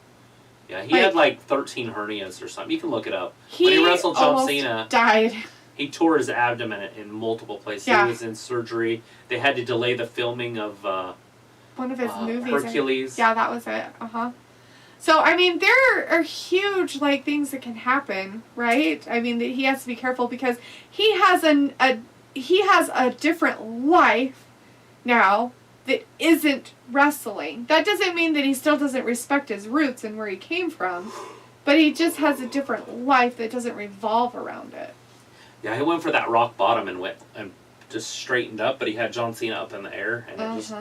Yeah, he had like 13 hernias or something. You can look it up. When he wrestled John Cena, died. He tore his abdomen in multiple places. Yeah. He was in surgery. They had to delay the filming of one of his movies. Hercules. Yeah, that was it. So, I mean, there are huge, like, things that can happen, right? I mean, he has to be careful because he has a different life now that isn't wrestling. That doesn't mean that he still doesn't respect his roots and where he came from, but he just has a different life that doesn't revolve around it. Yeah, he went for that rock bottom and went and just straightened up, but he had John Cena up in the air and it just...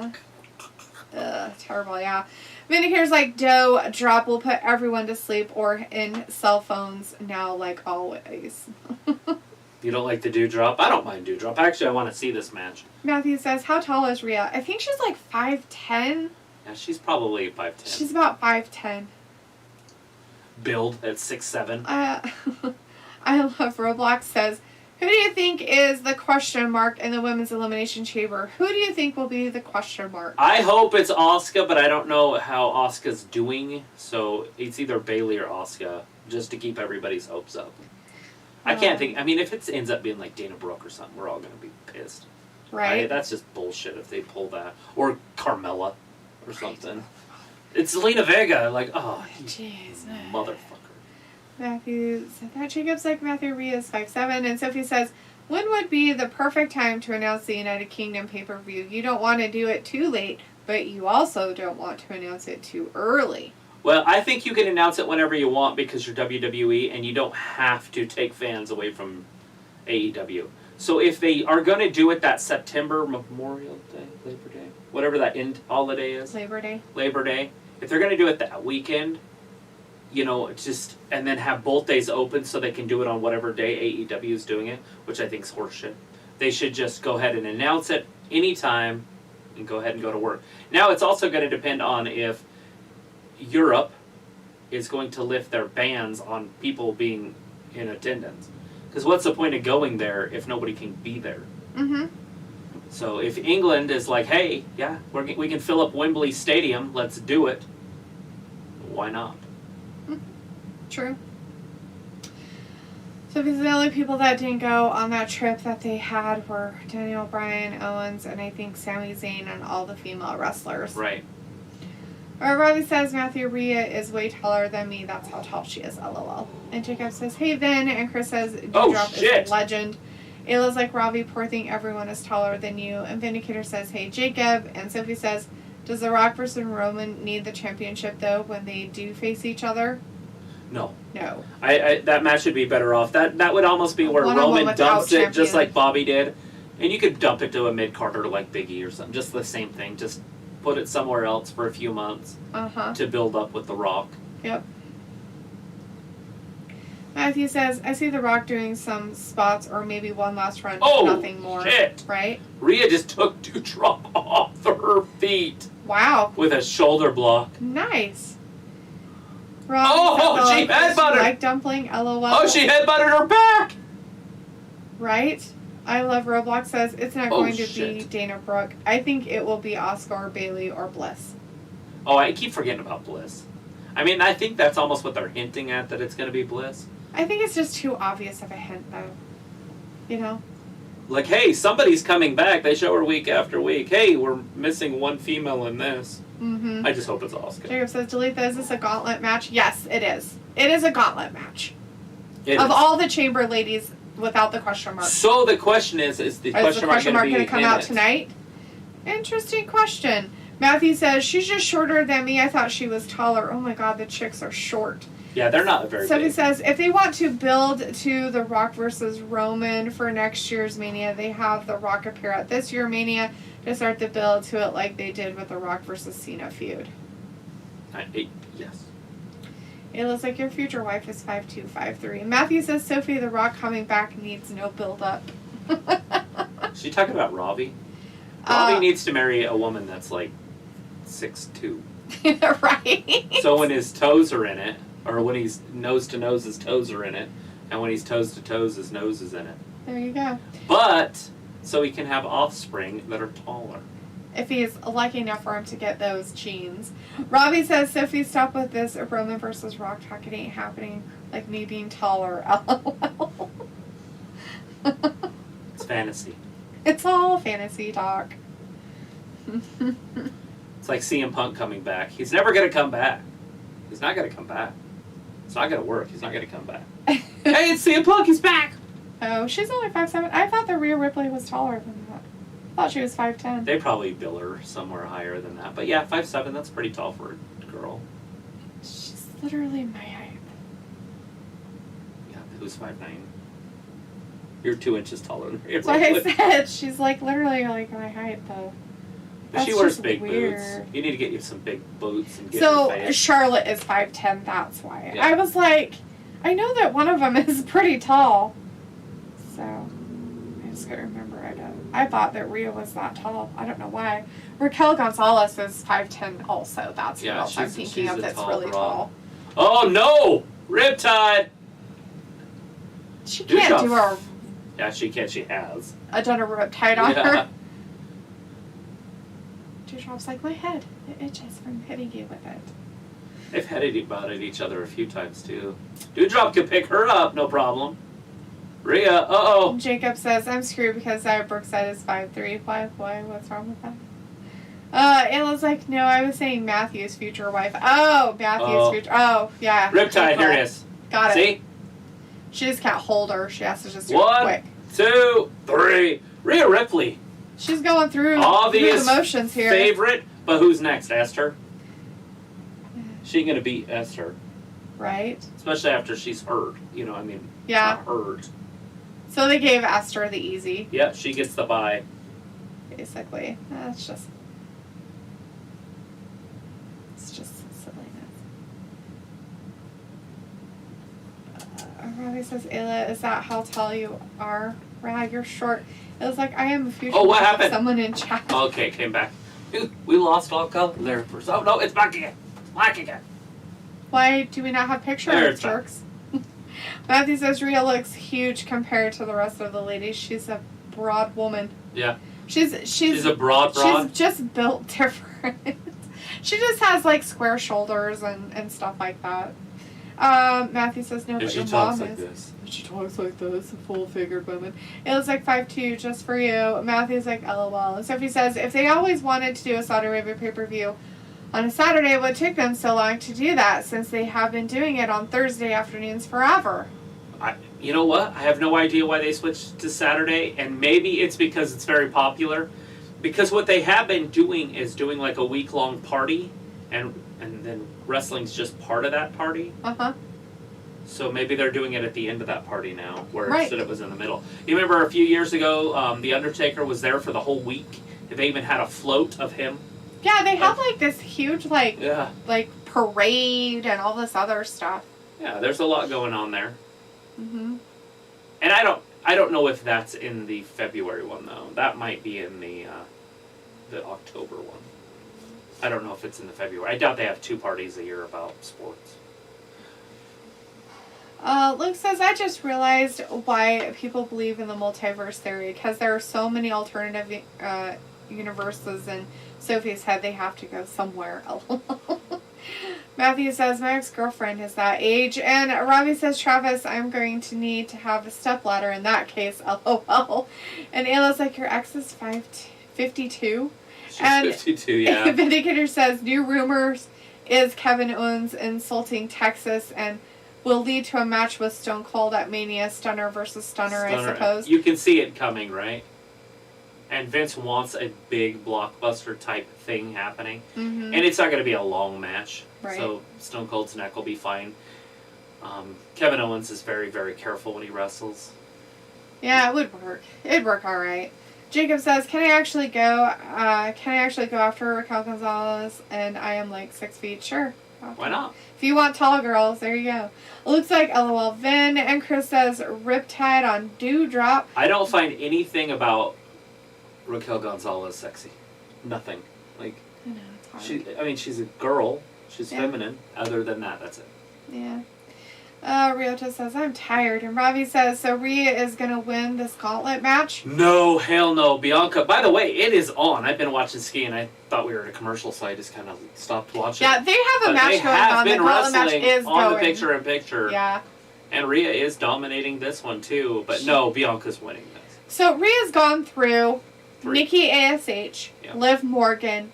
Terrible, yeah. Vindicator's like, dough drop will put everyone to sleep or in cell phones now like always. You don't like the dewdrop? I don't mind dewdrop. Actually, I want to see this match. Matthew says, how tall is Rhea? I think she's like 5'10". Yeah, she's probably 5'10". She's about 5'10". Build at 6'7". I love Roblox says, who do you think is the question mark in the Women's Elimination Chamber? Who do you think will be the question mark? I hope it's Asuka, but I don't know how Asuka's doing. So it's either Bayley or Asuka, just to keep everybody's hopes up. I can't think. I mean, if it ends up being like Dana Brooke or something, we're all going to be pissed. Right. That's just bullshit if they pull that. Or Carmella or something. It's Zelina Vega. Like, oh, jeez, motherfucker. Matthew said that. Jacob's like, Matthew Rhea is 5'7". And Sophie says, when would be the perfect time to announce the United Kingdom pay-per-view? You don't want to do it too late, but you also don't want to announce it too early. Well, I think you can announce it whenever you want because you're WWE and you don't have to take fans away from AEW. So if they are going to do it that September Memorial Day, Labor Day, whatever that end holiday is. Labor Day. If they're going to do it that weekend, you know, just, and then have both days open so they can do it on whatever day AEW is doing it, which I think is horseshit. They should just go ahead and announce it anytime and go ahead and go to work. Now, it's also going to depend on if Europe is going to lift their bans on people being in attendance. Because what's the point of going there if nobody can be there? Mm-hmm. So if England is like, hey, yeah, we can fill up Wembley Stadium, let's do it, why not? True. So because the only people that didn't go on that trip that they had were Daniel Bryan, Owens, and I think Sami Zayn and all the female wrestlers. Right. Robbie says Matthew Rhea is way taller than me. That's how tall she is. LOL. And Jacob says, hey, Vin. And Chris says, Dewdrop is a legend. Ayla's like, Robbie, poor thing, everyone is taller than you. And Vindicator says, hey, Jacob. And Sophie says, does The Rock versus Roman need the championship, though, when they do face each other? No. No. I that match should be better off. That would almost be where Roman dumps it, just like Bobby did. And you could dump it to a mid-carder like Big E or something. Just the same thing. Just put it somewhere else for a few months to build up with The Rock. Yep. Matthew says, I see The Rock doing some spots or maybe one last run, nothing more. Shit. Right? Rhea just took Dewdrop off her feet. Wow. With a shoulder block. Nice. She headbutted! Like dumpling, LOL. Oh, she headbutted her back! Right? I Love Roblox says, it's not going to be Dana Brooke. I think it will be Oscar or Bailey or Bliss. Oh, I keep forgetting about Bliss. I mean, I think that's almost what they're hinting at, that it's going to be Bliss. I think it's just too obvious of a hint, though. You know? Like, hey, somebody's coming back. They show her week after week. Hey, we're missing one female in this. Mm-hmm. I just hope it's Oscar. Jacob says, Delete, is this a gauntlet match? Yes, it is. It is a gauntlet match. Of all the chamber ladies, without the question mark. So the question is the question mark going to come out tonight? Interesting question. Matthew says, she's just shorter than me. I thought she was taller. Oh my god, the chicks are short. Yeah, they're not very Somebody big. says, if they want to build to The Rock versus Roman for next year's Mania, they have The Rock appear at this year's Mania to start the build to it like they did with The Rock versus Cena feud. Yes. It looks like your future wife is 5'2", 5'3". Matthew says, Sophie, The Rock coming back needs no build-up. Is she talking about Robbie? Robbie needs to marry a woman that's like 6'2". Right. So when his toes are in it, or when he's nose to nose, his toes are in it, and when he's toes to toes, his nose is in it. There you go. But so he can have offspring that are taller. If he's lucky enough for him to get those genes. Robbie says, Sophie, stop with this Roman versus Rock talk. It ain't happening. Like me being taller. LOL. It's fantasy. It's all fantasy talk. It's like CM Punk coming back. He's never going to come back. He's not going to come back. It's not going to work. He's not going to come back. Hey, it's CM Punk. He's back. Oh, she's only 5'7". I thought that Rhea Ripley was taller than that. I thought she was 5'10". They probably bill her somewhere higher than that. But yeah, 5'7", that's pretty tall for a girl. She's literally my height. Yeah, who's 5'9"? You're 2 inches taller than Rhea That's why Ripley. I said she's like literally like my height though. But she wears big boots. You need to get you some big boots and get So your face. Charlotte is 5'10", that's why. Yeah. I was like, I know that one of them is pretty tall. So I just gotta remember I thought that Rhea was that tall. I don't know why. Raquel Gonzalez is 5'10" also. That's what else I'm thinking of that's really tall. Oh no! Riptide! She can't do a... Yeah, she can. She has. Done a riptide on her. Dewdrop's like, my head. It itches from hitting you with it. They've headed about at each other a few times too. Dewdrop could pick her up, no problem. Rhea, uh-oh. Jacob says, I'm screwed because Brookside is 5'3". Why? What's wrong with that? Ayla's like, no, I was saying Matthew's future wife. Oh, Matthew's future. Oh, yeah. Riptide, here it is. Got it. See? She just can't hold her. She has to just do it 1, quick. 2, 3. Rhea Ripley. She's going through Obvious the motions here. Favorite, but who's next? Esther? She ain't gonna beat Esther. Right. Especially after she's hurt. Yeah. Not hurt. So they gave Esther the easy. Yep, she gets the bye. Basically. It's just silliness. Robbie says, Ayla, is that how tall you are? Rag, you're short. It was like, I am a future. Oh, what happened? Someone in chat. Okay, came back. We lost all color there for some. No, it's back again. Back again. Why do we not have pictures, There, it's jerks? Matthew says Rhea looks huge compared to the rest of the ladies. She's a broad woman. Yeah. She's a broad. She's just built different. She just has like square shoulders and stuff like that. Matthew says no, And but she your talks mom like is. this. She talks like this, a full-figured woman. It looks like 5'2", just for you. Matthew's like, LOL. And Sophie says, if they always wanted to do a Saudi Arabia pay-per-view on a Saturday, what took them so long to do that, since they have been doing it on Thursday afternoons forever? You know what? I have no idea why they switched to Saturday, and maybe it's because it's very popular. Because what they have been doing is doing like a week-long party, and then wrestling's just part of that party. Uh-huh. So maybe they're doing it at the end of that party now, where Right. instead it was in the middle. You remember a few years ago, The Undertaker was there for the whole week. They even had a float of him. Yeah, they have like this huge like parade and all this other stuff. Yeah, there's a lot going on there. Mm-hmm. And I don't know if that's in the February one though. That might be in the October one. I don't know if it's in the February. I doubt they have 2 parties a year about sports. Luke says, I just realized why people believe in the multiverse theory, because there are so many alternative universes in Sophie's head, they have to go somewhere. Matthew says, my ex-girlfriend is that age. And Robbie says, Travis, I'm going to need to have a stepladder in that case, LOL. And Ayla's like, your ex is 52? She's And 52, yeah. Vindicator says, new rumors is Kevin Owens insulting Texas and will lead to a match with Stone Cold at Mania, Stunner versus Stunner, I suppose. You can see it coming, right? And Vince wants a big blockbuster type thing happening. Mm-hmm. And it's not going to be a long match. Right. So Stone Cold's neck will be fine. Kevin Owens is very, very careful when he wrestles. Yeah, it would work. It'd work all right. Jacob says, can I actually go after Raquel Gonzalez? And I am like 6 feet. Sure. Why not? If you want tall girls, there you go. It looks like LOL Vin. And Chris says, Riptide on Dewdrop. I don't find anything about Raquel Gonzalez sexy. Nothing. Like, I know, it's hard. she's a girl. She's Yeah. feminine. Other than that, that's it. Yeah. Ryota says, I'm tired. And Robbie says, so Rhea is going to win this gauntlet match? No, hell no. Bianca, by the way, it is on. I've been watching ski and I thought we were at a commercial, so I just kind of stopped watching. Yeah, they have a match they going have on. been The gauntlet match wrestling is on going. the picture-in-picture. Yeah. And Rhea is dominating this one, too. But no, Bianca's winning this. So Rhea's gone through 3. Nikki ASH, Yeah. Liv Morgan,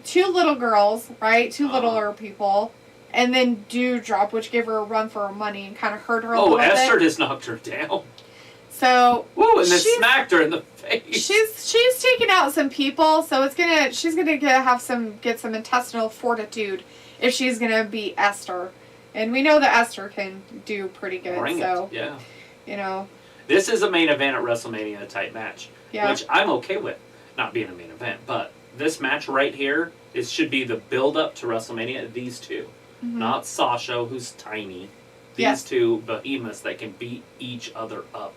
2 little girls, right? 2 littler people. And then Dewdrop, which gave her a run for her money and kind of hurt her a little Esther bit. just knocked her down. So Woo, and then she's- smacked her in the face. she's taking out some people, so she's gonna get some intestinal fortitude if she's gonna beat Esther, and we know that Esther can do pretty good. Bring so it, yeah. you know, This is a main event at WrestleMania type match, yeah, which I'm okay with, not being a main event. But this match right here, it should be the build up to WrestleMania. These two, not Sasha, who's tiny. These Yes. 2 behemoths that can beat each other up.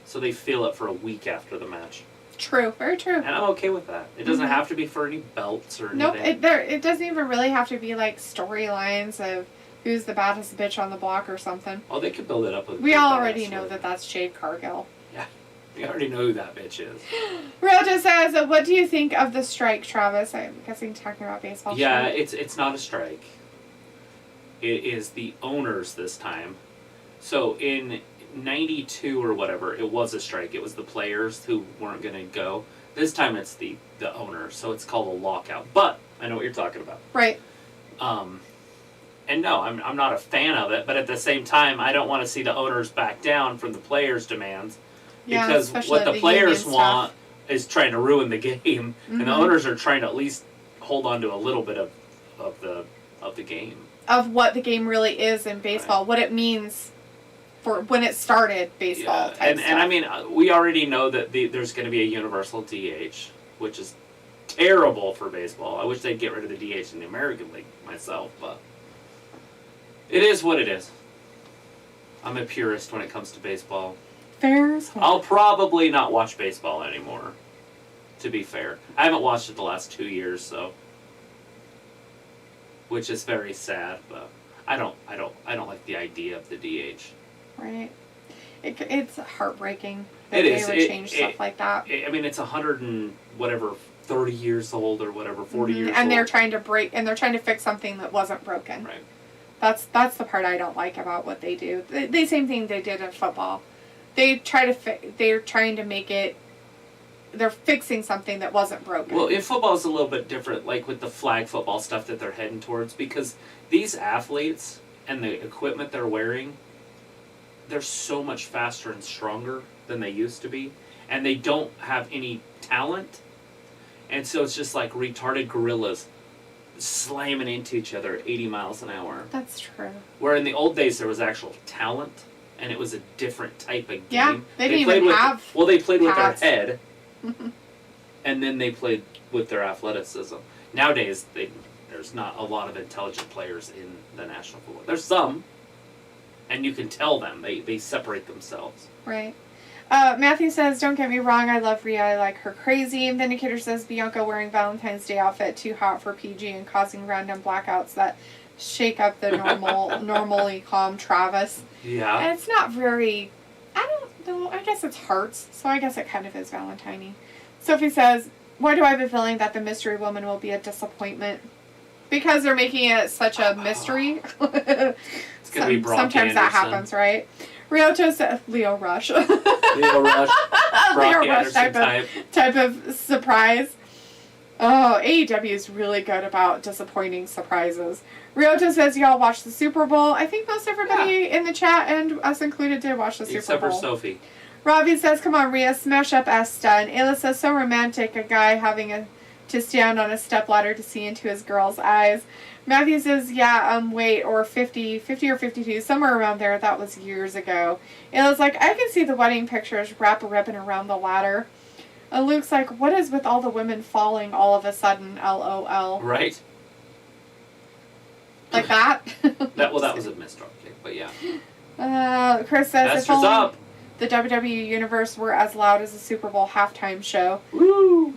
So they feel it for a week after the match. true, very true. And I'm okay with that. It doesn't have to be for any belts or Nope, anything. it doesn't even really have to be like storylines of who's the baddest bitch on the block or something. Oh, they could build it up with We a big already badass know story. that that's Jade Cargill. Yeah, we already know who that bitch is. Rota says, what do you think of the strike, Travis? I'm guessing talking about baseball. Yeah, strike. it's not a strike. It is the owners this time. So in 92 or whatever, it was a strike. It was the players who weren't going to go. This time it's the owners, so it's called a lockout. But I know what you're talking about. Right. And no, I'm not a fan of it, but at the same time, I don't want to see the owners back down from the players' demands. Yeah, Because especially what the the players union want stuff. is trying to ruin the game, and the Mhm. owners are trying to at least hold on to a little bit of the game. Of what the game really is in baseball, what it means for when it started baseball. Yeah, Type and stuff. I mean, we already know that there's going to be a universal DH, which is terrible for baseball. I wish they'd get rid of the DH in the American League myself, but it is what it is. I'm a purist when it comes to baseball. Fair's fair. I'll probably not watch baseball anymore, to be fair. I haven't watched it the last 2 years, so. Which is very sad, but I don't like the idea of the DH. Right. It's heartbreaking that It they is. would change stuff like that. I mean, it's 100 and whatever, 30 years old or whatever, 40 years old. And they're trying to fix something that wasn't broken. Right. That's the part I don't like about what they do. The same thing they did in football. They're trying to make it. They're fixing something that wasn't broken. Well, in football it's a little bit different, like with the flag football stuff that they're heading towards, because these athletes and the equipment they're wearing, they're so much faster and stronger than they used to be, and they don't have any talent, and so it's just like retarded gorillas slamming into each other at 80 miles an hour. That's true. Where in the old days there was actual talent, and it was a different type of game. Yeah, they didn't even have. Well, they played with pads. their head, and then they played with their athleticism. Nowadays, there's not a lot of intelligent players in the National Football. There's some, and you can tell them. They separate themselves. Right. Matthew says, don't get me wrong, I love Rhea, I like her crazy. Vindicator says, Bianca wearing Valentine's Day outfit too hot for PG and causing random blackouts that shake up the normally calm Travis. Yeah. And it's not very, I don't know, I guess it's hearts, so I guess it kind of is Valentine-y. Sophie says, why do I have a feeling that the mystery woman will be a disappointment? Because they're making it such a mystery. It's going to be Brock Sometimes Anderson. that happens, right? Ryoto says, Leo Rush. Leo Rush. Brock Leo Rush Anderson type of surprise. Oh, AEW is really good about disappointing surprises. Ryoto says, y'all watch the Super Bowl. I think most everybody in the chat, and us included, did watch the Super Bowl. Except for Sophie. Ravi says, come on, Rhea, smash up Esta. And Ayla says, so romantic, a guy having to stand on a stepladder to see into his girl's eyes. Matthew says, yeah, wait, or 50 or 52, somewhere around there. That was years ago. Ayla's like, I can see the wedding pictures, wrap a ribbon around the ladder. And Luke's like, what is with all the women falling all of a sudden, LOL. Right. Like that? That was a missed drop kick, but yeah. Chris says, if Master's only up. the WWE Universe were as loud as the Super Bowl halftime show. Woo!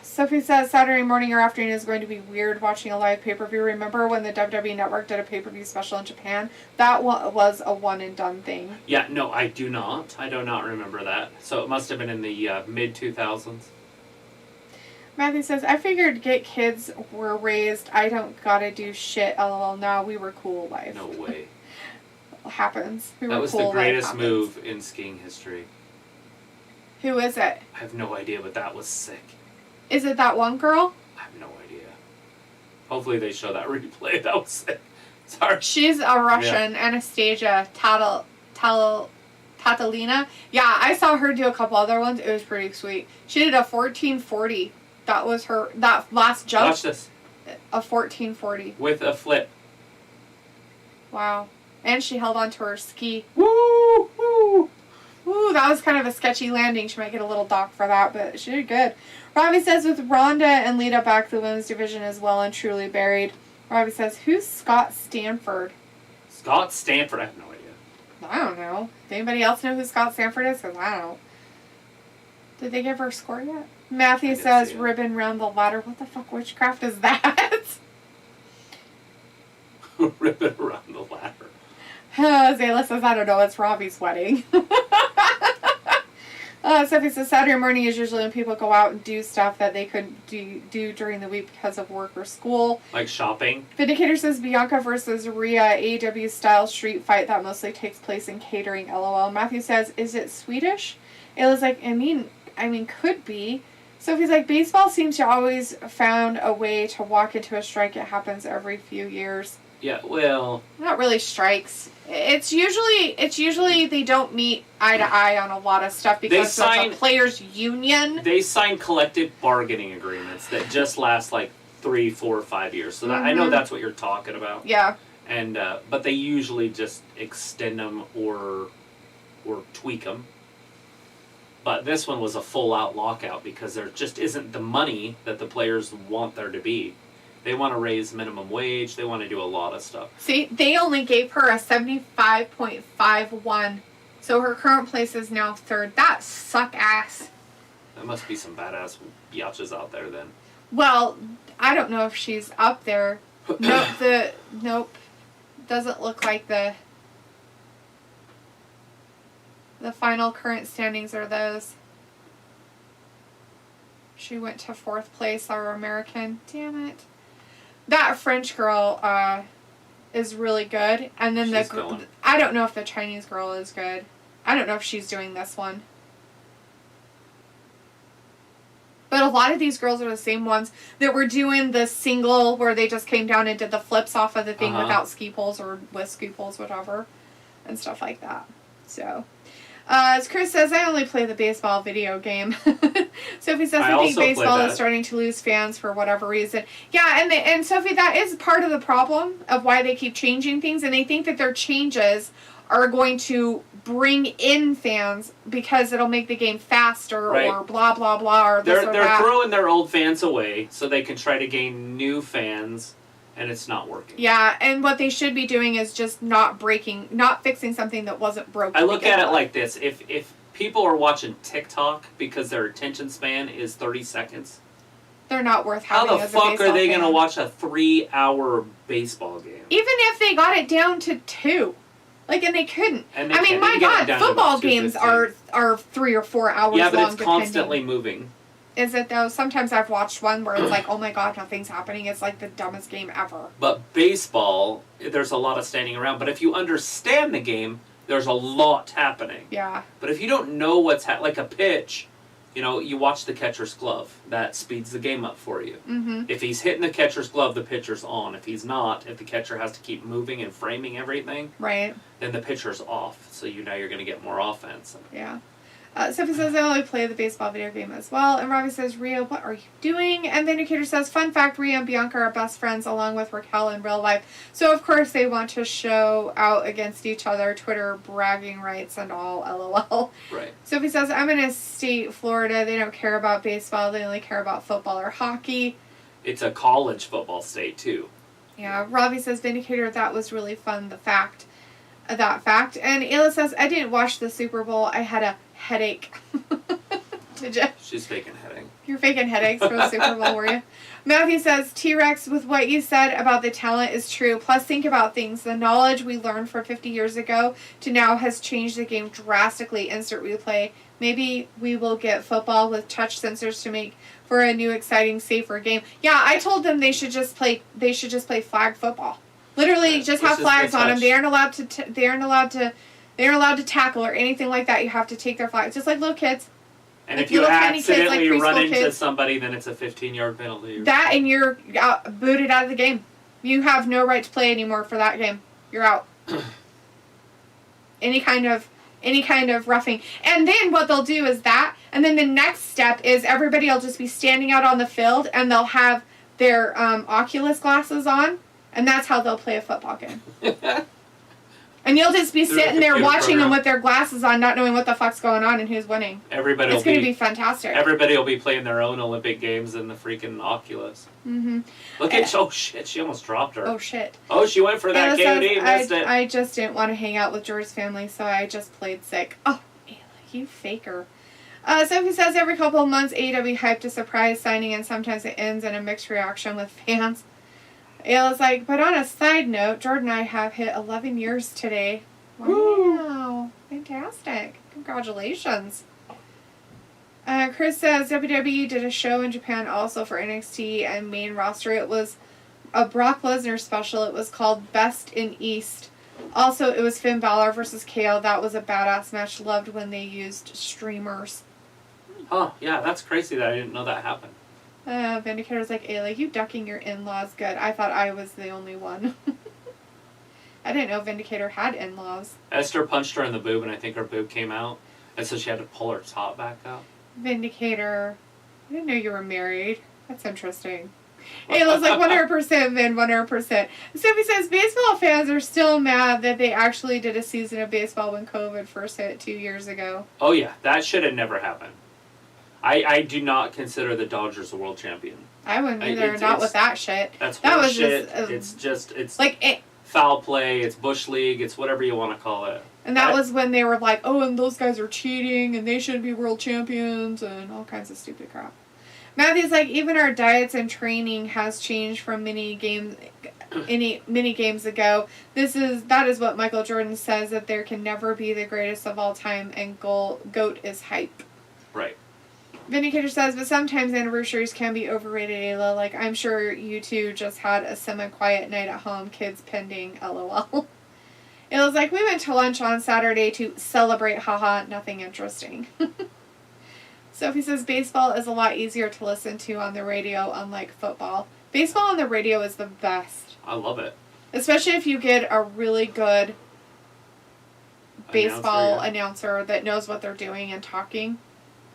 Sophie says Saturday morning or afternoon is going to be weird watching a live pay-per-view. Remember when the WWE Network did a pay-per-view special in Japan? That was a one-and-done thing. Yeah, no, I do not. I do not remember that. So it must have been in the mid-2000s. Matthew says, I figured get kids were raised. I don't gotta do shit. LOL. Now we were cool life. No way. Happens. We That were was cool the greatest life move in skiing history. Who is it? I have no idea, but that was sick. Is it that one girl? I have no idea. Hopefully they show that replay. That was sick. Sorry. She's a Russian, Anastasia Tatalina. Yeah, I saw her do a couple other ones. It was pretty sweet. She did a 1440. That was her, that last jump. Watch this. A 1440. With a flip. Wow. And she held onto her ski. Woo! Woo! Ooh, that was kind of a sketchy landing. She might get a little dock for that, but she did good. Robbie says, with Ronda and Lita back, the women's division is well and truly buried. Robbie says, who's Scott Stanford? Scott Stanford? I have no idea. I don't know. Does anybody else know who Scott Stanford is? Because I don't. Did they give her a score yet? Matthew says, ribbon round the ladder. What the fuck witchcraft is that? Ribbon around the ladder. Zayla says, I don't know. It's Robbie's wedding. Sophie says, Saturday morning is usually when people go out and do stuff that they couldn't do during the week because of work or school. Like shopping. Vindicator says, Bianca versus Rhea, AEW style street fight that mostly takes place in catering, LOL. Matthew says, is it Swedish? Ayla's like, I mean, could be. Sophie's like, baseball seems to always found a way to walk into a strike. It happens every few years. Yeah, well... Not really strikes. It's usually they don't meet eye to eye on a lot of stuff because it's a players' union. They sign collective bargaining agreements that just last like 3, 4, 5 years. So that, I know that's what you're talking about. Yeah. And but they usually just extend them or tweak them. But this one was a full-out lockout because there just isn't the money that the players want there to be. They want to raise minimum wage. They want to do a lot of stuff. See, they only gave her a 75.51. So her current place is now 3rd. That suck ass. There must be some badass biatches out there then. Well, I don't know if she's up there. Nope. Doesn't look like the final current standings are those. She went to 4th place, our American. Damn it. That French girl is really good. And then I don't know if the Chinese girl is good. I don't know if she's doing this one. But a lot of these girls are the same ones that were doing the single where they just came down and did the flips off of the thing without ski poles or with ski poles, whatever. And stuff like that. So, as Chris says, I only play the baseball video game. Sophie says, I think baseball is starting to lose fans for whatever reason. Yeah, and Sophie, that is part of the problem of why they keep changing things. And they think that their changes are going to bring in fans because it'll make the game faster or blah, blah, blah, or this or that. They're throwing their old fans away so they can try to gain new fans, and it's not working. Yeah, and what they should be doing is just not fixing something that wasn't broken. I look at it like this. If people are watching TikTok because their attention span is 30 seconds, they're not worth having how the fuck are they going to watch a 3-hour baseball game? Even if they got it down to 2. And they couldn't. And I mean, my God, football games are 3 or 4 hours long. Yeah, but it's constantly moving. Is it, though? Sometimes I've watched one where it's like, oh my God, nothing's happening. It's like the dumbest game ever. But baseball, there's a lot of standing around. But if you understand the game, there's a lot happening. Yeah. But if you don't know what's like a pitch, you watch the catcher's glove. That speeds the game up for you. Mm-hmm. If he's hitting the catcher's glove, the pitcher's on. If he's not, if the catcher has to keep moving and framing everything, right, then the pitcher's off. So you're going to get more offense. Yeah. Sophie says, I only play the baseball video game as well. And Robbie says, Rio, what are you doing? And Vindicator says, fun fact, Rio and Bianca are best friends along with Raquel in real life. So, of course, they want to show out against each other, Twitter bragging rights and all, LOL. Right. Sophie says, I'm in a state, Florida. They don't care about baseball. They only care about football or hockey. It's a college football state, too. Yeah. Robbie says, Vindicator, that was really fun, that fact. And Ayla says, I didn't watch the Super Bowl. I had a headache. Did you? She's faking headache. You're faking headaches for the Super Bowl, were you? Matthew says, T-Rex, with what you said about the talent is true. Plus, think about things. The knowledge we learned from 50 years ago to now has changed the game drastically. Insert replay. Maybe we will get football with touch sensors to make for a new, exciting, safer game. Yeah, I told them they should just play flag football. Literally, just have flags on them. They aren't allowed to tackle or anything like that. You have to take their flags, just like little kids. And if you accidentally run into somebody, then it's a 15-yard penalty. That, and you're booted out of the game. You have no right to play anymore for that game. You're out. Any kind of roughing. And then what they'll do is that, and then the next step is everybody will just be standing out on the field, and they'll have their Oculus glasses on. And that's how they'll play a football game. And you'll just be sitting there watching them with their glasses on, not knowing what the fuck's going on and who's winning. It's going to be fantastic. Everybody will be playing their own Olympic Games in the freaking Oculus. Mm-hmm. Look at... Oh, shit. She almost dropped her. Oh, shit. Oh, she went for that KOD. Missed it. I just didn't want to hang out with George's family, so I just played sick. Oh, Ayla, you faker. Sophie says, every couple of months, AEW hyped a surprise signing, and sometimes it ends in a mixed reaction with fans. Ayla's like, but on a side note, Jordan and I have hit 11 years today. Wow. Woo. Fantastic. Congratulations. Chris says, WWE did a show in Japan also for NXT and main roster. It was a Brock Lesnar special. It was called Best in East. Also, it was Finn Balor versus KO. That was a badass match. Loved when they used streamers. Oh, yeah, that's crazy that I didn't know that happened. Vindicator's like, Ayla, you ducking your in-laws good. I thought I was the only one. I didn't know Vindicator had in-laws. Esther punched her in the boob, and I think her boob came out, and so she had to pull her top back out. Vindicator, I didn't know you were married. That's interesting. Ayla's like, 100%, Vin, 100%. Sophie says, baseball fans are still mad that they actually did a season of baseball when COVID first hit 2 years ago. Oh, yeah, that should have never happened. I do not consider the Dodgers a world champion. I wouldn't either. Not with that shit. That's that was shit. Just, it's like foul play. It's Bush League. It's whatever you want to call it. And that was when they were like, oh, and those guys are cheating, and they shouldn't be world champions, and all kinds of stupid crap. Matthew's like, even our diets and training has changed from many games ago. That is what Michael Jordan says, that there can never be the greatest of all time, and GOAT is hype. Right. Vindicator says, but sometimes anniversaries can be overrated, Ayla. Like, I'm sure you two just had a semi-quiet night at home, kids pending, LOL. It was like, we went to lunch on Saturday to celebrate, haha, nothing interesting. Sophie says, baseball is a lot easier to listen to on the radio, unlike football. Baseball on the radio is the best. I love it. Especially if you get a really good baseball announcer that knows what they're doing and talking.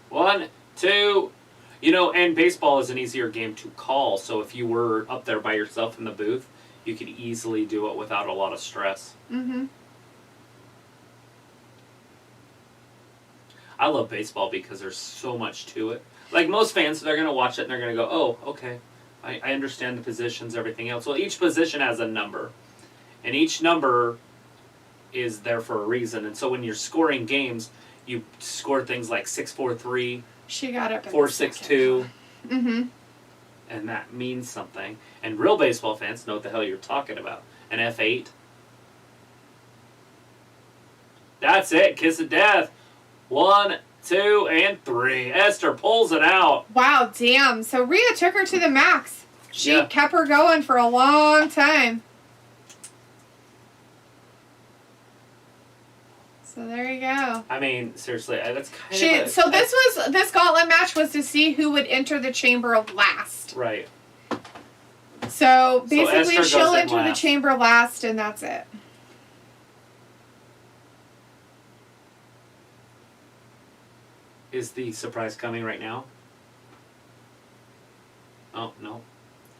1, 2, and baseball is an easier game to call, so if you were up there by yourself in the booth, you could easily do it without a lot of stress. Mm-hmm. I love baseball because there's so much to it. Like most fans, they're going to watch it and they're going to go, oh, okay, I understand the positions, everything else. Well, each position has a number, and each number is there for a reason. And so when you're scoring games, you score things like 6-4-3, she got up 4-6-2, mm-hmm. and that means something. And real baseball fans know what the hell you're talking about. An F8. That's it. Kiss of death. 1, 2, and 3. Esther pulls it out. Wow, damn. So Rhea took her to the max. She kept her going for a long time. So there you go. I mean, seriously, that's kind of So this gauntlet match was to see who would enter the chamber last. Right. So basically, Esther she'll goes in enter the last. chamber last, and that's it. Is the surprise coming right now? Oh, no.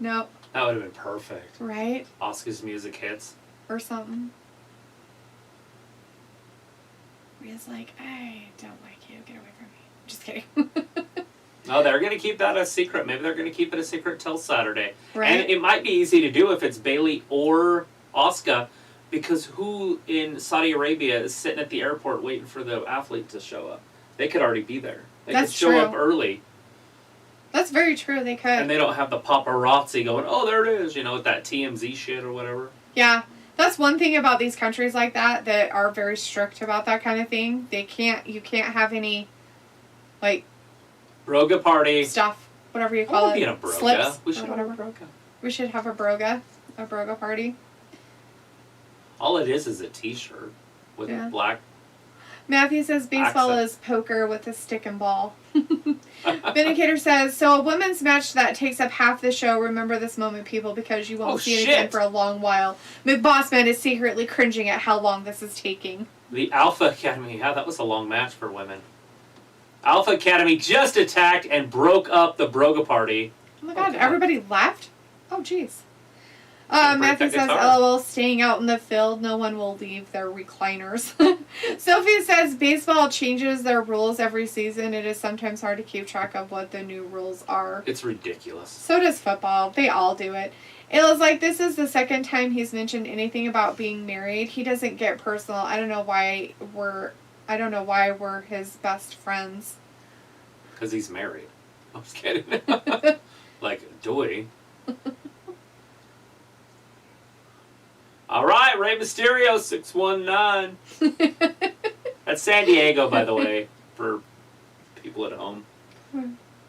Nope. That would have been perfect. Right? Asuka's music hits. Or something. Rhea's like, I don't like you. Get away from me. Just kidding. No, they're going to keep that a secret. Maybe they're going to keep it a secret till Saturday. Right. And it might be easy to do if it's Bayley or Asuka, because who in Saudi Arabia is sitting at the airport waiting for the athlete to show up? They could already be there. They That's could show true. up early. That's very true. They could. And they don't have the paparazzi going, oh, there it is, with that TMZ shit or whatever. Yeah. That's one thing about these countries like that are very strict about that kind of thing. You can't have any, like... Broga Party. Stuff. Whatever you call it. Be in a Broga. Slips. We should or whatever. have a Broga. We should have a Broga Party. All it is a t-shirt with black... Matthew says baseball is poker with a stick and ball. Vindicator says, so a women's match that takes up half the show. Remember this moment, people, because you won't see it again for a long while. McBossman is secretly cringing at how long this is taking. The Alpha Academy. Yeah, that was a long match for women. Alpha Academy just attacked and broke up the Broga Party. Oh my god, everybody left? Oh, jeez. Matthew says, LOL, staying out in the field. No one will leave their recliners. Sophie says, baseball changes their rules every season. It is sometimes hard to keep track of what the new rules are. It's ridiculous. So does football. They all do it. Ayla's like, this is the second time he's mentioned anything about being married. He doesn't get personal. I don't know why we're his best friends. Because he's married. I'm just kidding. Like, doy. All right, Rey Mysterio, 619. That's San Diego, by the way, for people at home.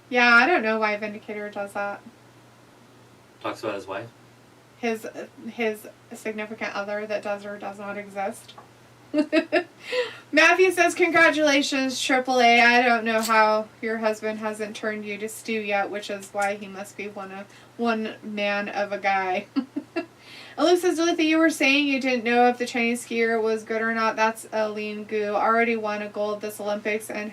Yeah, I don't know why Vindicator does that. Talks about his wife. His significant other that does or does not exist. Matthew says, congratulations, AAA. I don't know how your husband hasn't turned you to stew yet, which is why he must be one man of a guy. Elise says, Luther, you were saying you didn't know if the Chinese skier was good or not. That's Aline Gu. Already won a gold this Olympics and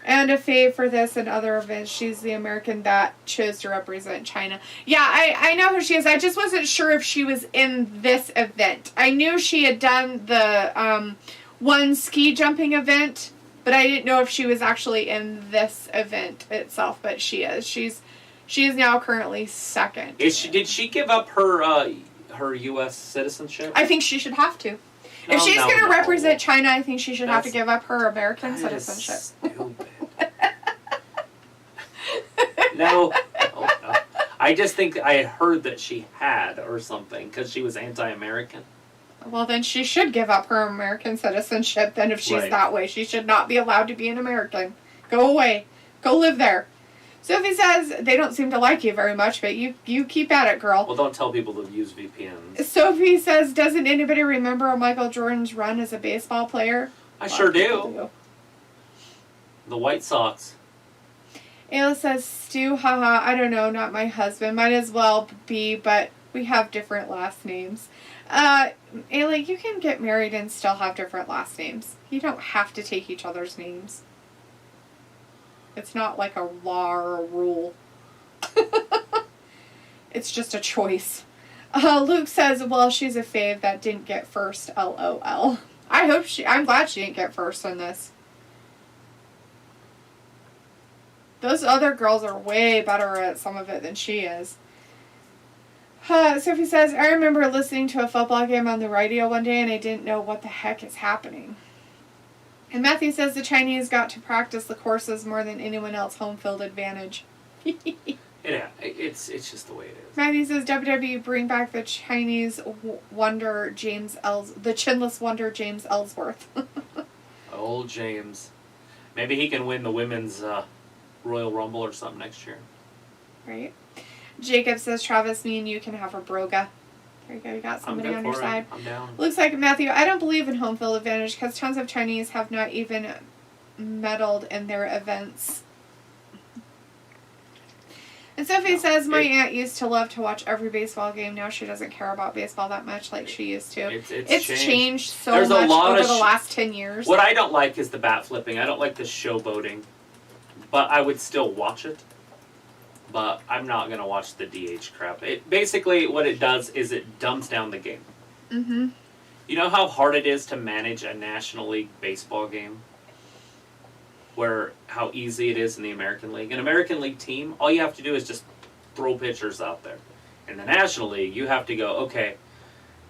a fave for this and other events. She's the American that chose to represent China. Yeah, I know who she is. I just wasn't sure if she was in this event. I knew she had done the one ski jumping event But I didn't know if she was actually in this event itself, but she is. She is now currently second. Did she give up her her U.S. citizenship? I think she should have to. If she's going to represent China, I think she should have to give up her American citizenship. Stupid. No. I just think I heard that she had or something because she was anti-American. Well, then she should give up her American citizenship then if she's that way. She should not be allowed to be an American. Go away. Go live there. Sophie says, they don't seem to like you very much, but you keep at it, girl. Well, don't tell people to use VPNs. Sophie says, doesn't anybody remember Michael Jordan's run as a baseball player? I sure do. The White Sox. Ayla says, Stu, haha, I don't know, not my husband. Might as well be, but we have different last names. Ayla, you can get married and still have different last names. You don't have to take each other's names. It's not like a law or a rule. It's just a choice. Luke says, well, she's a fave that didn't get first, LOL. I'm glad she didn't get first on this. Those other girls are way better at some of it than she is. Sophie says, I remember listening to a football game on the radio one day and I didn't know what the heck is happening. And Matthew says the Chinese got to practice the courses more than anyone else, home field advantage. Yeah, it's just the way it is. Matthew says WWE bring back the Chinese wonder the chinless wonder James Ellsworth. Old James. Maybe he can win the women's Royal Rumble or something next year. Right. Jacob says, Travis, me and you can have a broga. There you go, you got somebody on your side. I'm down. Looks like, Matthew, I don't believe in home field advantage because tons of Chinese have not even meddled in their events. And Sophie says, my aunt used to love to watch every baseball game. Now she doesn't care about baseball that much like she used to. It's changed so much over the last 10 years. What I don't like is the bat flipping. I don't like the showboating. But I would still watch it. But I'm not going to watch the DH crap. Basically, what it does is it dumbs down the game. Mm-hmm. You know how hard it is to manage a National League baseball game? How easy it is in the American League. An American League team, all you have to do is just throw pitchers out there. In the National League, you have to go, okay,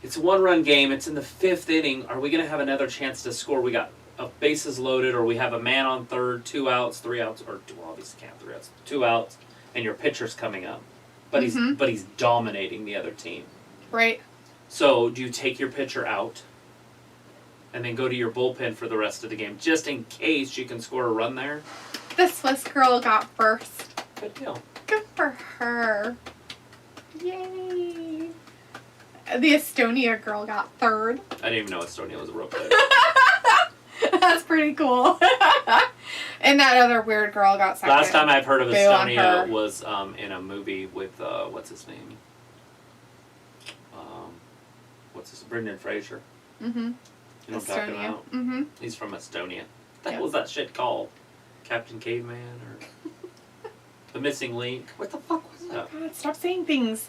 it's a one-run game. It's in the 5th inning. Are we going to have another chance to score? We got bases loaded, or we have a man on third, 2 outs, 3 outs, or obviously can't 3 outs, 2 outs, and your pitcher's coming up. But he's dominating the other team. Right. So do you take your pitcher out and then go to your bullpen for the rest of the game, just in case you can score a run there? The Swiss girl got first. Good deal. Good for her. Yay. The Estonia girl got third. I didn't even know Estonia was a real player. That's pretty cool. And that other weird girl got second. Last time I've heard of Estonia was in a movie with, what's his name? Brendan Fraser. Mm-hmm. You know what I'm talking about? Mm-hmm. He's from Estonia. What the hell was that shit called? Captain Caveman or The Missing Link? What the fuck was that? Oh God, stop saying things.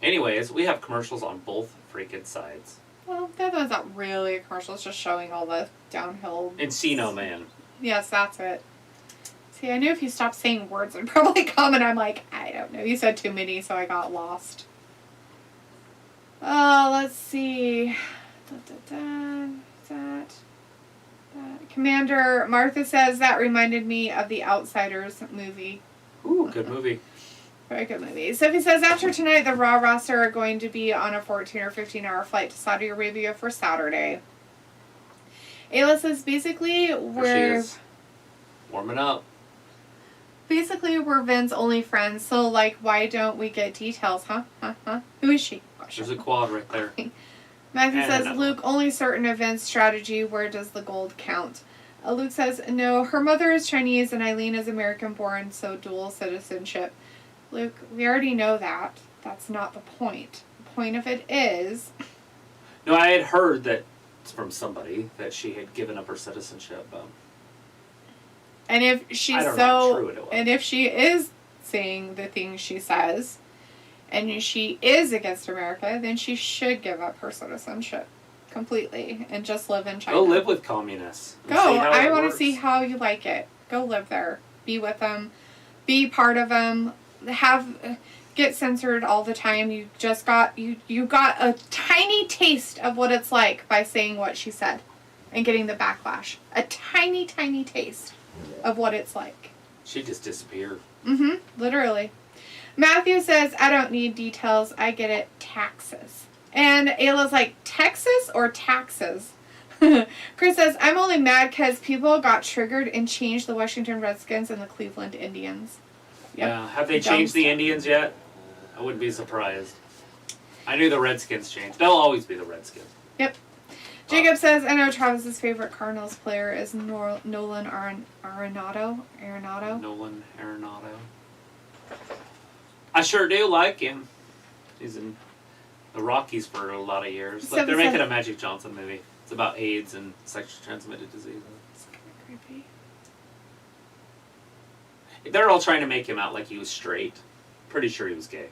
Anyways, we have commercials on both freaking sides. Well, that one's not really a commercial. It's just showing all the downhill... Encino Man. Yes, that's it. See, I knew if you stopped saying words, I'd probably come, and I'm like, I don't know. You said too many, so I got lost. Oh, let's see. Commander Martha says, that reminded me of the Outsiders movie. Ooh, good movie. Very good movie. Sophie says, after tonight, the Raw roster are going to be on a 14 or 15-hour flight to Saudi Arabia for Saturday. Ayla says, basically, we're... warming up. Basically, we're Vin's only friends, so, like, why don't we get details, huh? Who is she? There's a quad right there. Matthew says, Luke, only certain events strategy, where does the gold count? Luke says, no, her mother is Chinese and Eileen is American-born, so dual citizenship. Luke, we already know that. That's not the point. The point of it is... No, I had heard that from somebody that she had given up her citizenship. And if she's I don't know how true it was. and if she is saying the things she says, and she is against America, then she should give up her citizenship completely and just live in China. Go live with communists. Go. I want to see how you like it. Go live there. Be with them. Be part of them. Get censored all the time. You just got you got a tiny taste of what it's like by saying what she said and getting the backlash. A tiny, tiny taste of what it's like. She just disappeared. Literally. Matthew says, I don't need details. I get it. Taxes. And Ayla's like, Texas or taxes? Chris says, I'm only mad because people got triggered and changed the Washington Redskins and the Cleveland Indians. Yep. Yeah. Have they changed the Indians yet? I wouldn't be surprised. I knew the Redskins changed. They'll always be the Redskins. Yep. Jacob says, I know Travis's favorite Cardinals player is Nolan Arenado. Nolan Arenado. I sure do like him. He's in the Rockies for a lot of years. Like, they're making a Magic Johnson movie. It's about AIDS and sexually transmitted diseases. It's kind of creepy. They're all trying to make him out like he was straight. Pretty sure he was gay.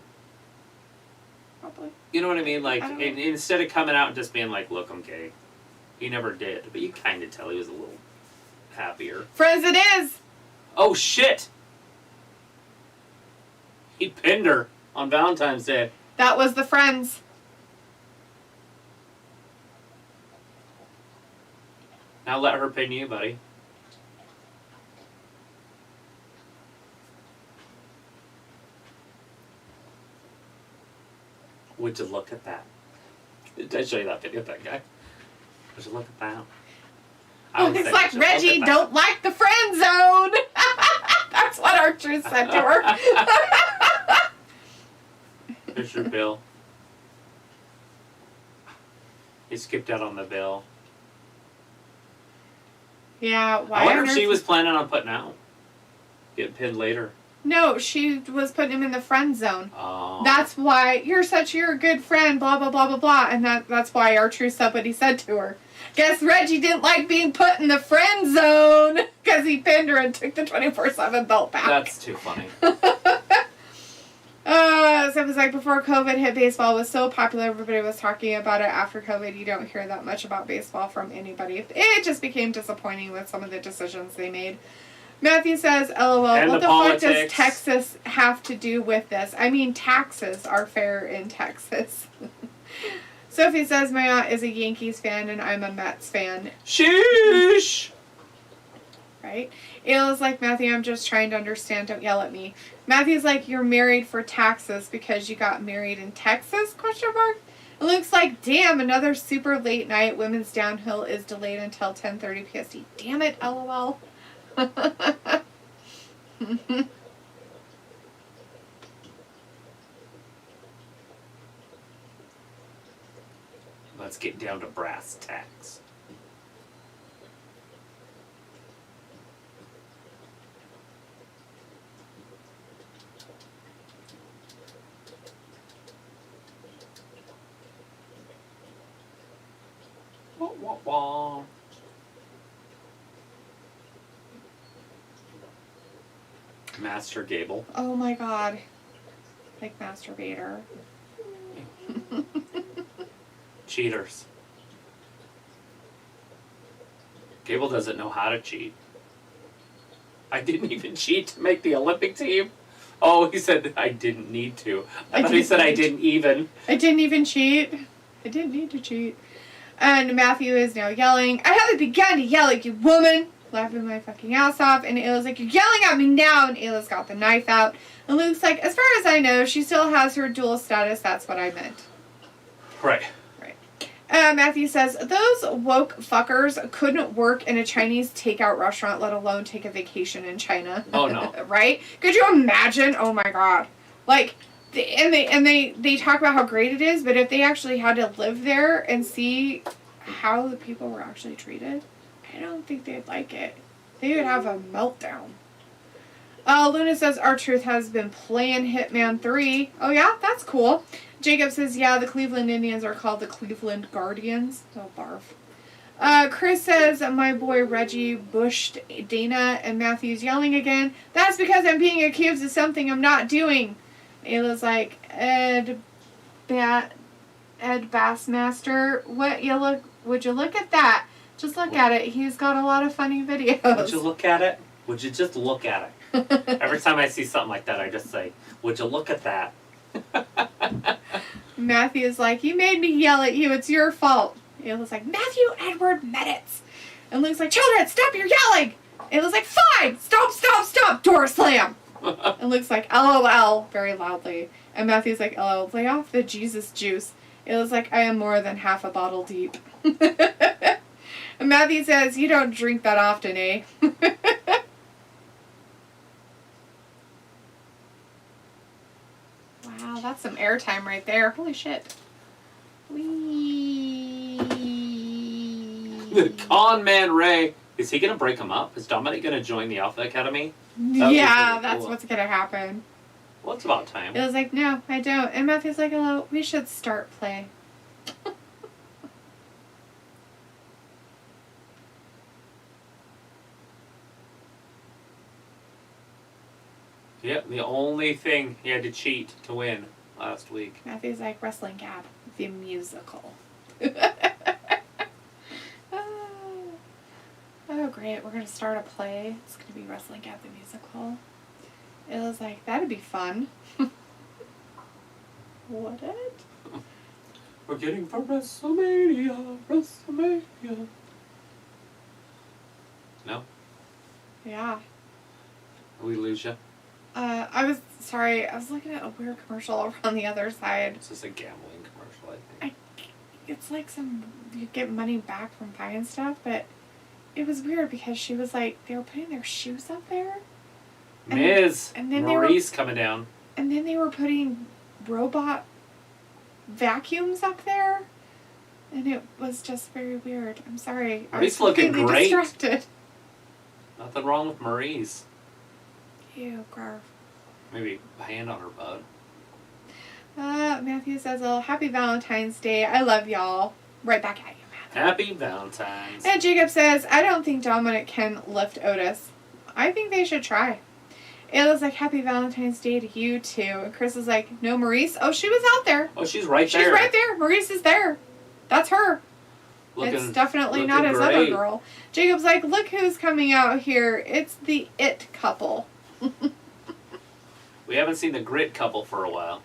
Probably. You know what I mean? Like, instead of coming out and just being like, look, I'm gay. He never did. But you kind of tell he was a little happier. Friends it is! Oh, shit! He pinned her on Valentine's Day. That was the Friends. Now let her pin you, buddy. Would you look at that? Did I show you that video of that guy? Would you look at that? It's like Reggie don't like the friend zone. That's what Archer said to her. Here's your bill. He skipped out on the bill. Yeah, why? I wonder if she was planning on putting out. Get pinned later. No, she was putting him in the friend zone. Oh. That's why you're a good friend, blah, blah, blah, blah, blah. And that's why Archer said what he said to her. Guess Reggie didn't like being put in the friend zone because he pinned her and took the 24/7 belt back. That's too funny. So it was like before COVID hit, baseball was so popular, everybody was talking about it. After COVID, you don't hear that much about baseball from anybody. It just became disappointing with some of the decisions they made. Matthew says, LOL, and what the politics. fuck does Texas have to do with this? I mean, taxes are fair in Texas. Sophie says, my aunt is a Yankees fan and I'm a Mets fan. Sheesh! Right? Ayla's like, Matthew, I'm just trying to understand. Don't yell at me. Matthew's like, you're married for taxes because you got married in Texas? Question mark. It looks like, damn, another super late night. Women's downhill is delayed until 10:30 PST. Damn it, LOL. Let's get down to brass tacks. Wah, wah, wah. Master Gable. Oh my god. Like masturbator. Cheaters. Gable doesn't know how to cheat. I didn't even cheat to make the Olympic team. Oh, he said I didn't need to. I thought he said I didn't even. I didn't even cheat. I didn't need to cheat. And Matthew is now yelling, I haven't begun to yell at you, woman! Laughing my fucking ass off. And Ayla's like, you're yelling at me now! And Ayla's got the knife out. And Luke's like, as far as I know, she still has her dual status. That's what I meant. Right. Matthew says, those woke fuckers couldn't work in a Chinese takeout restaurant, let alone take a vacation in China. Oh, no. Right? Could you imagine? Oh, my God. Like, they talk about how great it is, but if they actually had to live there and see how the people were actually treated, I don't think they'd like it. They would have a meltdown. Luna says, R-Truth has been playing Hitman 3. Oh, yeah? That's cool. Jacob says, yeah, the Cleveland Indians are called the Cleveland Guardians. Oh, barf. Chris says, my boy Reggie bushed Dana, and Matthew's yelling again. That's because I'm being accused of something I'm not doing. Ayla's like, Ed Bassmaster, would you look at that? Just look at it. He's got a lot of funny videos. Would you look at it? Would you just look at it? Every time I see something like that, I just say, would you look at that? Matthew's like, you made me yell at you. It's your fault. Ayla's like, Matthew Edward Meditz. And Luke's like, children, stop your yelling. Ayla's like, fine. Stop. Door slam. And Luke's like, LOL, very loudly. And Matthew's like, LOL, lay off the Jesus juice. Ayla's like, I am more than half a bottle deep. And Matthew says, you don't drink that often, eh? Wow, that's some airtime right there. Holy shit. Whee. Con Man Rey. Is he going to break him up? Is Dominik going to join the Alpha Academy? Yeah, that's what's going to happen. Well, it's about time. It was like, no, I don't. And Matthew's like, hello, we should start play. Yep, the only thing he had to cheat to win last week. Matthew's like, Wrestling Gab, the musical. Oh, great. We're going to start a play. It's going to be Wrestling Gab, the musical. It was like, that'd be fun. Would it? We're getting for WrestleMania. No? Yeah. We lose you? I was looking at a weird commercial over on the other side. It's just a gambling commercial, I think. It's like you get money back from buying stuff, but it was weird because she was like, they were putting their shoes up there. Miz, and then Maurice coming down. And then they were putting robot vacuums up there. And it was just very weird. I'm sorry. Maurice looking great. Distracted. Nothing wrong with Maurice. Ew, Garf. Maybe a hand on her butt. Matthew says, oh, happy Valentine's Day. I love y'all. Right back at you, Matthew. Happy Valentine's. And Jacob says, I don't think Dominik can lift Otis. I think they should try. Ayla's like, happy Valentine's Day to you too. And Chris is like, no, Maurice? Oh, she was out there. Oh, she's right there. She's right there. Maurice is there. That's her. It's definitely not his other girl. Jacob's like, look who's coming out here. It's the It couple. We haven't seen the Grit couple for a while.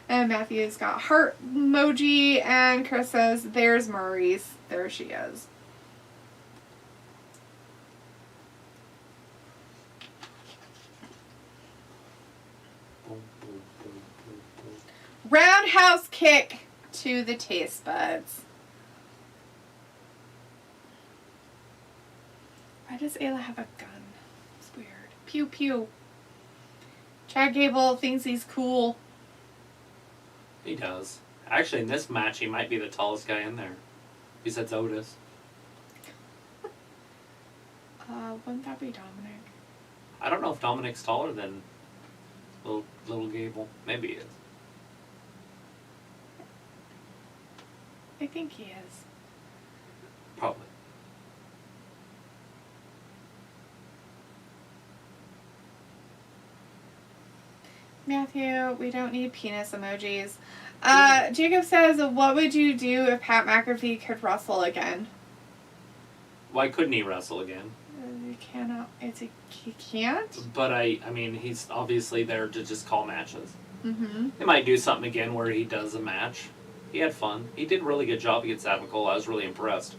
And Matthew's got heart emoji, and Chris says, there's Maurice. There she is. Roundhouse kick to the taste buds. Why does Ayla have a gun? It's weird. Pew pew. Chad Gable thinks he's cool. He does. Actually, in this match, he might be the tallest guy in there. Besides Otis. Wouldn't that be Dominik? I don't know if Dominik's taller than little Gable. Maybe he is. I think he is. Probably. Matthew, we don't need penis emojis. Jacob says, what would you do if Pat McAfee could wrestle again? Why couldn't he wrestle again? You cannot. He can't? But I mean, he's obviously there to just call matches. Mm-hmm. He might do something again where he does a match. He had fun. He did a really good job against Adam Cole. I was really impressed.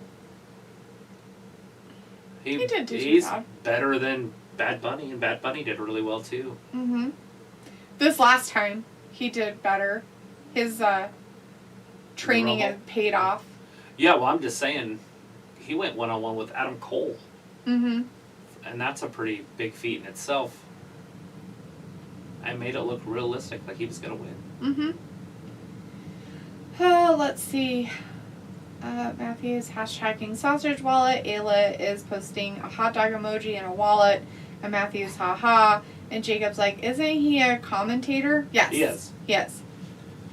He did do He's job. better than Bad Bunny, and Bad Bunny did really well too. Mm-hmm. This last time, he did better. His training had paid off. Yeah, well, I'm just saying, he went one-on-one with Adam Cole. Mm-hmm. And that's a pretty big feat in itself. I made it look realistic, like he was going to win. Mm-hmm. Oh, let's see. Matthew's hashtagging sausage wallet. Ayla is posting a hot dog emoji and a wallet. And Matthew's haha. And Jacob's like, isn't he a commentator? Yes. He is. Yes.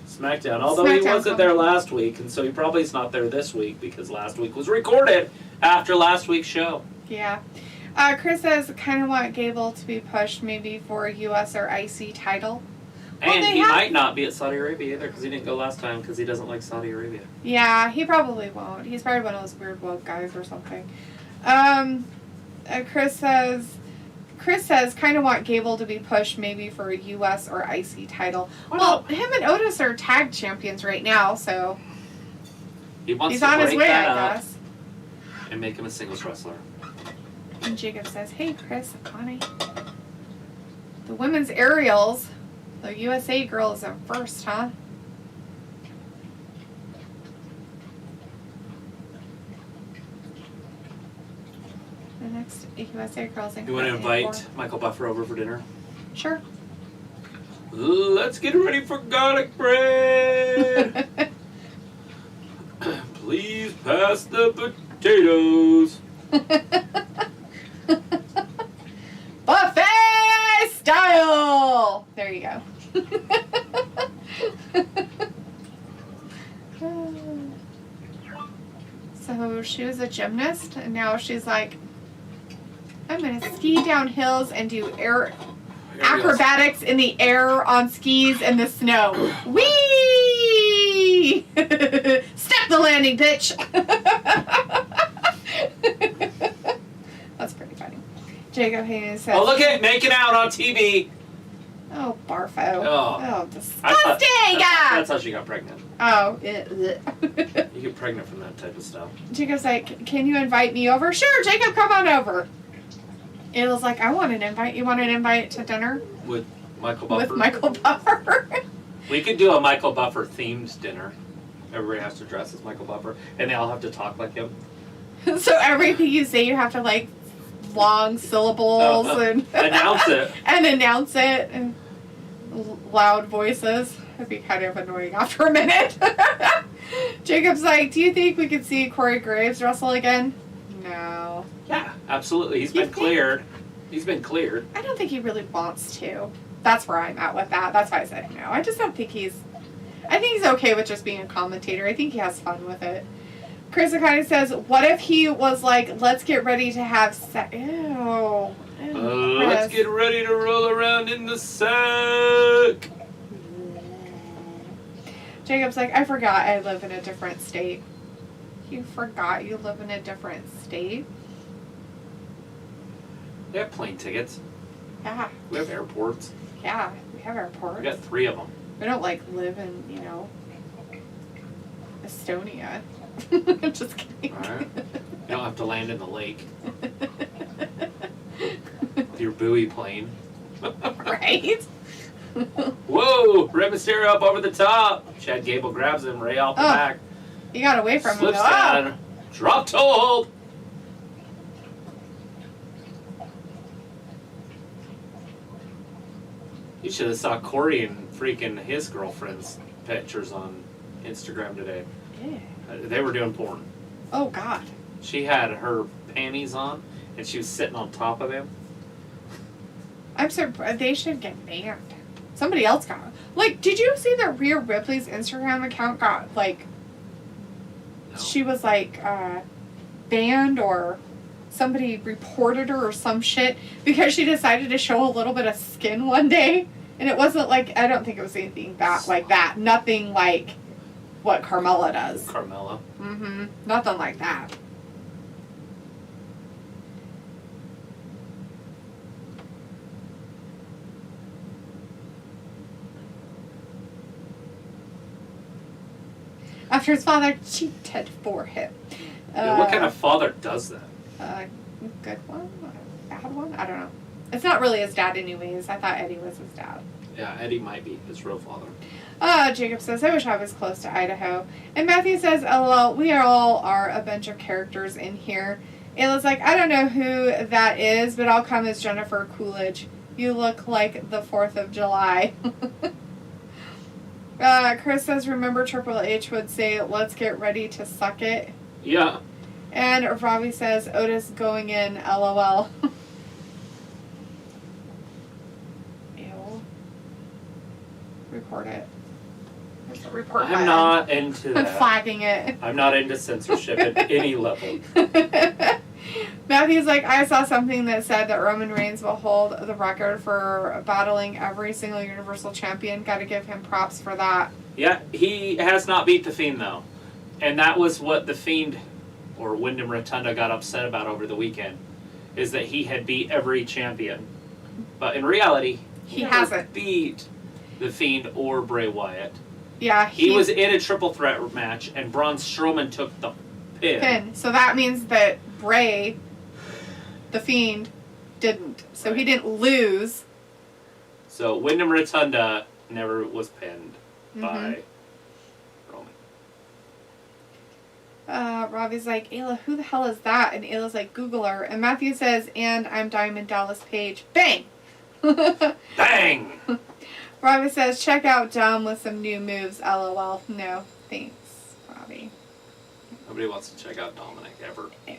SmackDown. Although he wasn't there last week, and so he probably is not there this week because last week was recorded after last week's show. Yeah. Chris says, kind of want Gable to be pushed maybe for a US or IC title. And he might not be at Saudi Arabia either because he didn't go last time because he doesn't like Saudi Arabia. Yeah, he probably won't. He's probably one of those weird woke guys or something. Chris says, kind of want Gable to be pushed maybe for a U.S. or IC title. Well, him and Otis are tag champions right now, so he's on his way, I guess. And make him a singles wrestler. And Jacob says, hey, Chris, Connie. The women's aerials, the USA girls are first, huh? The next USA girls. You want to invite Michael Buffer over for dinner? Sure. Let's get ready for garlic bread. Please pass the potatoes. Buffet style. There you go. So she was a gymnast, and now she's like, I'm gonna ski down hills and do acrobatics in the air on skis in the snow. Whee! Step the landing, bitch. That's pretty funny. Jacob Haynes says, oh, look at making out on TV. Oh, barfo. Oh, disgusting! That's how she got pregnant. Oh, You get pregnant from that type of stuff. Jacob's like, can you invite me over? Sure, Jacob, come on over. It was like, I want an invite. You want an invite to dinner? With Michael Buffer? With Michael Buffer. We could do a Michael Buffer themed dinner. Everybody has to dress as Michael Buffer, and they all have to talk like him. So everything you say, you have to like long syllables and announce it. And announce it and loud voices. It'd be kind of annoying after a minute. Jacob's like, do you think we could see Corey Graves wrestle again? No. Yeah, absolutely. He's been cleared. He's been cleared. I don't think he really wants to. That's where I'm at with that. That's why I said no. I just don't think I think he's okay with just being a commentator. I think he has fun with it. Chris Akani says, what if he was like, let's get ready to have sex. Ew. Let's get ready to roll around in the sack. Jacob's like, I forgot I live in a different state. You forgot you live in a different state? They have plane tickets. Yeah. We have airports. Yeah, we have airports. We got 3 of them. We don't like live in, Estonia. Just kidding. All right. You don't have to land in the lake. With your buoy plane. Right? Whoa! Rey Mysterio up over the top. Chad Gable grabs him. Rey off the back. You got away from him. Slips down. Drop toe hold. You should have saw Corey and freaking his girlfriend's pictures on Instagram today. Yeah. They were doing porn. Oh, God. She had her panties on, and she was sitting on top of him. I'm surprised. They should get banned. Somebody else got it. Like, did you see that Rhea Ripley's Instagram account got, like... No. She was, like, banned or somebody reported her or some shit because she decided to show a little bit of skin one day. And it wasn't, like... I don't think it was anything like that. Nothing like what Carmella does. Carmella. Mm-hmm. Nothing like that. After his father cheated for him. Yeah, what kind of father does that? A good one? A bad one? I don't know. It's not really his dad anyways. I thought Eddie was his dad. Yeah, Eddie might be his real father. Jacob says, I wish I was close to Idaho. And Matthew says, LOL, we all are a bunch of characters in here. Ayla's like, I don't know who that is, but I'll come as Jennifer Coolidge. You look like the 4th of July. Chris says, remember Triple H would say, let's get ready to suck it. Yeah. And Robbie says, Otis going in, LOL. Ew. Report it. There's a report I'm not into that. I'm flagging it. I'm not into censorship at any level. Matthew's like, I saw something that said that Roman Reigns will hold the record for battling every single Universal Champion. Got to give him props for that. Yeah, he has not beat The Fiend, though. And that was what The Fiend, or Wyndham Rotunda, got upset about over the weekend, is that he had beat every champion. But in reality, He never hasn't beat The Fiend or Bray Wyatt. Yeah, He was in a triple threat match, and Braun Strowman took the pin. So that means that Bray, the Fiend, didn't. So he didn't lose. So Wyndham Rotunda never was pinned by Roman. Robbie's like, Ayla, who the hell is that? And Ayla's like, Google her. And Matthew says, and I'm Diamond Dallas Page. Bang! Bang! Robbie says, check out Dom with some new moves. LOL. No, thanks, Robbie. Nobody wants to check out Dominik ever. Yeah.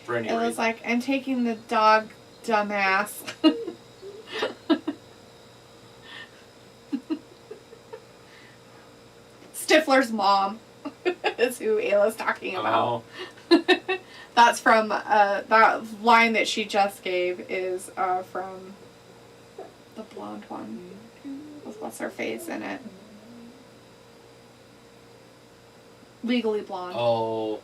For any It was reason. like, I'm taking the dog, dumbass. Stifler's mom is who Ayla's talking about. Oh. That's from, that line that she just gave is from the blonde one. With what's her face in it? Legally Blonde. Oh,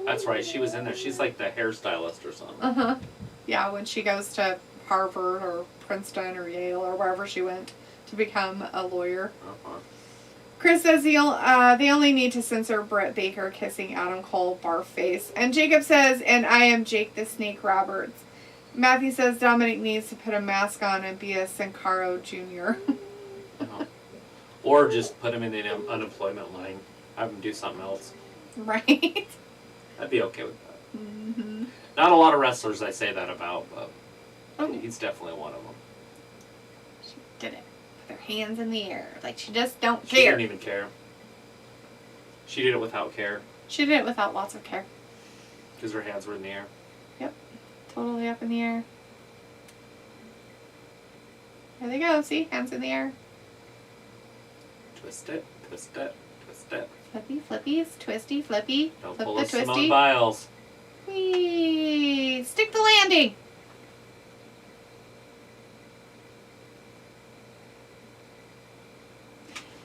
that's right. She was in there. She's like the hairstylist or something. Uh-huh. Yeah, when she goes to Harvard or Princeton or Yale or wherever she went to become a lawyer. Uh-huh. Chris says they only need to censor Britt Baker kissing Adam Cole, barf face. And Jacob says, and I am Jake the Snake Roberts. Matthew says Dominik needs to put a mask on and be a Sin Cara Jr. Uh-huh. Or just put him in the unemployment line. Have him do something else. Right? I'd be okay with that. Mm-hmm. Not a lot of wrestlers I say that about, but Oh. he's definitely one of them. She did it. With her hands in the air. Like she just don't She care. didn't even care. She did it without care. She did it without lots of care. Because her hands were in the air. Yep. Totally up in the air. There they go. See? Hands in the air. Twist it, twist it, twist it. Flippy, flippies, twisty, flippy. Don't Flip pull the a Simone twisty. Biles. Whee! Stick the landing!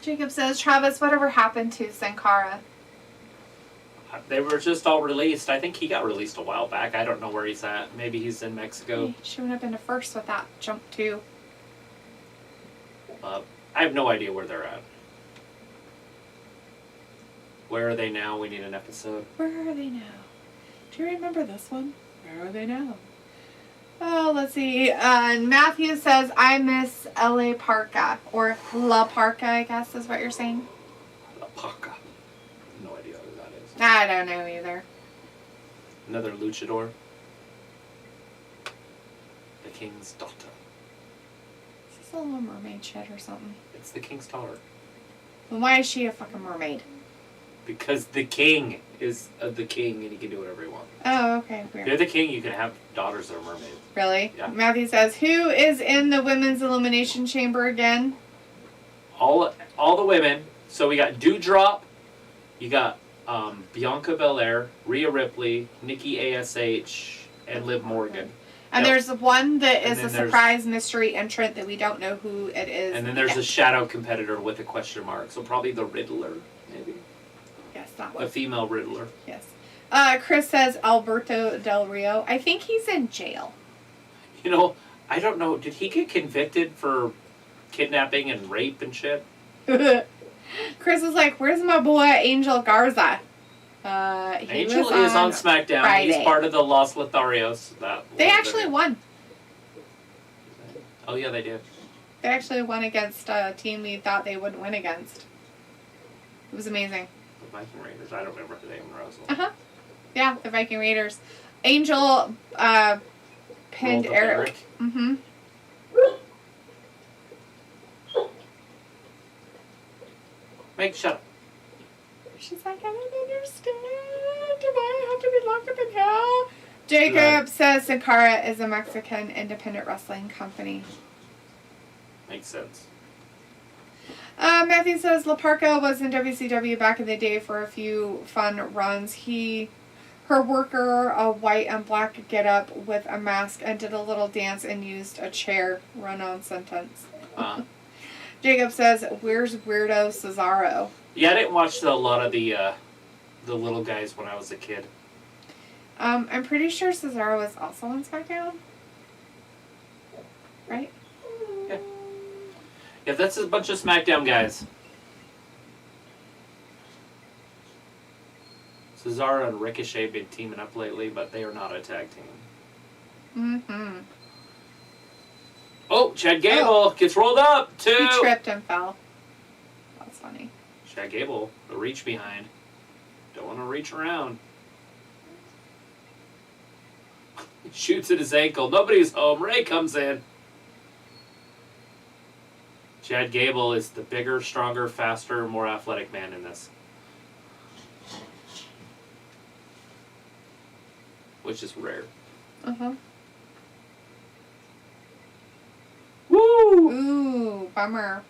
Jacob says, Travis, whatever happened to Sin Cara? They were just all released. I think he got released a while back. I don't know where he's at. Maybe he's in Mexico. She would have been a first with that jump, too. I have no idea where they're at. Where are they now? We need an episode. Where are they now? Do you remember this one? Where are they now? Oh, let's see. And Matthew says, I miss L.A. Parka. Or La Parka, I guess is what you're saying. La Paca. No idea who that is. I don't know either. Another luchador. The King's daughter. Is this a little mermaid shit or something? It's the King's daughter. Then why is she a fucking mermaid? Because the King is the King and he can do whatever he wants. Oh, okay. If you're Weird. the King, you can have daughters that are mermaids. Really? Yeah. Matthew says, who is in the women's elimination chamber again? All the women. So we got Dewdrop. You got Bianca Belair, Rhea Ripley, Nikki ASH, and Liv Morgan. And Yep. there's one that And is a then there's- surprise mystery entrant that we don't know who it is. And then there's a yet. shadow competitor with a question mark. So probably the Riddler, maybe. Yes, that A one. female Riddler. Yes. Chris says Alberto Del Rio. I think he's in jail. You know, I don't know. Did he get convicted for kidnapping and rape and shit? Chris is like, where's my boy Angel Garza? He Angel was is on SmackDown. Friday. He's part of the Los Lotharios. They actually won. Oh, yeah, they did. They actually won against a team we thought they wouldn't win against. It was amazing. The Viking Raiders. I don't remember who they even wrestled. Uh-huh. Yeah, the Viking Raiders. Angel pinned Rolled up Eric. Mm-hmm. Meg, shut up. She's like, I don't understand. Do I have to be locked up in hell? Jacob says Sin Cara is a Mexican independent wrestling company. Makes sense. Matthew says La Parka was in WCW back in the day for a few fun runs. Her worker, a white and black getup with a mask, and did a little dance and used a chair. Run-on sentence. Jacob says, "Where's Weirdo Cesaro?" Yeah, I didn't watch a lot of the little guys when I was a kid. I'm pretty sure Cesaro was also on SmackDown. Right? Yeah. Yeah, that's a bunch of SmackDown guys. Cesaro and Ricochet have been teaming up lately, but they are not a tag team. Mm-hmm. Oh, Chad Gable gets rolled up, too. He tripped and fell. That's funny. Chad Gable, the reach behind. Don't want to reach around. Shoots at his ankle. Nobody's home. Rey comes in. Chad Gable is the bigger, stronger, faster, more athletic man in this. Which is rare. Uh-huh. Woo! Ooh, bummer.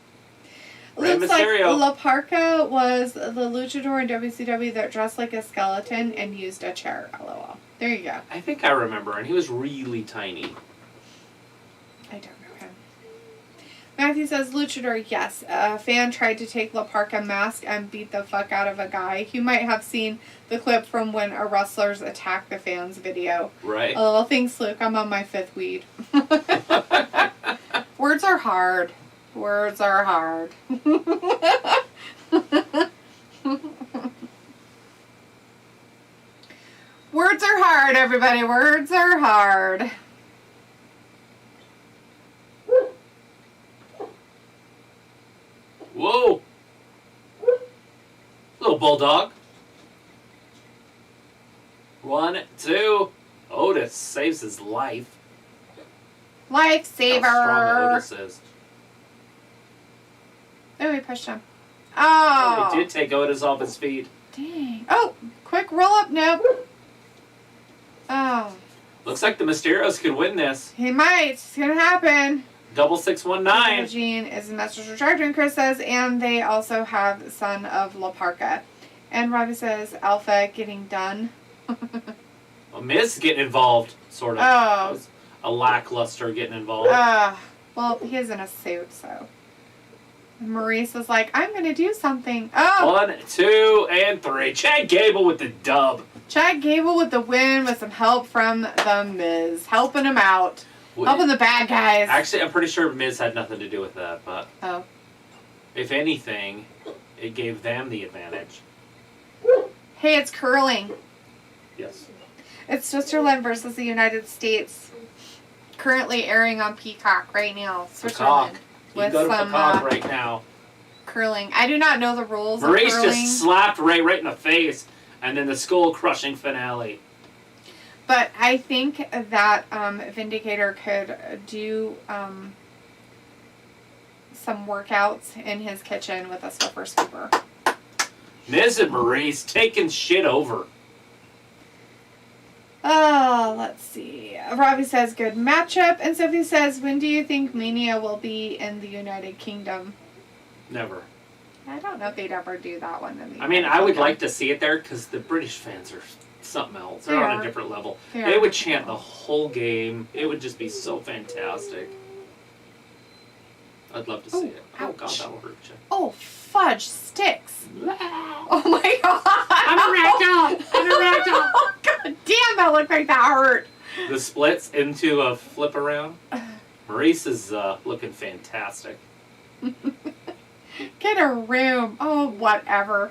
Rey Looks like Mysterio. La Parca was the luchador in WCW that dressed like a skeleton and used a chair. LOL. There you go. I think I remember, and he was really tiny. I don't know him. Matthew says, luchador, yes. A fan tried to take La Parca mask and beat the fuck out of a guy. You might have seen the clip from when a wrestlers attack the fans video. Right. Oh, thanks, Luke. I'm on my 5th weed. Words are hard. Words are hard. Words are hard, everybody. Words are hard. Whoa! Little bulldog. 1, 2. Otis saves his life. Lifesaver. How strong Otis is. Oh, he pushed him. Oh, Oh. he did take Otis off his feet. Dang. Oh, quick roll up. Nope. Oh. Looks like the Mysterios could win this. He might. It's going to happen. Double 619. Eugene is the Master Retractor, and Chris says, and they also have Son of La Parca. And Robbie says, Alpha getting done. Well, Miz getting involved, sort of. Oh. It was a lackluster getting involved. Well, he is in a suit, so. Maurice was like, I'm going to do something. Oh! 1, 2, and 3. Chad Gable with the dub. Chad Gable with the win with some help from The Miz. Helping him out. Helping the bad guys. Actually, I'm pretty sure Miz had nothing to do with that, but Oh. if anything, it gave them the advantage. Hey, it's curling. Yes. It's Switzerland versus the United States. Currently airing on Peacock right now. Switzerland. You go to Peacock right now. Curling. I do not know the rules Maurice of curling. just slapped Rey right in the face, and then the skull-crushing finale. But I think that Vindicator could do some workouts in his kitchen with a Swiffer scooper. Miz and Maurice taking shit over. Oh, let's see. Robbie says good matchup. And Sophie says, when do you think Mania will be in the United Kingdom? Never. I don't know if they'd ever do that one. In the I mean, United I would Kingdom. like to see it there because the British fans are something else. They're They on are. a different level. They They are. would chant the whole game. It would just be so fantastic. I'd love to see Ooh, it. Oh, God, ouch. that'll hurt you. Oh, fudge sticks. Oh my god. I'm a ragdoll. I'm a ragdoll. Oh, god damn, that looked like that hurt. The splits into a flip around. Maurice is looking fantastic. Get a room. Oh, whatever.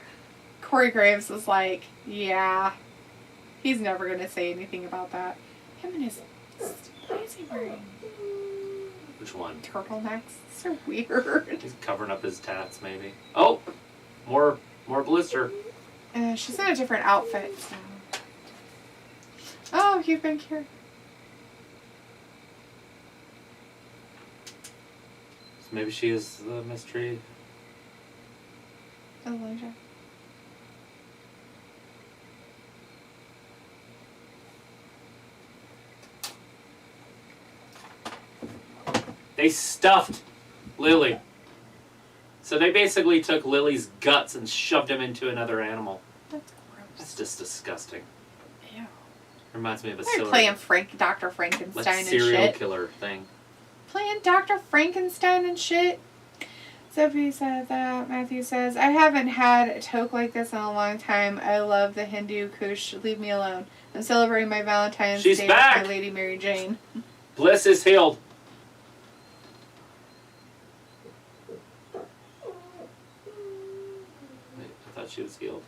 Corey Graves was like, yeah. He's never going to say anything about that. Him and his... What is he wearing? Which one? Turtlenecks? So weird. He's covering up his tats, maybe. Oh, more blister. She's in a different outfit, so... Oh, you've been cured. So maybe she is the mystery. Elijah. They stuffed Lily. So they basically took Lily's guts and shoved him into another animal. That's gross. That's just disgusting. Ew. Reminds me of a They're silly, playing Dr. Frankenstein like and serial shit. killer thing. Playing Dr. Frankenstein and shit. Sophie says that. Matthew says, I haven't had a toke like this in a long time. I love the Hindu kush. Leave me alone. I'm celebrating my Valentine's She's Day back! with my Lady Mary Jane. Bliss is healed. Wait, I thought she was healed.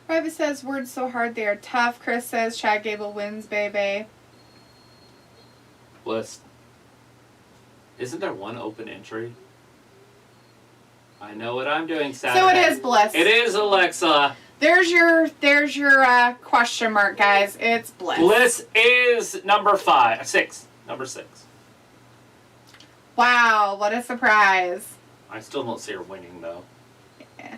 Private says, words so hard they are tough. Chris says, Chad Gable wins, baby. Bliss. Isn't there one open entry? I know what I'm doing Saturday. So it is Bliss. It is Alexa. There's your question mark, guys. It's Bliss. Bliss is number 6. Number 6. Wow, what a surprise. I still don't see her winning, though. Yeah.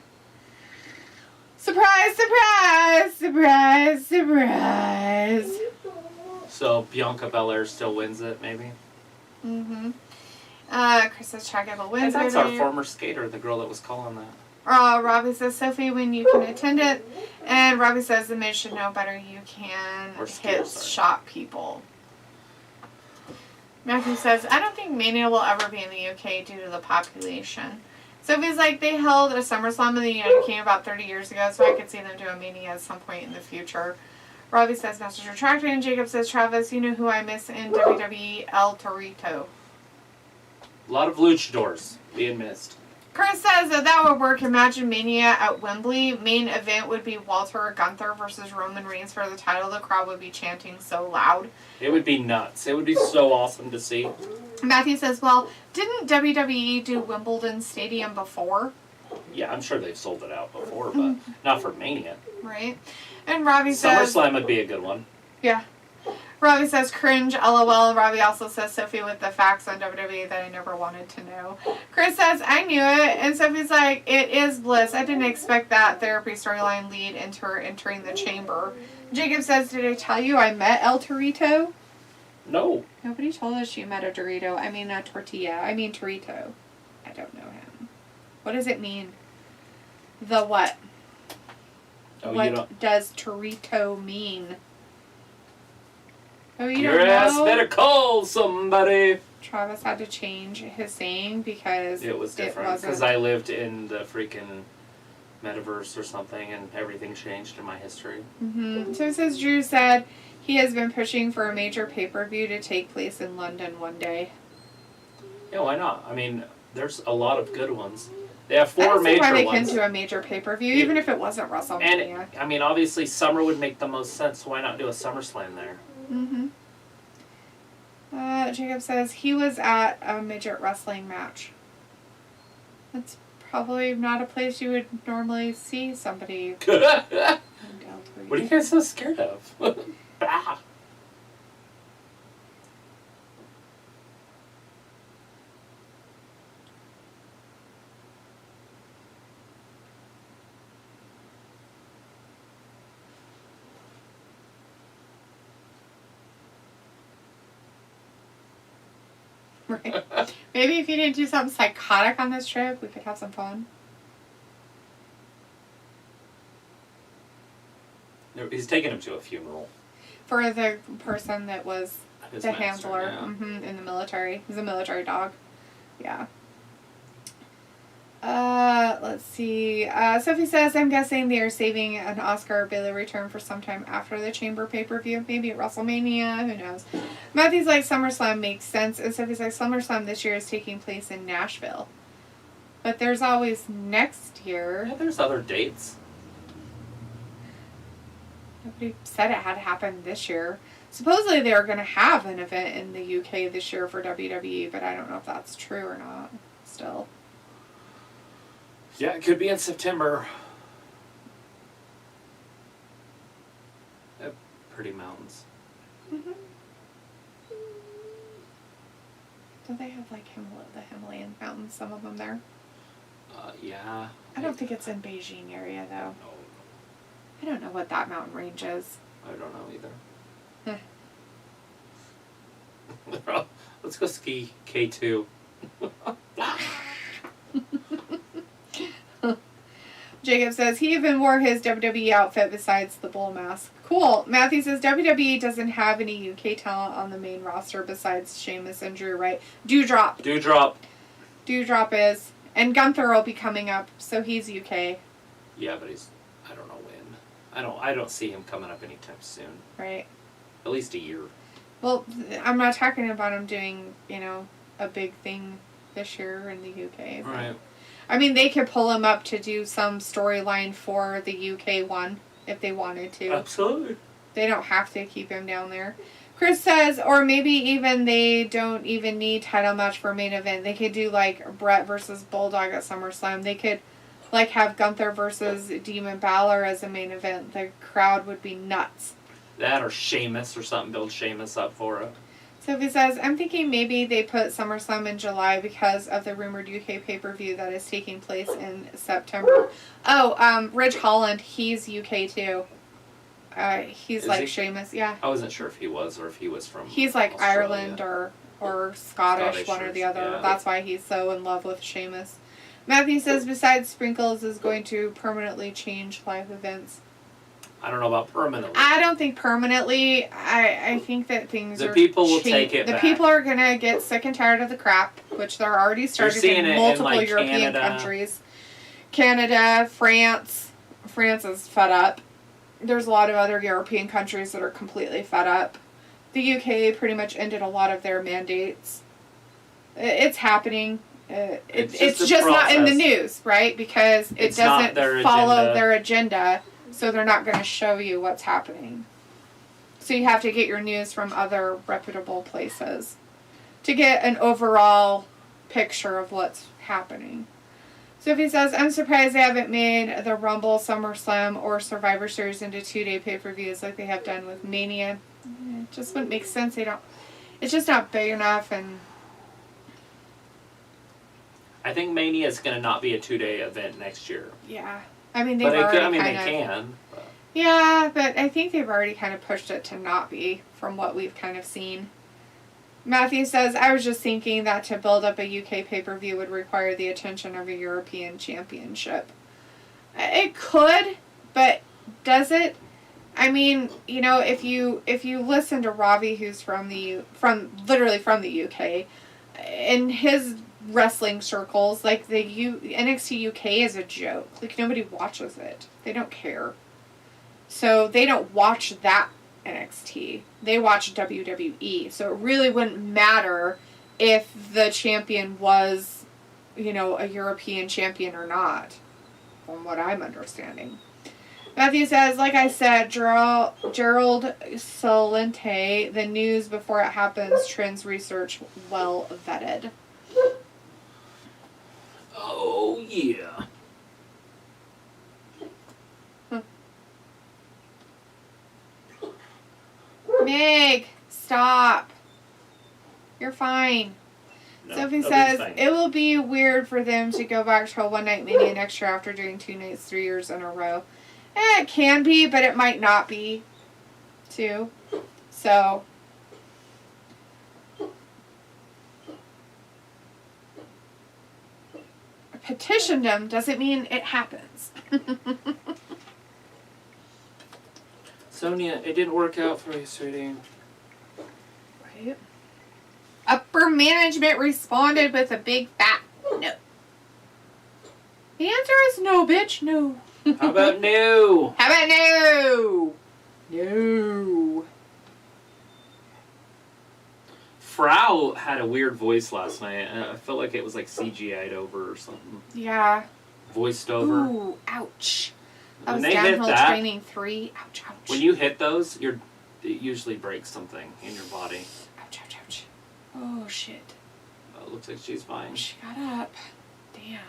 Surprise, surprise, surprise, surprise. So Bianca Belair still wins it, maybe? Mm-hmm. Chris says Chad Gable wins. And that's baby. our former skater, the girl that was calling that. Robbie says, Sophie, when you can attend it. And Robbie says, the Miz should know better. You can Or hit sorry. shot people. Matthew says, I don't think Mania will ever be in the UK due to the population. Sophie's like, they held a SummerSlam in the United Kingdom about 30 years ago, so I could see them do a Mania at some point in the future. Robbie says, message retracted. And Jacob says, Travis, you know who I miss in WWE? El Torito. A lot of luchadors being missed. Chris says that would work. Imagine Mania at Wembley. Main event would be Walter Gunther versus Roman Reigns for the title. The crowd would be chanting so loud. It would be nuts. It would be so awesome to see. Matthew says, well, didn't WWE do Wimbledon Stadium before? Yeah, I'm sure they've sold it out before, but not for Mania. Right. And Robbie says... SummerSlam would be a good one. Yeah. Robbie says, cringe, LOL. Robbie also says, Sophie with the facts on WWE that I never wanted to know. Chris says, I knew it. And Sophie's like, it is Bliss. I didn't expect that therapy storyline lead into her entering the chamber. Jacob says, did I tell you I met El Torito? No. Nobody told us you met a Dorito. I mean a tortilla. I mean Torito. I don't know him. What does it mean? The what? Oh, What does Torito mean? Oh, you Your don't ass know? better call somebody. Travis had to change his saying because It was different. Because I lived in the freaking metaverse or something and everything changed in my history. Mm-hmm. So it says Drew said he has been pushing for a major pay-per-view to take place in London one day. Yeah, why not? I mean, there's a lot of good ones. They have I 4 don't see major why they ones. couldn't do a major pay-per-view, Yeah. even if it wasn't WrestleMania. And, I mean, obviously, summer would make the most sense. Why not do a SummerSlam there? Mm-hmm. Jacob says he was at a midget wrestling match. That's probably not a place you would normally see somebody. What are you guys so scared of? Bah. Right. Maybe if you didn't do something psychotic on this trip, we could have some fun. No, he's taking him to a funeral. For the person that was His the master, handler yeah. in the military. He's a military dog. Yeah. Let's see. Sophie says, I'm guessing they are saving an Oscar Bailey return for sometime after the Chamber pay-per-view. Maybe at WrestleMania. Who knows? Matthew's like, SummerSlam makes sense. And Sophie's like, SummerSlam this year is taking place in Nashville. But there's always next year. Yeah, there's other dates. Nobody said it had to happen this year. Supposedly they were going to have an event in the UK this year for WWE, but I don't know if that's true or not. Still. Yeah, it could be in September. Pretty mountains. Mm-hmm. Don't they have like the Himalayan mountains, some of them there? Yeah. I don't think it's in Beijing area, though. No, I don't know what that mountain range is. I don't know either. Huh. Let's go ski K2. Jacob says he even wore his WWE outfit besides the bull mask. Cool. Matthew says WWE doesn't have any UK talent on the main roster besides Sheamus and Drew, right? Dewdrop. Dewdrop. Dewdrop is. And Gunther will be coming up, so he's UK. Yeah, but he's, I don't know when. I don't see him coming up anytime soon. Right. At least a year. Well, I'm not talking about him doing, a big thing this year in the UK. Right. I mean, they could pull him up to do some storyline for the UK one if they wanted to. Absolutely. They don't have to keep him down there. Chris says, or maybe even they don't even need title match for main event. They could do like Brett versus Bulldog at SummerSlam. They could like have Gunther versus Demon Balor as a main event. The crowd would be nuts. That or Sheamus or something. Build Sheamus up for it. Sophie says, I'm thinking maybe they put SummerSlam in July because of the rumored UK pay-per-view that is taking place in September. Oh, Ridge Holland, he's UK too. He's Is like he? Sheamus, yeah. I wasn't sure if he was or if he was from He's like Australia. Ireland or Scottish, one or the other. Yeah. That's why he's so in love with Sheamus. Matthew says, besides Sprinkles is going to permanently change live events. I don't know about permanently. I don't think permanently. I think that things The are people will take it The back. people are going to get sick and tired of the crap, which they're already started seeing in it in, multiple like, European Canada. countries. Canada, France. France is fed up. There's a lot of other European countries that are completely fed up. The UK pretty much ended a lot of their mandates. It's happening. It's just not in the news, right? Because it It's not doesn't their follow agenda. their agenda, so they're not going to show you what's happening. So you have to get your news from other reputable places to get an overall picture of what's happening. Sophie says, I'm surprised they haven't made the Rumble, SummerSlam, or Survivor Series into 2-day pay-per-views like they have done with Mania. It just wouldn't make sense. It's just not big enough, and I think Mania is going to not be a 2-day event next year. yeah. I mean, they've But already they kind of... can. But. Yeah, but I think they've already kind of pushed it to not be, from what we've kind of seen. Matthew says, I was just thinking that to build up a UK pay-per-view would require the attention of a European championship. It could, but does it? I mean, if you listen to Ravi, who's literally from the UK, in his wrestling circles, like the NXT UK is a joke. Like nobody watches it. They don't care. So they don't watch that NXT. They watch WWE. So it really wouldn't matter if the champion was, a European champion or not, from what I'm understanding. Matthew says, like I said, Gerald Salente, the news before it happens, trends research well vetted. Oh, yeah. Meg, stop. You're fine. No, Sophie nobody's says, fine. it will be weird for them to go back to a one-night Mania next year after doing 2 nights 3 years in a row. It can be, but it might not be, too. So, I petitioned them doesn't mean it happens. Sonia, it didn't work out for you, sweetie. Right. Upper management responded with a big fat no. The answer is no, bitch. No. How about no? How about no? No. Frau had a weird voice last night. I felt like it was like CGI'd over or something. Yeah. Voiced over. Ooh, ouch. That When was they hit downhill that, training 3. Ouch, ouch. when you hit those, it usually breaks something in your body. Ouch, ouch, ouch. Oh, shit. It looks like she's fine. She got up. Damn.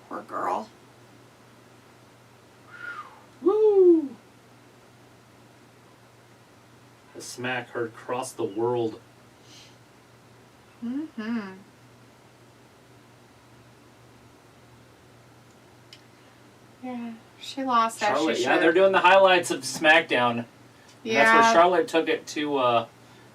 Poor girl. Woo! The smack heard across the world. Mm-hmm. Yeah, she lost that. Charlotte, She yeah, should. they're doing the highlights of SmackDown. And Yeah. that's where Charlotte took it to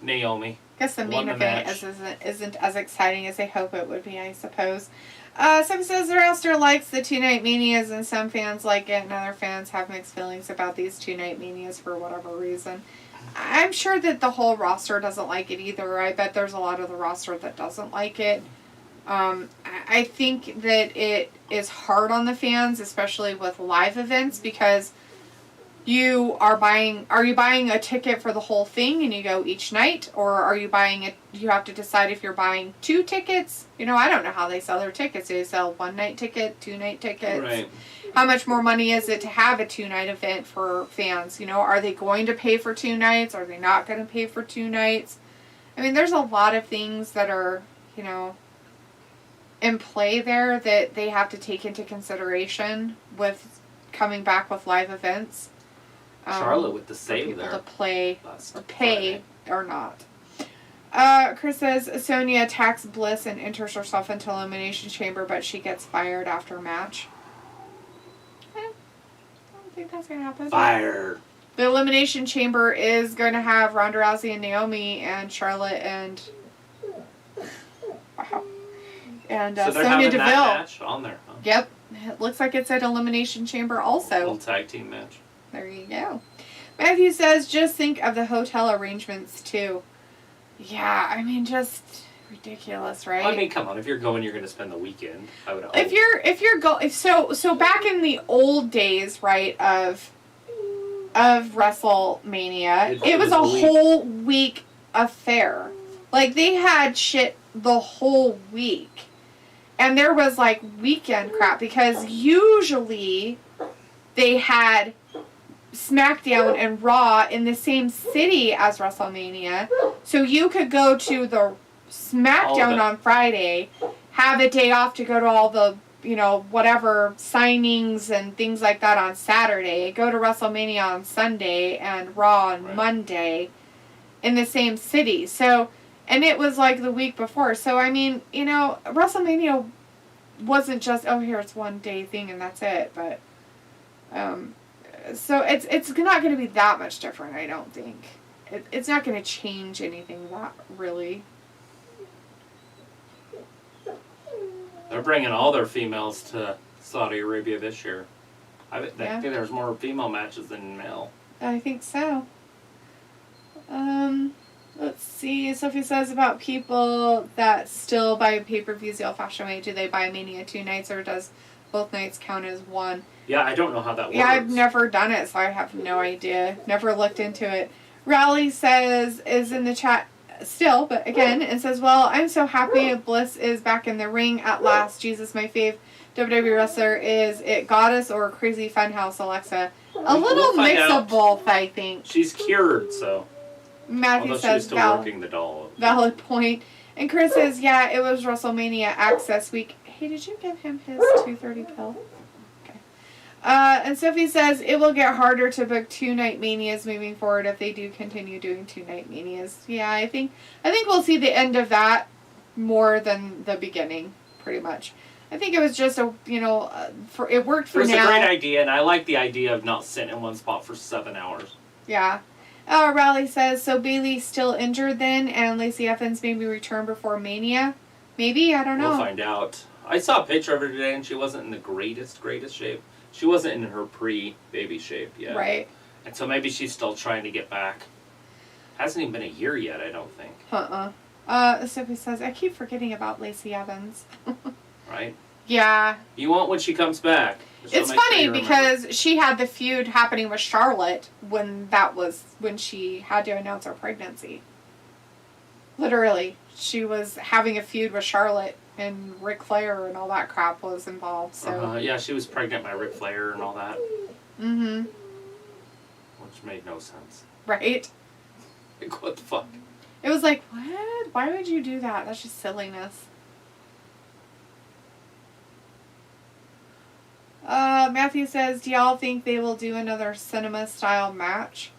Naomi. I guess the main won the event match. isn't as exciting as they hope it would be, I suppose. Some says the roster likes the 2-night manias, and some fans like it, and other fans have mixed feelings about these 2-night manias for whatever reason. I'm sure that the whole roster doesn't like it either. I bet there's a lot of the roster that doesn't like it. I think that it is hard on the fans, especially with live events, because are you buying a ticket for the whole thing and you go each night, or are you buying it? You have to decide if you're buying 2 tickets. You know, I don't know how they sell their tickets. Do they sell 1-night ticket, 2-night tickets? Right. How much more money is it to have a 2-night event for fans? You know, are they going to pay for 2 nights? Are they not going to pay for 2 nights? I mean, there's a lot of things that are, you know, in play there that they have to take into consideration with coming back with live events. Charlotte with the for save people there. to play last or pay Friday. or not. Chris says Sonya attacks Bliss and enters herself into Elimination Chamber, but she gets fired after match. I don't think that's gonna happen. Fired. The Elimination Chamber is going to have Ronda Rousey and Naomi and Charlotte and and So they're Sonya having Deville. that match on there, huh? Yep, it looks like it's at Elimination Chamber also. Little tag team match. There you go. Matthew says, just think of the hotel arrangements too. Yeah, I mean, just ridiculous, right? I mean, come on. If you're going, you're going to spend the weekend. I would hope. If you're so back in the old days, right, of WrestleMania, it was a whole week affair. Like, they had shit the whole week. And there was, like, weekend crap, because usually they had SmackDown and Raw in the same city as WrestleMania. So you could go to the SmackDown on Friday, have a day off to go to all the, you know, whatever signings and things like that on Saturday, go to WrestleMania on Sunday and Raw on Monday in the same city. So, and it was like the week before. So, I mean, you know, WrestleMania wasn't just, oh, here, it's one day thing and that's it. But, so it's not going to be that much different, I don't think. It's not going to change anything that really. They're bringing all their females to Saudi Arabia this year. I think there's more female matches than male. I think so. Let's see. Sophie says about people that still buy pay-per-views the old-fashioned way. Do they buy Mania 2 nights, or does both nights count as one? Yeah, I don't know how that works. Yeah, I've never done it, so I have no idea. Never looked into it. Raleigh says, is in the chat still, but again, and says, well, I'm so happy Bliss is back in the ring at last. Jesus, my fave WWE wrestler. Is it Goddess or Crazy Funhouse Alexa? A little mix of both, I think. She's cured, so. Matthew Although says, she's still working the doll. valid point. And Chris says, yeah, it was WrestleMania Access Week. Hey, did you give him his 2:30 pill? Okay. And Sophie says, it will get harder to book 2-night manias moving forward if they do continue doing 2-night manias. Yeah, I think we'll see the end of that more than the beginning, pretty much. I think it was just it worked for now. It was a great idea, and I like the idea of not sitting in one spot for 7 hours. Yeah. Raleigh says, so Bayley's still injured then, and Lacey Evans maybe return before Mania? Maybe? I don't know. We'll find out. I saw a picture of her today, and she wasn't in the greatest shape. She wasn't in her pre-baby shape yet. Right. And so maybe she's still trying to get back. Hasn't even been a year yet, I don't think. Sophie says, I keep forgetting about Lacey Evans. Right? Yeah. You want when she comes back. It's funny because she had the feud happening with Charlotte when she had to announce her pregnancy. Literally. She was having a feud with Charlotte, and Ric Flair and all that crap was involved. So yeah, she was pregnant by Ric Flair and all that. Mm-hmm. Which made no sense. Right? Like, what the fuck? It was like, what? Why would you do that? That's just silliness. Matthew says, do y'all think they will do another cinema-style match?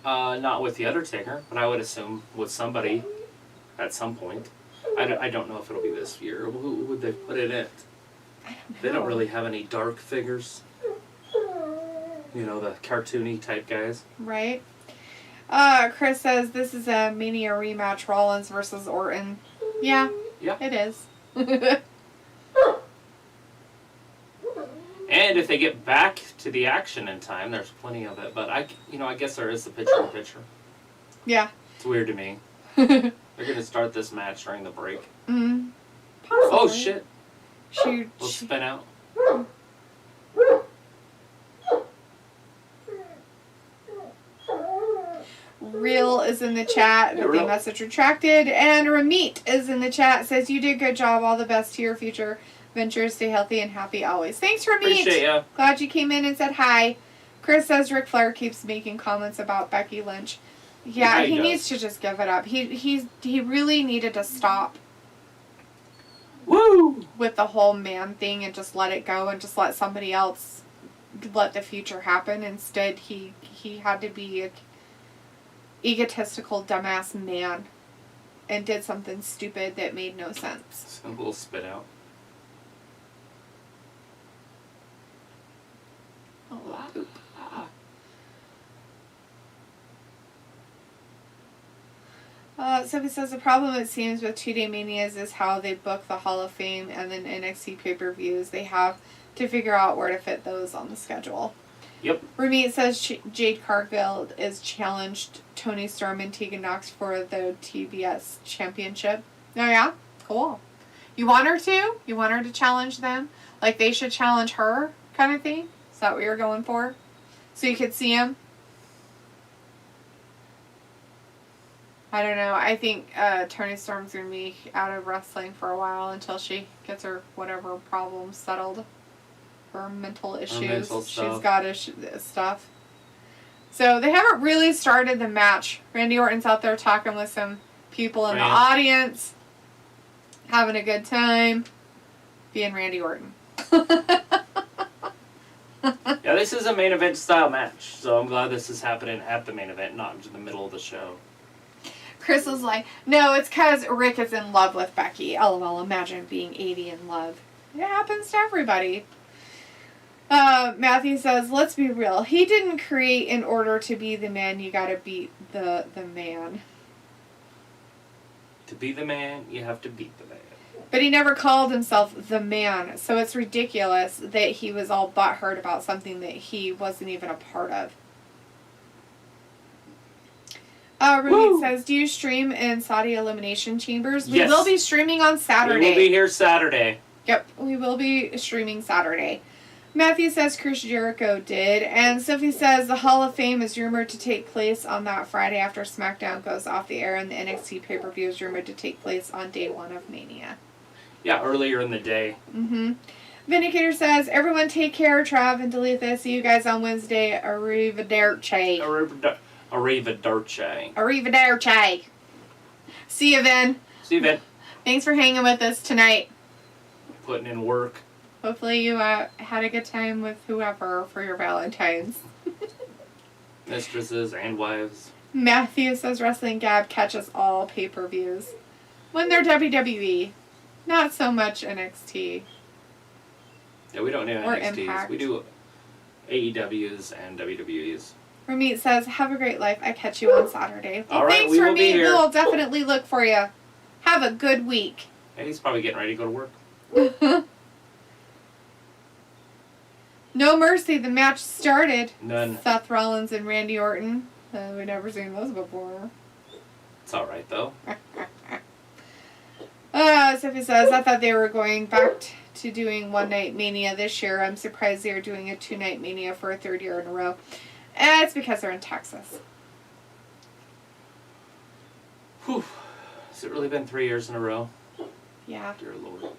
Not with The Undertaker, but I would assume with somebody at some point. I don't know if it'll be this year. Who would they put it in? I don't know. They don't really have any dark figures. You know, the cartoony type guys. Right. Chris says this is a Mania rematch, Rollins versus Orton. Yeah. Yeah. It is. And if they get back to the action in time, there's plenty of it. But I guess there is the picture-in-picture. Yeah. It's weird to me. They're gonna start this match during the break. Mm. Oh shit! We'll She spin out. Real is in the chat. Yeah, The Real. message retracted. And Ramit is in the chat. Says you did a good job. All the best to your future ventures. Stay healthy and happy always. Thanks, Ramit. Appreciate ya. Glad you came in and said hi. Chris says Ric Flair keeps making comments about Becky Lynch. Yeah, Yeah, he he does. needs to just give it up. He really needed to stop Woo! with the whole man thing and just let it go and just let somebody else let the future happen. Instead, he had to be a egotistical dumbass man and did something stupid that made no sense. A little spit out. Oh, poop. Somebody says the problem it seems with 2-Day Manias is how they book the Hall of Fame and then NXT pay-per-views. They have to figure out where to fit those on the schedule. Yep. Ramit says Jade Cargill is challenged Tony Storm and Tegan Knox for the TBS championship. Oh yeah? Cool. You want her to? You want her to challenge them? Like they should challenge her kind of thing? Is that what you're going for? So you could see him? I don't know. I think Tony Storm's going to be out of wrestling for a while until she gets her whatever problems settled. Her mental issues. mental She's stuff. got stuff. So they haven't really started the match. Randy Orton's out there talking with some people in the audience. Having a good time. Being Randy Orton. Yeah, this is a main event style match, so I'm glad this is happening at the main event, not in the middle of the show. Chris was like, no, it's because Rick is in love with Becky. LOL, imagine being 80 in love. It happens to everybody. Matthew says, let's be real. He didn't create in order to be the man, you gotta beat the man. To be the man, you have to beat the man. But he never called himself the man, so it's ridiculous that he was all butthurt about something that he wasn't even a part of. Ramit says, do you stream in Saudi Elimination Chambers? We Yes. will be streaming on Saturday. We will be here Saturday. Yep, we will be streaming Saturday. Matthew says Chris Jericho did, and Sophie says the Hall of Fame is rumored to take place on that Friday after SmackDown goes off the air, and the NXT pay-per-view is rumored to take place on day 1 of Mania. Yeah, earlier in the day. Mm-hmm. Vindicator says, everyone take care, Trav and Delitha. See you guys on Wednesday. Arrivederci. Arrivederci. Arrivederci. See you, Vin. See you, Ben. Thanks for hanging with us tonight. Putting in work. Hopefully you had a good time with whoever for your Valentine's. Mistresses and wives. Matthew says Wrestling Gab catches all pay-per-views. When they're WWE. Not so much NXT. Yeah, we don't do Or NXTs. Impact. We do AEWs and WWEs. Ramit says, have a great life. I catch you on Saturday. Well, All right, thanks, we will be Ramit. here. We'll definitely look for you. Have a good week. Hey, he's probably getting ready to go to work. No Mercy. The match started. None. Seth Rollins and Randy Orton. We've never seen those before. It's alright, though. Sophie says, I thought they were going back to doing One Night Mania this year. I'm surprised they're doing a 2-night Mania for a 3rd year in a row. It's because they're in Texas. Whew. Has it really been 3 years in a row? Yeah. Dear Lord.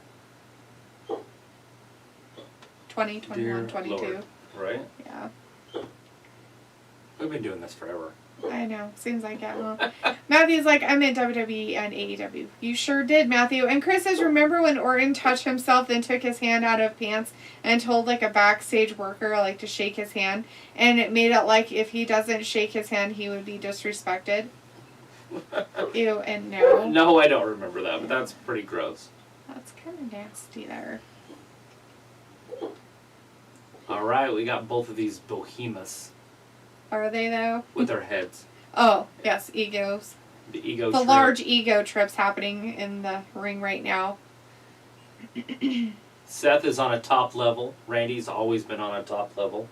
20, 21, 22. Lord. Right? Yeah. We've been doing this forever. I know. Seems like it, huh? Matthew's like, I'm in WWE and AEW. You sure did, Matthew. And Chris says, remember when Orton touched himself, then took his hand out of pants and told like a backstage worker like to shake his hand, and it made it like if he doesn't shake his hand, he would be disrespected. Ew and no. No, I don't remember that, but that's pretty gross. That's kind of nasty there. All right, we got both of these behemoths Are they, though? with their heads. Oh, yes, egos. The ego The trip. large ego trips happening in the ring right now. Seth is on a top level. Randy's always been on a top level.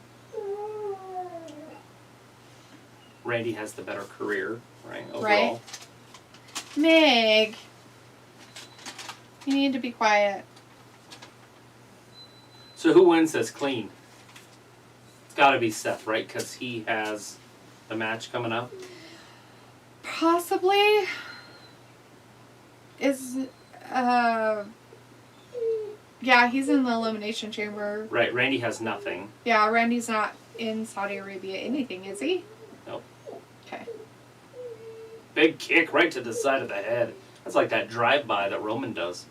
Randy has the better career, right? Overall. Right. Meg, you need to be quiet. So who wins this clean? It's got to be Seth, right? Because he has the match coming up. Possibly. Yeah, he's in the Elimination Chamber. Right, Randy has nothing. Yeah, Randy's not in Saudi Arabia anything, is he? Nope. Okay. Big kick right to the side of the head. That's like that drive-by that Roman does.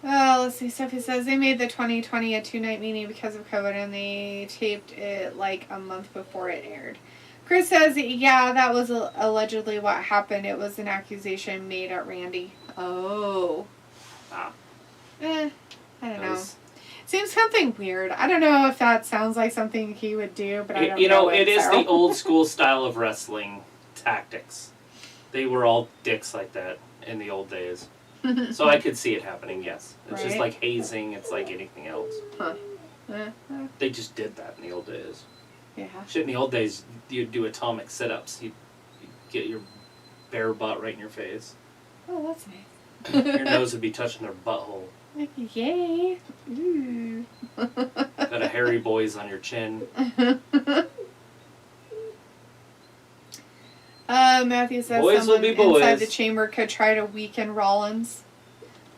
Let's see. Sophie says they made the 2020 a 2-night meeting because of COVID and they taped it like a month before it aired. Chris says, yeah, that was allegedly what happened. It was an accusation made at Randy. Oh. Ah. I don't know. Seems something weird. I don't know if that sounds like something he would do, but I don't know. You know, it is the old school style of wrestling tactics. They were all dicks like that in the old days. So I could see it happening, yes. It's just like hazing. It's like anything else. Huh. They just did that in the old days. Yeah. Shit, in the old days, you'd do atomic sit-ups. You'd get your bare butt right in your face. Oh, that's nice. Your nose would be touching their butthole. Yay. Ooh. Got a hairy boys on your chin. Matthew says Boys will someone be boys. inside the chamber could try to weaken Rollins.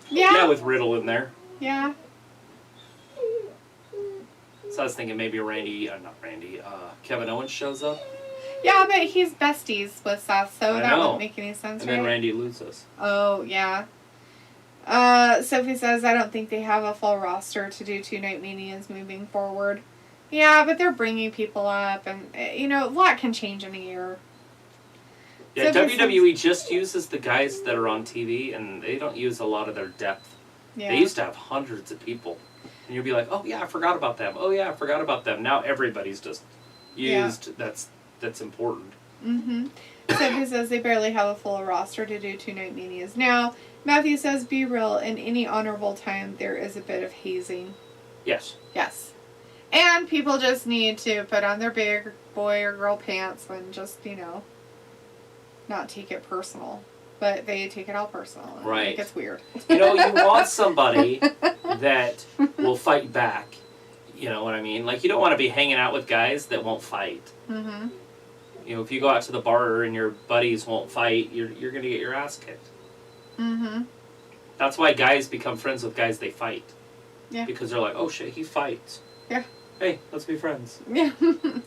Yeah. Yeah, with Riddle in there. Yeah. So I was thinking maybe Kevin Owens shows up. Yeah, but he's besties with Seth, so I that know. wouldn't make any sense, And right? then Randy loses. Oh, yeah. Sophie says, I don't think they have a full roster to do 2-night meetings moving forward. Yeah, but they're bringing people up, and, a lot can change in a year. Yeah, Sophie WWE just uses the guys that are on TV, and they don't use a lot of their depth. Yeah. They used to have hundreds of people. And you'll be like, oh, yeah, I forgot about them. Oh, yeah, I forgot about them. Now everybody's just used. Yeah. That's important. Mm-hmm. Sophie says they barely have a full roster to do 2-night meetings. Now, Matthew says, be real, in any honorable time, there is a bit of hazing. Yes. Yes. And people just need to put on their big boy or girl pants and just, not take it personal. But they take it all personal. And right. It gets weird. You want somebody that will fight back. You know what I mean? Like, you don't want to be hanging out with guys that won't fight. Mm-hmm. If you go out to the bar and your buddies won't fight, you're going to get your ass kicked. Mm-hmm. That's why guys become friends with guys they fight. Yeah. Because they're like, oh shit, he fights. Yeah. Hey, let's be friends. Yeah.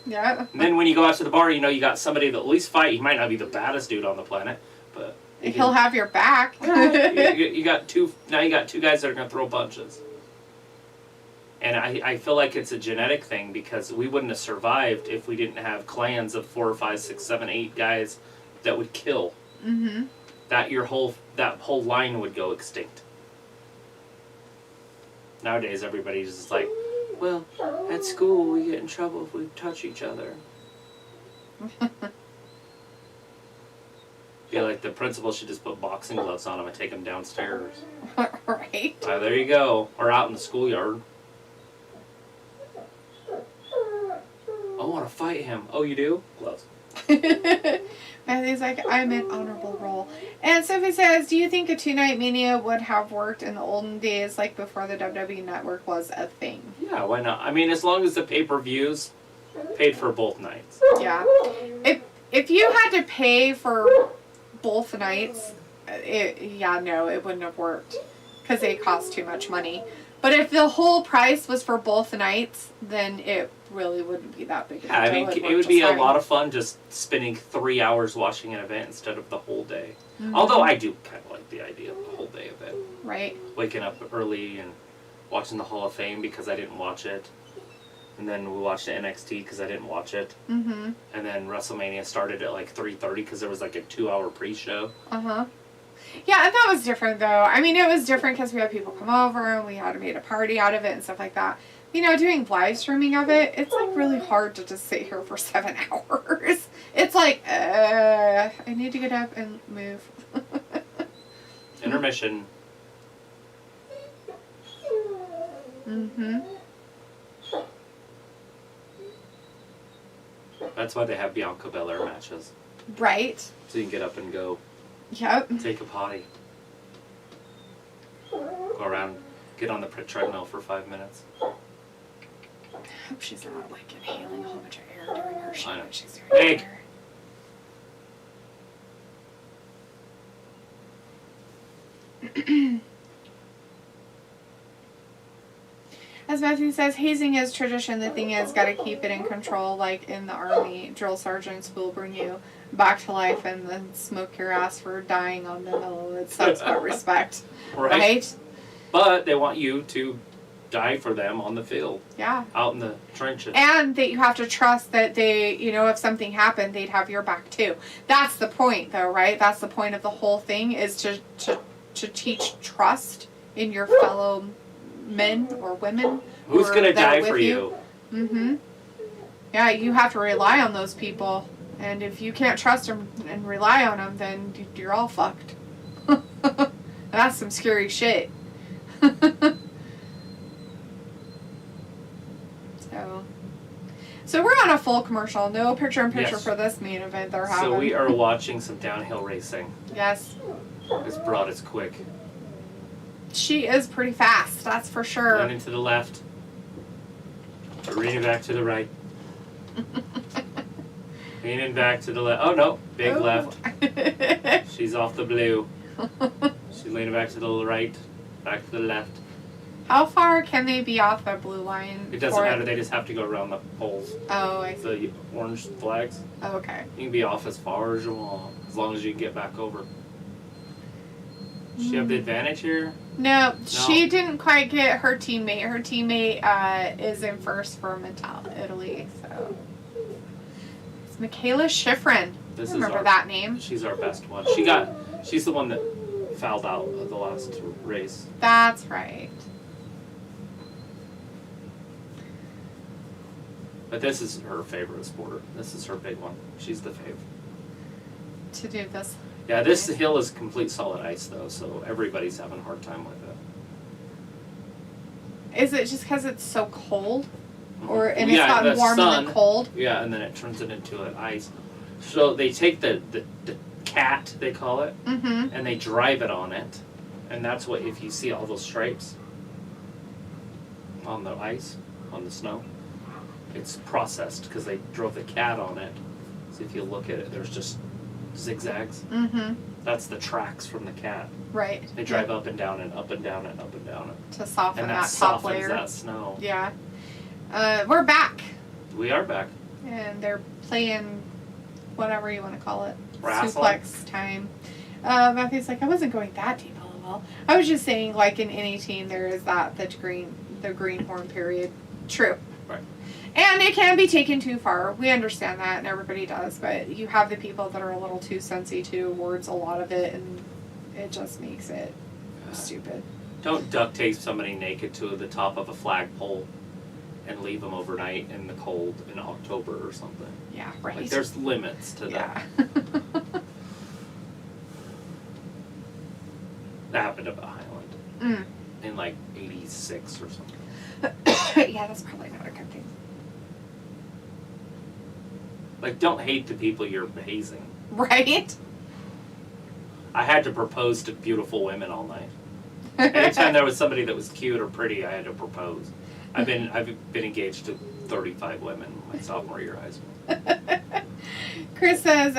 Yeah. And then when you go out to the got you got somebody that at least fight. He might not be the baddest dude on the planet, but he'll have your back. you got two guys that are going to throw punches. And I feel like it's a genetic thing because we wouldn't have survived if we didn't have clans of 4, 5, 6, 7, 8 guys that would kill. Mm-hmm. That whole line would go extinct. Nowadays, everybody's just like, well, at school we get in trouble if we touch each other. Feel like the principal should just put boxing gloves on him and take him downstairs. Right. There you go. Or out in the schoolyard. I want to fight him. Oh, you do? Gloves. Matthew's like, I'm an honorable role. And Sophie says, do you think a 2-night mania would have worked in the olden days, like before the WWE Network was a thing? Yeah, why not? I mean, as long as the pay-per-views paid for both nights. Yeah. If you had to pay for both nights, it wouldn't have worked. Because they cost too much money. But if the whole price was for both nights, then it really wouldn't be that big of a deal. Yeah, I mean, it would be a lot of fun just spending 3 hours watching an event instead of the whole day. Mm-hmm. Although I do kind of like the idea of the whole day event. Right. Waking up early and watching the Hall of Fame because I didn't watch it. And then we watched the NXT because I didn't watch it. Mm-hmm. And then WrestleMania started at like 3:30 because there was like a 2-hour pre-show. Uh-huh. Yeah, and that was different, though. I mean, it was different because we had people come over and we had made a party out of it and stuff like that. You know, doing live streaming of it, it's like really hard to just sit here for 7 hours. It's like, I need to get up and move. Intermission. Mm-hmm. That's why they have Bianca Belair matches. Right. So you can get up and go. Yep. Take a potty. Go around, get on the treadmill for 5 minutes. I hope she's not like inhaling a whole bunch of air during her show. I know. She's doing Hey! As Matthew says, hazing is tradition. The thing is, gotta keep it in control. Like in the army, drill sergeants will bring you back to life and then smoke your ass for dying on the hill. That's what respect, right? But they want you to die for them on the field. Yeah. Out in the trenches. And that you have to trust that they, you know, if something happened, they'd have your back too. That's the point, though, right? That's the point of the whole thing, is to teach trust in your fellow men or women. Who's going to die for you? Mm-hmm. Yeah, you have to rely on those people. And if you can't trust them and rely on them, then you're all fucked. That's some scary shit. So we're on a full commercial. No picture-in-picture for this main event they're having. So we are watching some downhill racing. Yes. This broad is quick. She is pretty fast, that's for sure. Running to the left. Careening back to the right. Leaning back to the left. Oh, no. Big left. She's off the blue. She's leaning back to the right. Back to the left. How far can they be off the blue line? It doesn't matter. They just have to go around the poles. Oh, I see. The orange flags. Oh, okay. You can be off as far as you want, as long as you can get back over. Does she have the advantage here? No, she didn't quite get her teammate. Her teammate is in first for Italy, so. It's Michaela Schifrin. I remember that name. She's our best one. She's the one that fouled out of the last race. That's right. But this is her favorite sport. This is her big one. She's the fave. To do this. Yeah, this hill is complete solid ice, though, so everybody's having a hard time with it. Is it just because it's so cold? Or it's gotten warm and then cold? Yeah, and then it turns it into an ice. So they take the cat, they call it, and they drive it on it. And that's what, if you see all those stripes on the ice, on the snow, it's processed because they drove the cat on it. So if you look at it, there's just zigzags. That's the tracks from the cat. Right. They drive up and down and up and down and up and down it. To soften and that top layer. And that softens that snow. Yeah. We're back. We are back. And they're playing whatever you want to call it. Wrestling. Suplex time. Matthew's like, I wasn't going that deep, LOL. I was just saying, like, in any team, there is the greenhorn period. True. Right. And it can be taken too far. We understand that, and everybody does. But you have the people that are a little too sensy towards a lot of it, and it just makes it stupid. Don't duct tape somebody naked to the top of a flagpole and leave them overnight in the cold in October or something. Yeah, right. Like, there's limits to that. That happened at Highland in like 86 or something. Yeah, that's probably not a good thing. Like, don't hate the people you're hazing. Right? I had to propose to beautiful women all night. Anytime there was somebody that was cute or pretty, I had to propose. I've been engaged to 35 women my sophomore year of high school. Chris says,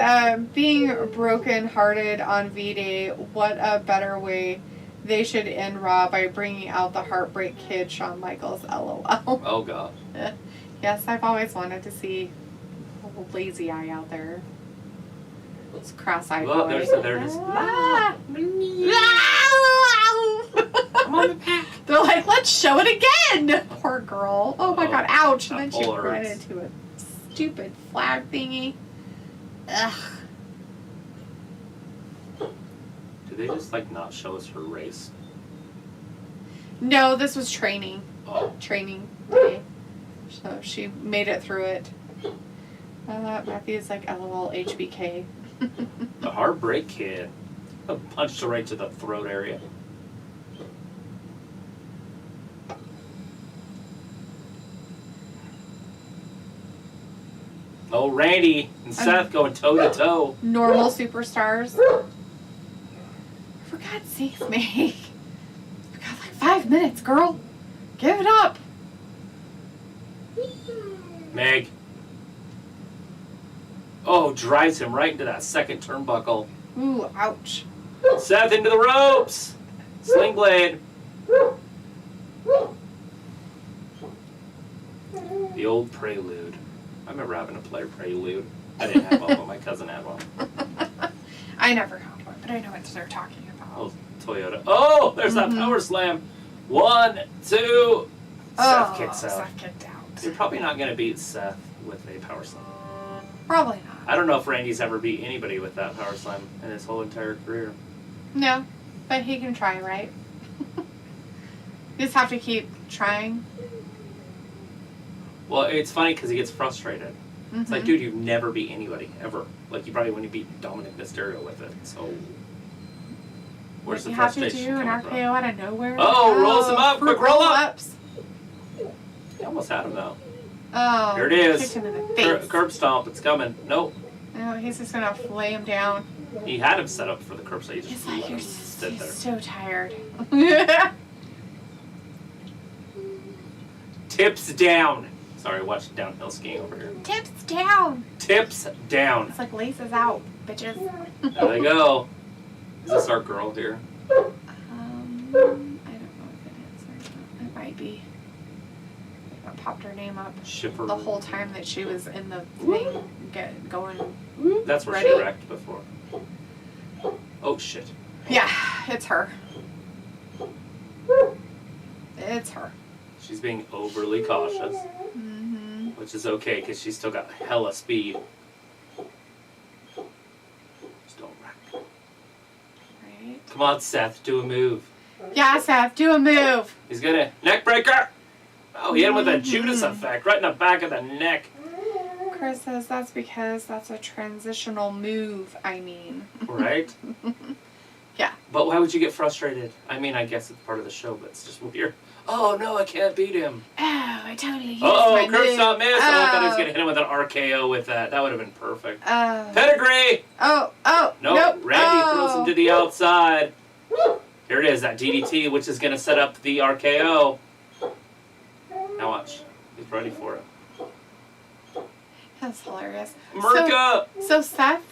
being broken-hearted on V-Day, what a better way they should end Raw by bringing out the Heartbreak Kid, Shawn Michaels, LOL. Oh, God. Yes, I've always wanted to see a little lazy eye out there. It's cross-eyed Well, boy. they're just... I'm on the pack. They're like, let's show it again! Poor girl. Oh my god, ouch. And then she ran into a stupid flag thingy. Ugh. Do they just, like, not show us her race? No, this was training. Oh. Training day. So she made it through it. Matthew's like, LOL, HBK. The Heartbreak Kid. Punched her right to the throat area. Oh, Randy and Seth going toe-to-toe. Normal superstars. For God's sakes, Meg. We got like 5 minutes, girl. Give it up. Meg. Oh, drives him right into that second turnbuckle. Ooh, ouch. Seth into the ropes. Sling blade. The old Prelude. I remember having to play Prelude. I didn't have one, but my cousin had one. I never had one, but I know what they're talking about. Oh, Toyota. Oh, there's that power slam. 1, 2. Seth kicks out. Seth kicked out. You're probably not going to beat Seth with a power slam. Probably not. I don't know if Randy's ever beat anybody with that power slam in his whole entire career. No, but he can try, right? You just have to keep trying. Well, it's funny because he gets frustrated. Mm-hmm. It's like, dude, you've never beat anybody, ever. Like, you probably wouldn't beat Dominik Mysterio with it, so... Where's the frustration you have to do an RKO out of nowhere. Oh, rolls him up! Quick roll-ups. He almost had him, though. Oh, here it is. Kicked him in the face. Curb stomp, it's coming. Nope. No, he's just going to lay him down. He had him set up for the curb, so he just It's like, you're stood there. so tired. Tips down. Sorry, watch downhill skiing over here. Tips down. Tips down. It's like laces out, bitches. There they go. Is this our girl here? I don't know if it is or not. It might be. I popped her name up Shipper. the whole time that she was in the thing going. That's where ready. she wrecked before. Oh, shit. Yeah, it's her. It's her. She's being overly cautious, Mm-hmm. which is okay because she's still got hella speed. Just don't wreck. Right. Come on, Seth, do a move. Yeah, Seth, do a move. He's gonna neck breaker. Oh, he hit him with a Judas effect right in the back of the neck. Chris says that's because that's a transitional move, I mean. Right? Yeah. But why would you get frustrated? I mean, I guess it's part of the show, but it's just weird. Oh, no, I can't beat him. Oh, I totally used Oh, my curb move. stop miss. Oh, I thought he was going to hit him with an RKO with that. That would have been perfect. Pedigree! Oh, Nope. nope. Randy throws him to the outside. Here it is, that DDT, which is going to set up the RKO. Now watch. He's ready for it. That's hilarious. Merca! So Seth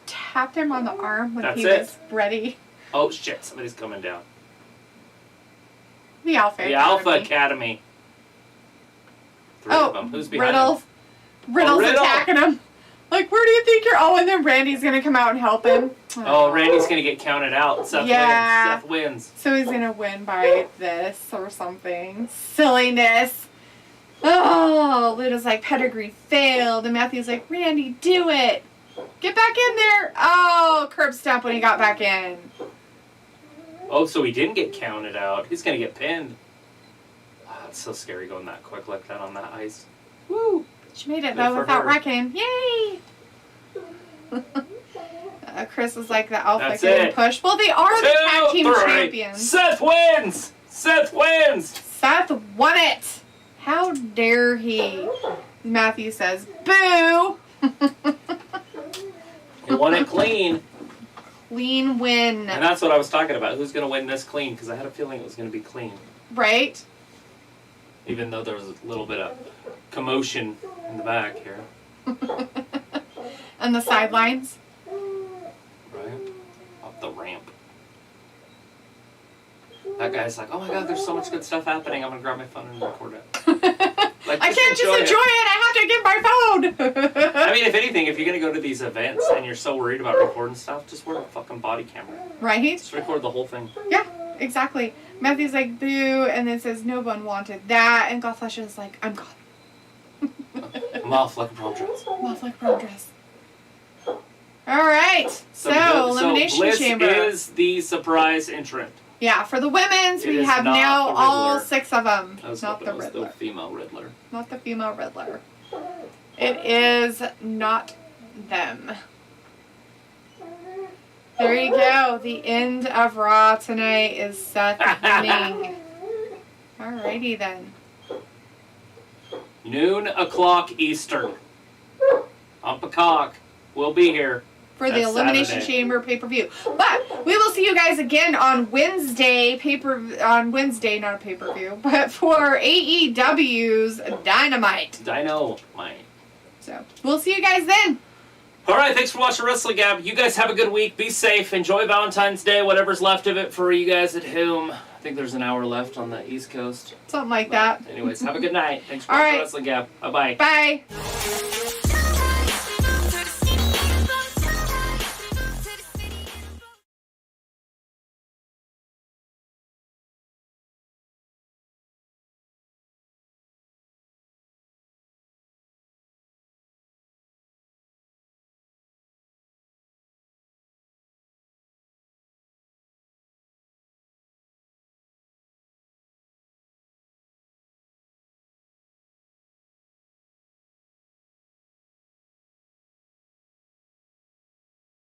tapped him on the arm when That's he it. was ready. Oh, shit. Somebody's coming down. The Alpha The Academy. Alpha Academy. Three of them. Who's behind him? Riddle's Riddle. attacking him. Like, where do you think you're... Oh, and then Randy's going to come out and help him. Oh, Randy's going to get counted out. Seth wins. Seth wins. So he's going to win by this or something. Silliness. Oh, Lita's like, pedigree failed. And Matthew's like, Randy, do it. Get back in there. Oh, curb stomp when he got back in. Oh, so he didn't get counted out. He's going to get pinned. Oh, it's so scary going that quick like that on that ice. Woo! She made it, Good though, for without her. wrecking. Yay! Chris was like, the Alpha That's getting it. pushed. Well, they are the tag team 2, 3. champions. Seth wins! Seth wins! Seth won it! How dare he? Matthew says, boo! He won it clean. Clean win. And that's what I was talking about. Who's going to win this clean? Because I had a feeling it was going to be clean. Right? Even though there was a little bit of commotion in the back here. And the sidelines. Right? Up the ramp. That guy's like, oh my god, there's so much good stuff happening. I'm going to grab my phone and record it. Like, I can't just enjoy it. I have to get my phone. I mean, if anything, if you're going to go to these events and you're so worried about recording stuff, just wear a fucking body camera. Right? Just record the whole thing. Yeah, exactly. Matthew's like, boo, and then says, no one wanted that. And Godflesh is like, I'm gone. I'm off like a prom dress. I'm off like a prom dress. All right. So Elimination Bliss Chamber. is the surprise entrant. Yeah, for the women's, It we is have not now the all Riddler. 6 of them. I was Not hoping the it was Riddler. the female Riddler. Not the female Riddler. It is not them. There you go. The end of Raw tonight is Seth winning. Alrighty then. Noon o'clock Eastern. On Peacock. We'll be here. For the That's Elimination Saturday. Chamber pay-per-view. But we will see you guys again on Wednesday, on Wednesday, not a pay-per-view, but for AEW's Dynamite. Dynamite. So, we'll see you guys then. Alright, thanks for watching Wrestling Gab. You guys have a good week. Be safe. Enjoy Valentine's Day, whatever's left of it for you guys at home. I think there's an hour left on the East Coast. Something like that. Anyways, have a good night. Thanks for All watching right. Wrestling Gab. Bye-bye. Bye.